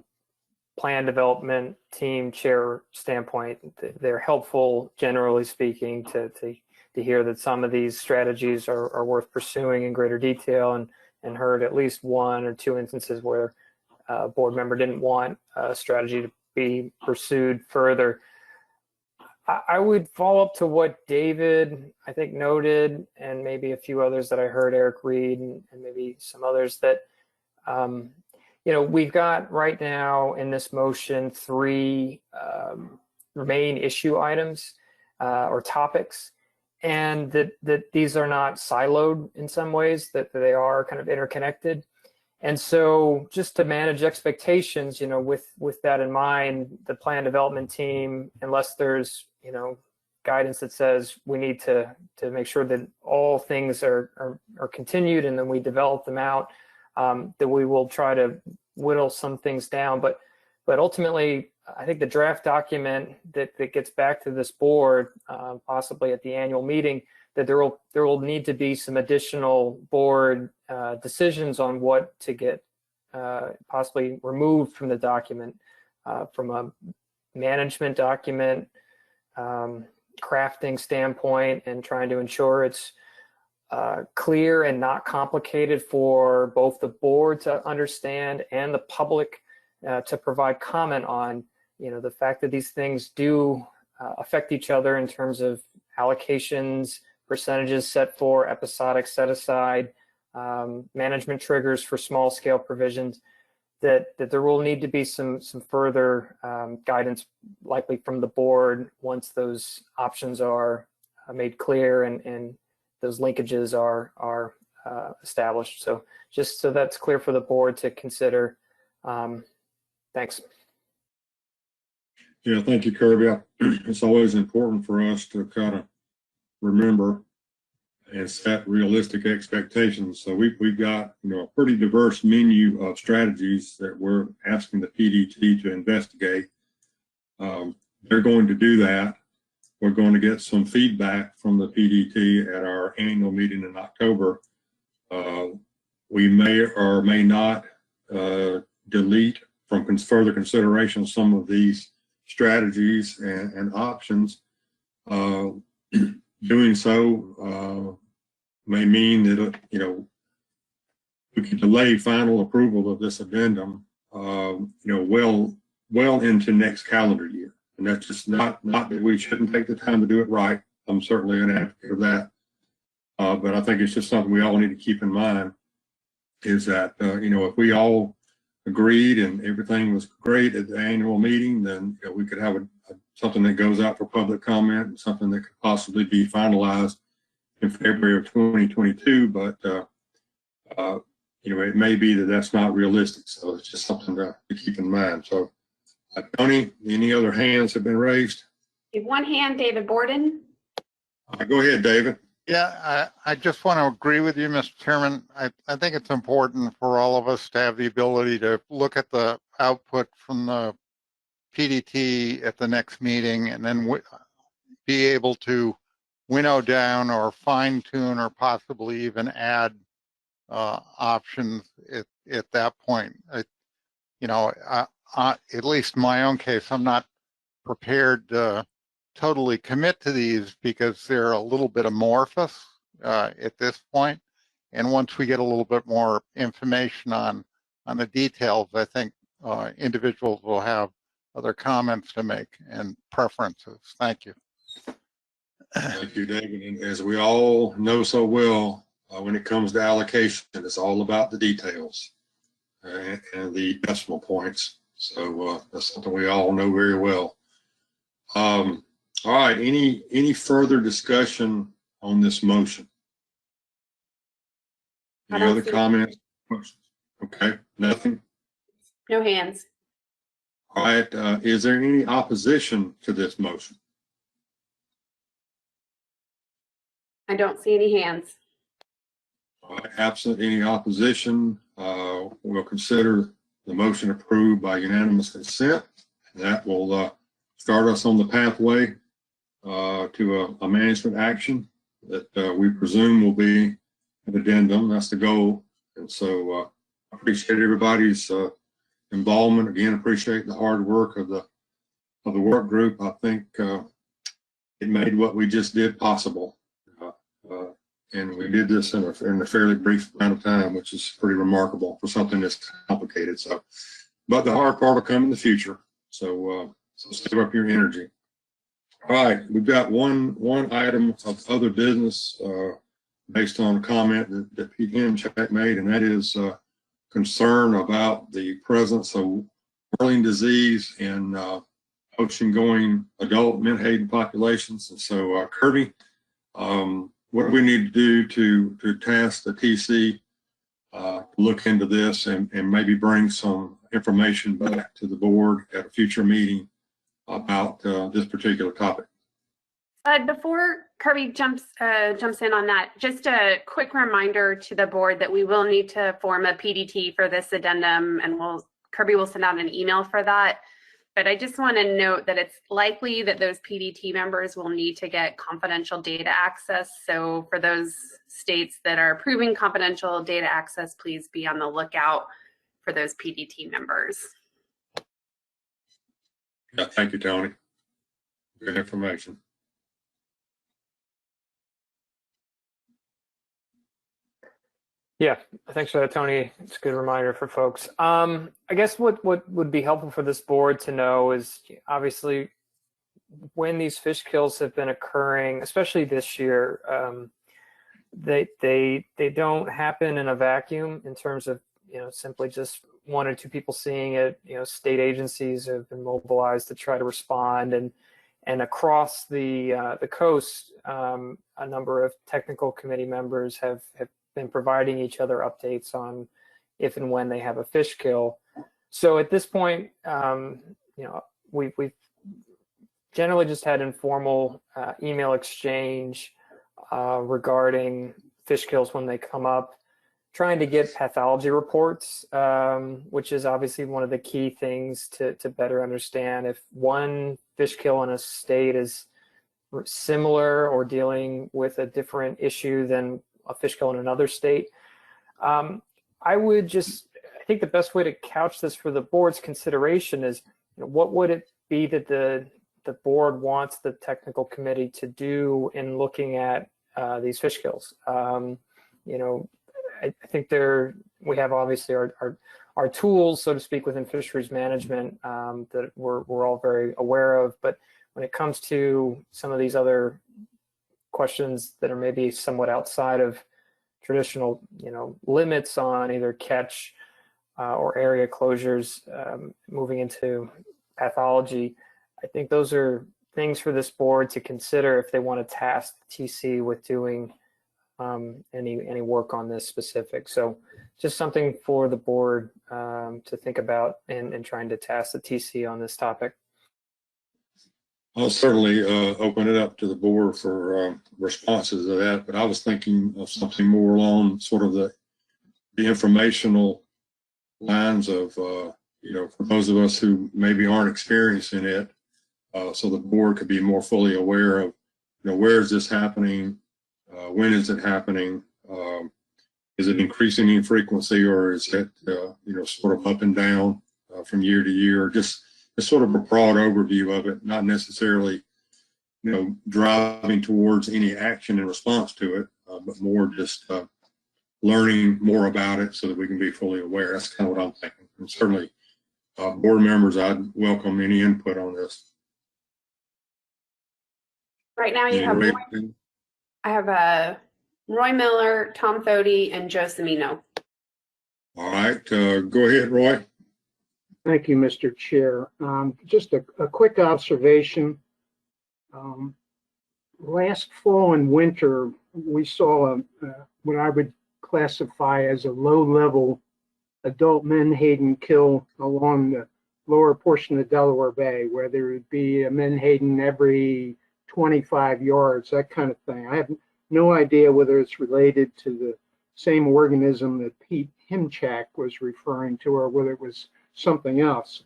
plan development team chair standpoint, they're helpful, generally speaking, to hear that some of these strategies are worth pursuing in greater detail, and heard at least 1 or 2 instances where a board member didn't want a strategy to be pursued further. I would follow up to what David, I think, noted, and maybe a few others that I heard, Eric Reed, and maybe some others that, we've got right now in this motion 3 main issue items or topics, and that these are not siloed in some ways, that they are kind of interconnected. And so just to manage expectations, with that in mind, the plan development team, unless there's, guidance that says we need to make sure that all things are continued and then we develop them out, that we will try to whittle some things down. But ultimately, I think the draft document that gets back to this board, possibly at the annual meeting, that there will need to be some additional board decisions on what to get possibly removed from the document, from a management document crafting standpoint, and trying to ensure it's clear and not complicated for both the board to understand and the public to provide comment on. The fact that these things do affect each other in terms of allocations, percentages set for, episodic set aside, management triggers for small scale provisions, that there will need to be some further guidance, likely from the board, once those options are made clear and those linkages are established. So just so that's clear for the board to consider. Thanks. Yeah, thank you, Kirby. It's always important for us to kind of remember and set realistic expectations. So we've got, a pretty diverse menu of strategies that we're asking the PDT to investigate. They're going to do that. We're going to get some feedback from the PDT at our annual meeting in October. We may or may not delete from further consideration some of these strategies and options. Doing so may mean that, we can delay final approval of this addendum, well into next calendar year. And that's just not that we shouldn't take the time to do it right. I'm certainly an advocate of that. But I think it's just something we all need to keep in mind is that, if we all agreed and everything was great at the annual meeting, then we could have something that goes out for public comment and something that could possibly be finalized in February of 2022. But, it may be that that's not realistic. So it's just something to keep in mind. So, Tony, any other hands have been raised? You have one hand, David Borden. Go ahead, David. Yeah, I just want to agree with you, Mr. Chairman. I think it's important for all of us to have the ability to look at the output from the PDT at the next meeting and then be able to winnow down or fine tune or possibly even add options at that point. At least in my own case, I'm not prepared to totally commit to these because they're a little bit amorphous at this point. And once we get a little bit more information on the details, I think individuals will have other comments to make and preferences. Thank you. Thank you, David. And as we all know so well, when it comes to allocation, it's all about the details and the decimal points. So that's something we all know very well. All right, any further discussion on this motion? Any other comments? Okay, nothing? No hands. All right, is there any opposition to this motion? I don't see any hands. All right, absent any opposition, we'll consider the motion approved by unanimous consent. And that will start us on the pathway to a management action that we presume will be an addendum. That's the goal. And so I appreciate everybody's involvement. Again, appreciate the hard work of the work group. I think it made what we just did possible. And we did this in a fairly brief amount of time, which is pretty remarkable for something that's complicated. So, but the hard part will come in the future. So, so save up your energy. All right, we've got one item of other business based on a comment that Pete Hemchak made, and that is concern about the presence of whirling disease in ocean-going adult menhaden populations. And so, Kirby, what do we need to do to task the TC to look into this and maybe bring some information back to the board at a future meeting about this particular topic? Before Kirby jumps in on that, just a quick reminder to the board that we will need to form a PDT for this addendum, and Kirby will send out an email for that. But I just want to note that it's likely that those PDT members will need to get confidential data access. So for those states that are approving confidential data access, please be on the lookout for those PDT members. Yeah, thank you, Tony. Good information. Yeah, thanks for that, Tony. It's a good reminder for folks. I guess what would be helpful for this board to know is obviously when these fish kills have been occurring, especially this year, they don't happen in a vacuum in terms of simply just one or two people seeing it. State agencies have been mobilized to try to respond, and across the coast, a number of technical committee members have been providing each other updates on if and when they have a fish kill. So at this point, we've generally just had informal email exchange regarding fish kills when they come up, trying to get pathology reports, which is obviously one of the key things to better understand if one fish kill in a state is similar or dealing with a different issue than a fish kill in another state. I think the best way to couch this for the board's consideration is, what would it be that the board wants the technical committee to do in looking at these fish kills? I think we have obviously our tools, so to speak, within fisheries management that we're all very aware of, but when it comes to some of these other questions that are maybe somewhat outside of traditional, limits on either catch or area closures, moving into pathology, I think those are things for this board to consider if they want to task the TC with doing any work on this specific. So just something for the board to think about in trying to task the TC on this topic. I'll certainly open it up to the board for responses to that, but I was thinking of something more along sort of the informational lines of, for those of us who maybe aren't experiencing it, so the board could be more fully aware of, where is this happening? When is it happening? Is it increasing in frequency, or is it, sort of up and down from year to year? Just sort of a broad overview of it, not necessarily, driving towards any action in response to it, but more just learning more about it so that we can be fully aware. That's kind of what I'm thinking. And certainly, board members, I'd welcome any input on this. Right now you have Roy Miller, Tom Fody, and Joe Semino. All right, go ahead, Roy. Thank you, Mr. Chair. Just a quick observation. Last fall and winter, we saw what I would classify as a low-level adult menhaden kill along the lower portion of Delaware Bay, where there would be a menhaden every 25 yards, that kind of thing. I have no idea whether it's related to the same organism that Pete Himchak was referring to, or whether it was something else.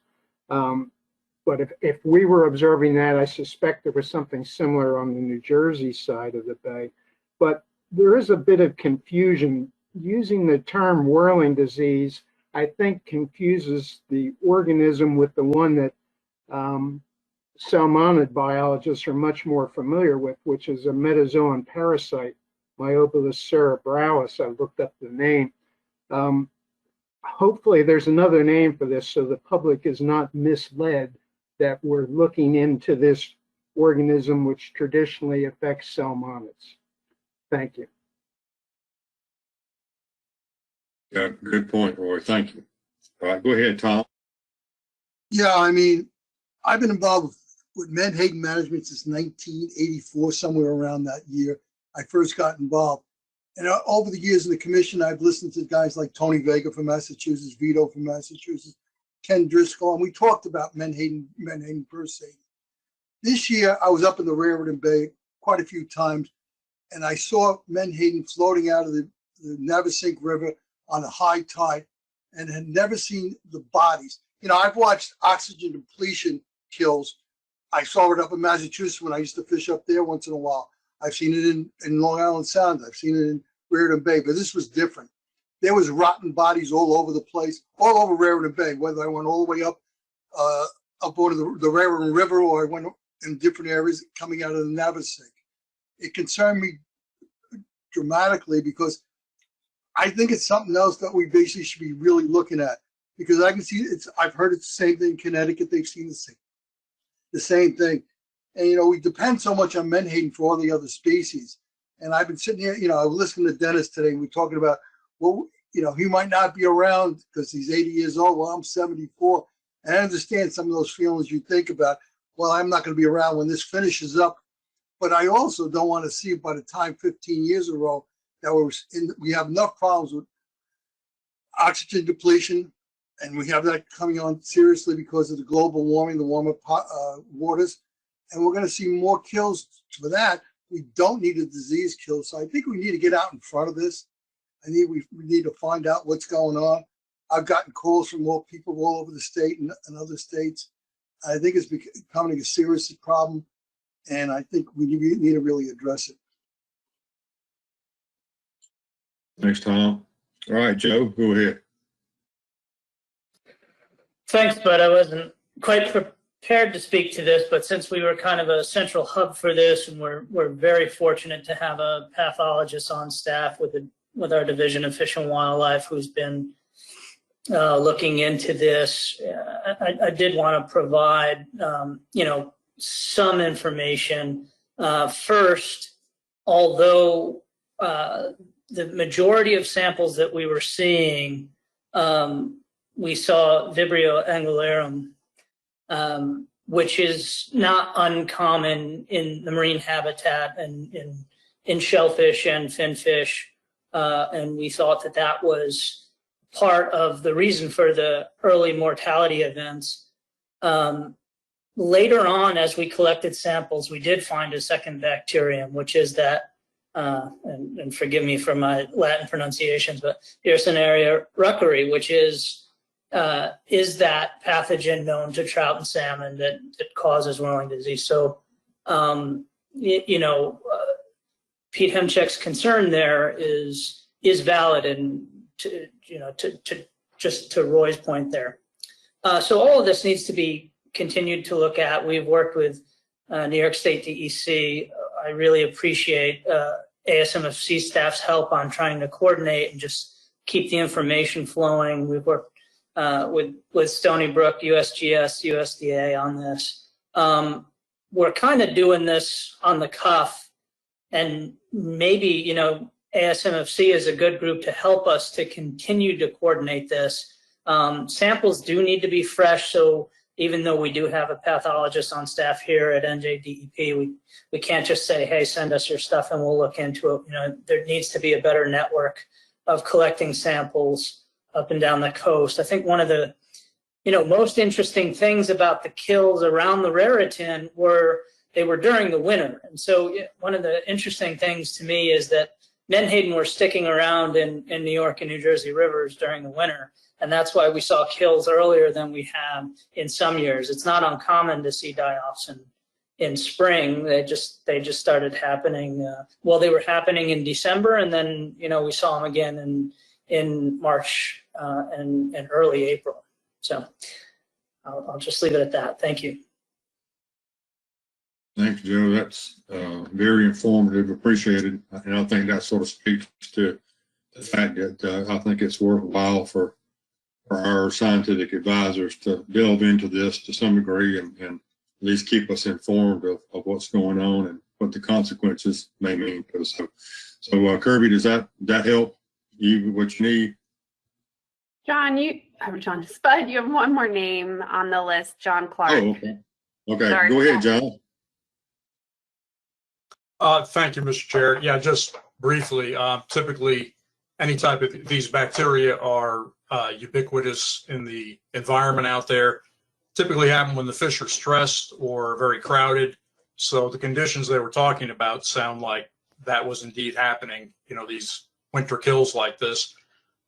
But if we were observing that, I suspect there was something similar on the New Jersey side of the bay. But there is a bit of confusion. Using the term whirling disease, I think, confuses the organism with the one that salmonid biologists are much more familiar with, which is a metazoan parasite, Myobolus cerebralis. I looked up the name. Hopefully there's another name for this so the public is not misled that we're looking into this organism which traditionally affects salmonids. Thank you. Yeah, good point, Roy. Thank you. All right, go ahead, Tom. Yeah, I mean, I've been involved with menhaden management since 1984, somewhere around that year. I first got involved. And over the years in the commission, I've listened to guys like Tony Vega from Massachusetts, Vito from Massachusetts, Ken Driscoll, and we talked about menhaden per se. This year, I was up in the Raritan Bay quite a few times, and I saw menhaden floating out of the Navesink River on a high tide and had never seen the bodies. I've watched oxygen depletion kills. I saw it up in Massachusetts when I used to fish up there once in a while. I've seen it in Long Island Sound. I've seen it in Raritan Bay, but this was different. There was rotten bodies all over the place, all over Raritan Bay, whether I went all the way up over the Raritan River or I went in different areas coming out of the Navesink. It concerned me dramatically because I think it's something else that we basically should be really looking at, because I can see I've heard it's the same thing in Connecticut. They've seen the same thing. And, we depend so much on menhaden for all the other species. And I've been sitting here, I was listening to Dennis today, and we're talking about, well, he might not be around because he's 80 years old. Well, I'm 74. And I understand some of those feelings you think about, well, I'm not going to be around when this finishes up. But I also don't want to see by the time 15 years ago we have enough problems with oxygen depletion, and we have that coming on seriously because of the global warming, the warmer waters, and we're going to see more kills for that. We don't need a disease kill, so I think we need to get out in front of this. We need to find out what's going on. I've gotten calls from more people all over the state and other states. I think it's becoming a serious problem, and I think we need to really address it. Thanks, Tom. All right, Joe, go ahead. Thanks, Bud. I wasn't quite prepared to speak to this, but since we were kind of a central hub for this, and we're very fortunate to have a pathologist on staff with our Division of Fish and Wildlife who's been looking into this, I did want to provide some information. First, although the majority of samples that we were seeing, we saw Vibrio angularum, which is not uncommon in the marine habitat and in shellfish and finfish. And we thought that was part of the reason for the early mortality events. Later on, as we collected samples, we did find a second bacterium, which is that, and forgive me for my Latin pronunciations, but Yersinia ruckeri, which is that pathogen known to trout and salmon that causes Whirling disease. So, Pete Hemcheck's concern there is valid, and just to Roy's point there. So all of this needs to be continued to look at. We've worked with New York State DEC. I really appreciate ASMFC staff's help on trying to coordinate and just keep the information flowing. We've worked with Stony Brook, USGS, USDA on this. We're kind of doing this on the cuff, and maybe, ASMFC is a good group to help us to continue to coordinate this. Samples do need to be fresh, so even though we do have a pathologist on staff here at NJDEP, we can't just say, hey, send us your stuff and we'll look into it. There needs to be a better network of collecting samples up and down the coast. I think one of the most interesting things about the kills around the Raritan were they were during the winter. And so one of the interesting things to me is that Menhaden were sticking around in New York and New Jersey rivers during the winter. And that's why we saw kills earlier than we have in some years. It's not uncommon to see die-offs in spring. They just started happening. They were happening in December, and then we saw them again in March and early April. So I'll just leave it at that. Thank you. Thanks, Joe. That's very informative, appreciated. And I think that sort of speaks to the fact that I think it's worthwhile for our scientific advisors to delve into this to some degree and at least keep us informed of what's going on and what the consequences may mean to us. So Kirby, does that help you with what you need? Spud, you have one more name on the list, John Clark. Oh, okay. Okay, Sorry. Go ahead, John. Thank you, Mr. Chair. Yeah, just briefly, typically any type of these bacteria are ubiquitous in the environment out there. Typically happen when the fish are stressed or very crowded. So the conditions they were talking about sound like that was indeed happening, these winter kills like this.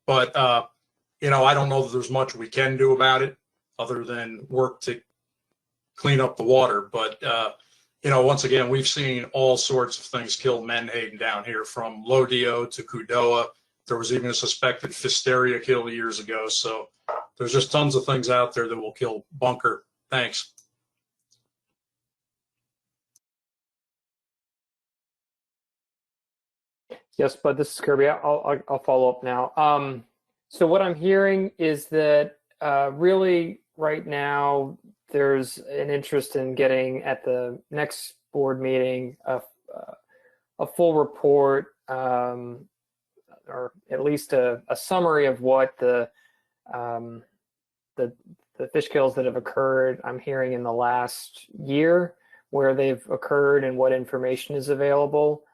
But, I don't know that there's much we can do about it other than work to clean up the water. But, once again, we've seen all sorts of things kill Menhaden down here, from Lodio to Kudoa. There was even a suspected Pfisteria kill years ago. So there's just tons of things out there that will kill bunker. Thanks. Yes, but this is Kirby. I'll follow up now. So what I'm hearing is that really right now there's an interest in getting at the next board meeting a full report, or at least a summary of what the fish kills that have occurred, I'm hearing, in the last year, where they've occurred and what information is available.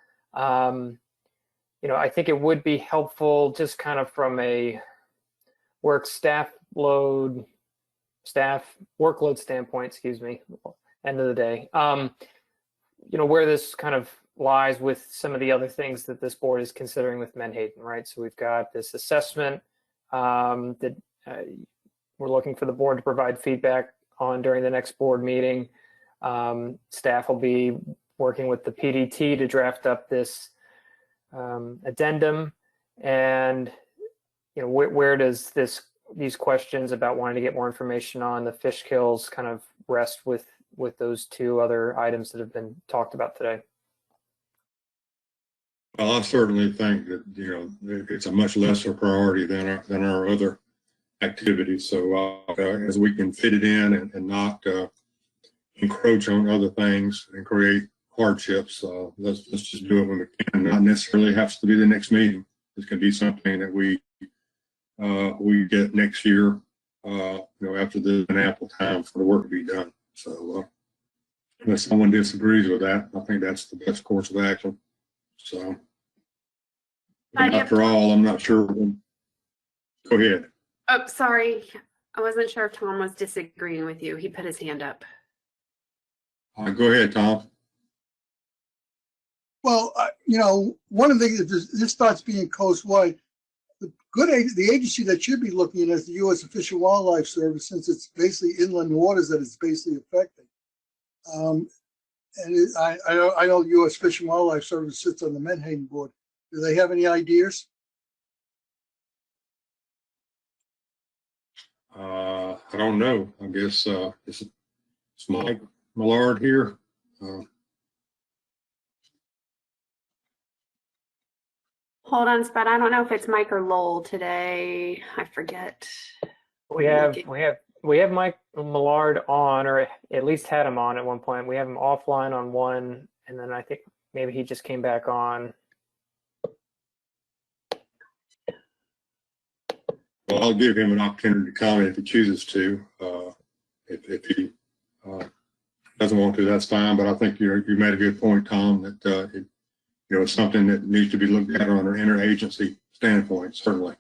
I think it would be helpful just kind of from a staff workload standpoint, excuse me, end of the day, where this kind of lies with some of the other things that this board is considering with Menhaden, right? So we've got this assessment that we're looking for the board to provide feedback on during the next board meeting. Staff will be working with the PDT to draft up this addendum, and where does these questions about wanting to get more information on the fish kills kind of rest with those two other items that have been talked about today? Well, I certainly think that it's a much lesser priority than our other activities. So as we can fit it in and not encroach on other things and create hardships, let's just do it when we can. Not necessarily has to be the next meeting. This can be something that we get next year. After there's an ample time for the work to be done. So unless someone disagrees with that, I think that's the best course of action. So after all, I'm not sure. Go ahead. Oh, sorry. I wasn't sure if Tom was disagreeing with you. He put his hand up. Go ahead, Tom. Well, one of the things, if this starts being coastwide, the agency that should be looking at is the U.S. Fish and Wildlife Service, since it's basically inland waters that it's basically affecting. And I know the U.S. Fish and Wildlife Service sits on the Menhaden board. Do they have any ideas? I don't know. I guess it's Mike Millard here. Hold on, Spud. I don't know if it's Mike or Lowell today. I forget. We have Mike Millard on, or at least had him on at one point. We have him offline on one, and then I think maybe he just came back on. Well, I'll give him an opportunity to comment if he chooses to. If he doesn't want to, that's fine. But I think you made a good point, Tom, that it's something that needs to be looked at on an interagency standpoint, certainly.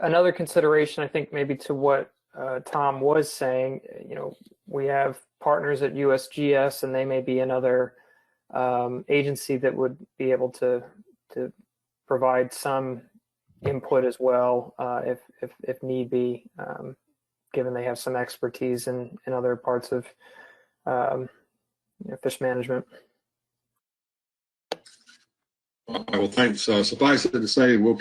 Another consideration, I think, maybe to what Tom was saying, we have partners at USGS, and they may be another agency that would be able to provide some input as well, if need be, given they have some expertise in other parts of fish management. Well, thanks. Suffice it to say, we'll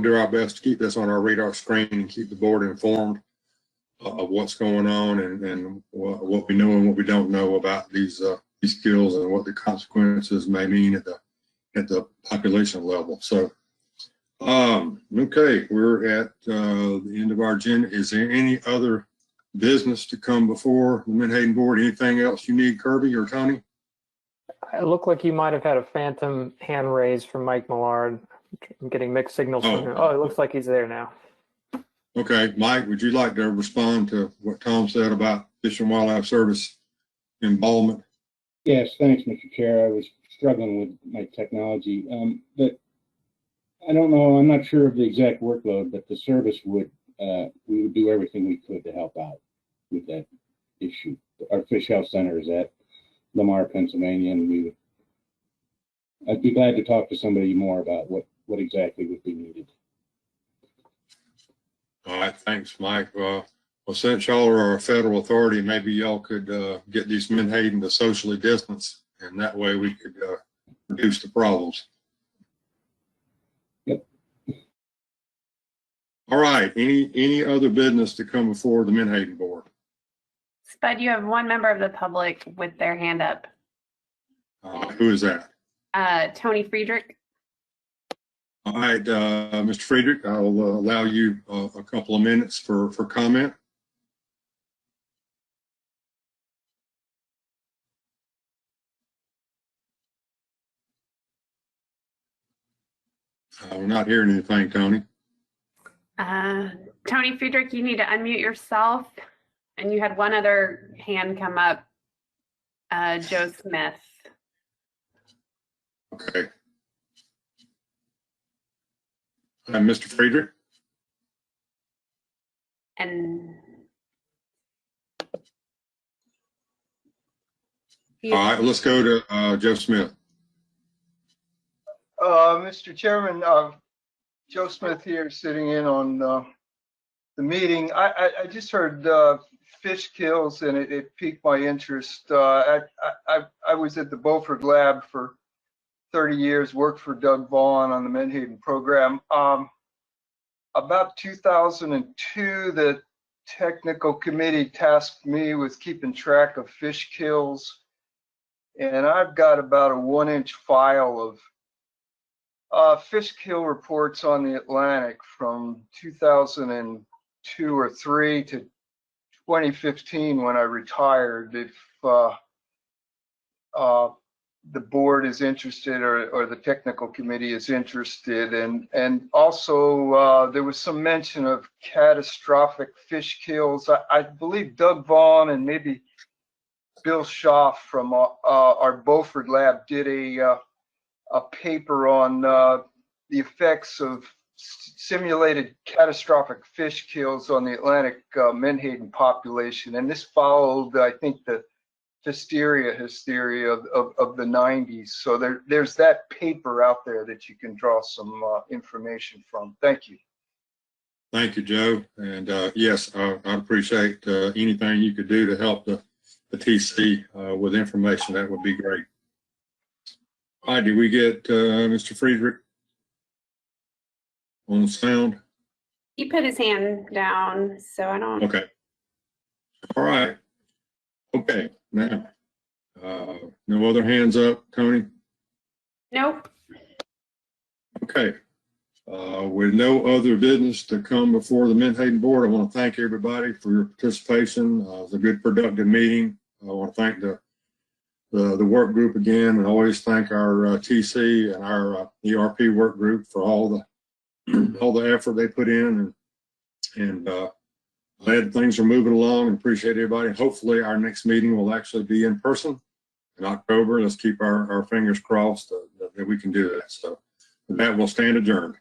do our best to keep this on our radar screen and keep the board informed of what's going on and what we know and what we don't know about these skills and what the consequences may mean at the population level. So, okay, we're at the end of our agenda. Is there any other business to come before the Menhaden board? Anything else you need, Kirby or Tony? It looked like you might have had a phantom hand raise from Mike Millard. I'm getting mixed signals from him. Oh, it looks like he's there now. Okay, Mike, would you like to respond to what Tom said about Fish and Wildlife Service involvement? Yes, thanks, Mr. Chair. I was struggling with my technology, but I don't know. I'm not sure of the exact workload, but the service we would do everything we could to help out with that issue. Our fish health center is at Lamar, Pennsylvania, and I'd be glad to talk to somebody more about what exactly would be needed. All right, thanks, Mike. Well, since y'all are a federal authority, maybe y'all could get these Menhaden to socially distance, and that way we could reduce the problems. Yep. All right. Any other business to come before the Menhaden board? Spud, you have one member of the public with their hand up. Who is that? Tony Friedrich. All right, Mr. Friedrich, I'll allow you a couple of minutes for comment. We're not hearing anything, Tony. Tony Friedrich, you need to unmute yourself. And you had one other hand come up, Joe Smith. Okay. Mr. Friedrich? And all right, let's go to Joe Smith. Mr. Chairman, Joe Smith here, sitting in on the meeting. I just heard fish kills, and it piqued my interest. I was at the Beaufort Lab for 30 years, worked for Doug Vaughn on the Menhaden program. About 2002, the technical committee tasked me with keeping track of fish kills, and I've got about a 1-inch file of fish kill reports on the Atlantic from 2002 or 3 to 2015 when I retired. If the board is interested, or the technical committee is interested, and also there was some mention of catastrophic fish kills. I believe Doug Vaughn and maybe Bill Schaaf from our Beaufort Lab did a paper on the effects of simulated catastrophic fish kills on the Atlantic menhaden population, and this followed, I think, the hysteria of the 90s. So there's that paper out there that you can draw some information from. Thank you. Thank you, Joe. And yes, I appreciate anything you could do to help the TC with information. That would be great. All right, did we get Mr. Friedrich on sound? he put his hand down, so I don't. Okay. All right. Okay. Now, no other hands up, Tony? Nope. Okay. With no other business to come before the Menhaden board, I want to thank everybody for your participation. It was a good, productive meeting. I want to thank the work group again, and always thank our TC and our ERP work group for all the effort they put in, and glad things are moving along, and appreciate everybody. Hopefully our next meeting will actually be in person in October. Let's keep our fingers crossed that we can do that. So with that, we'll stand adjourned.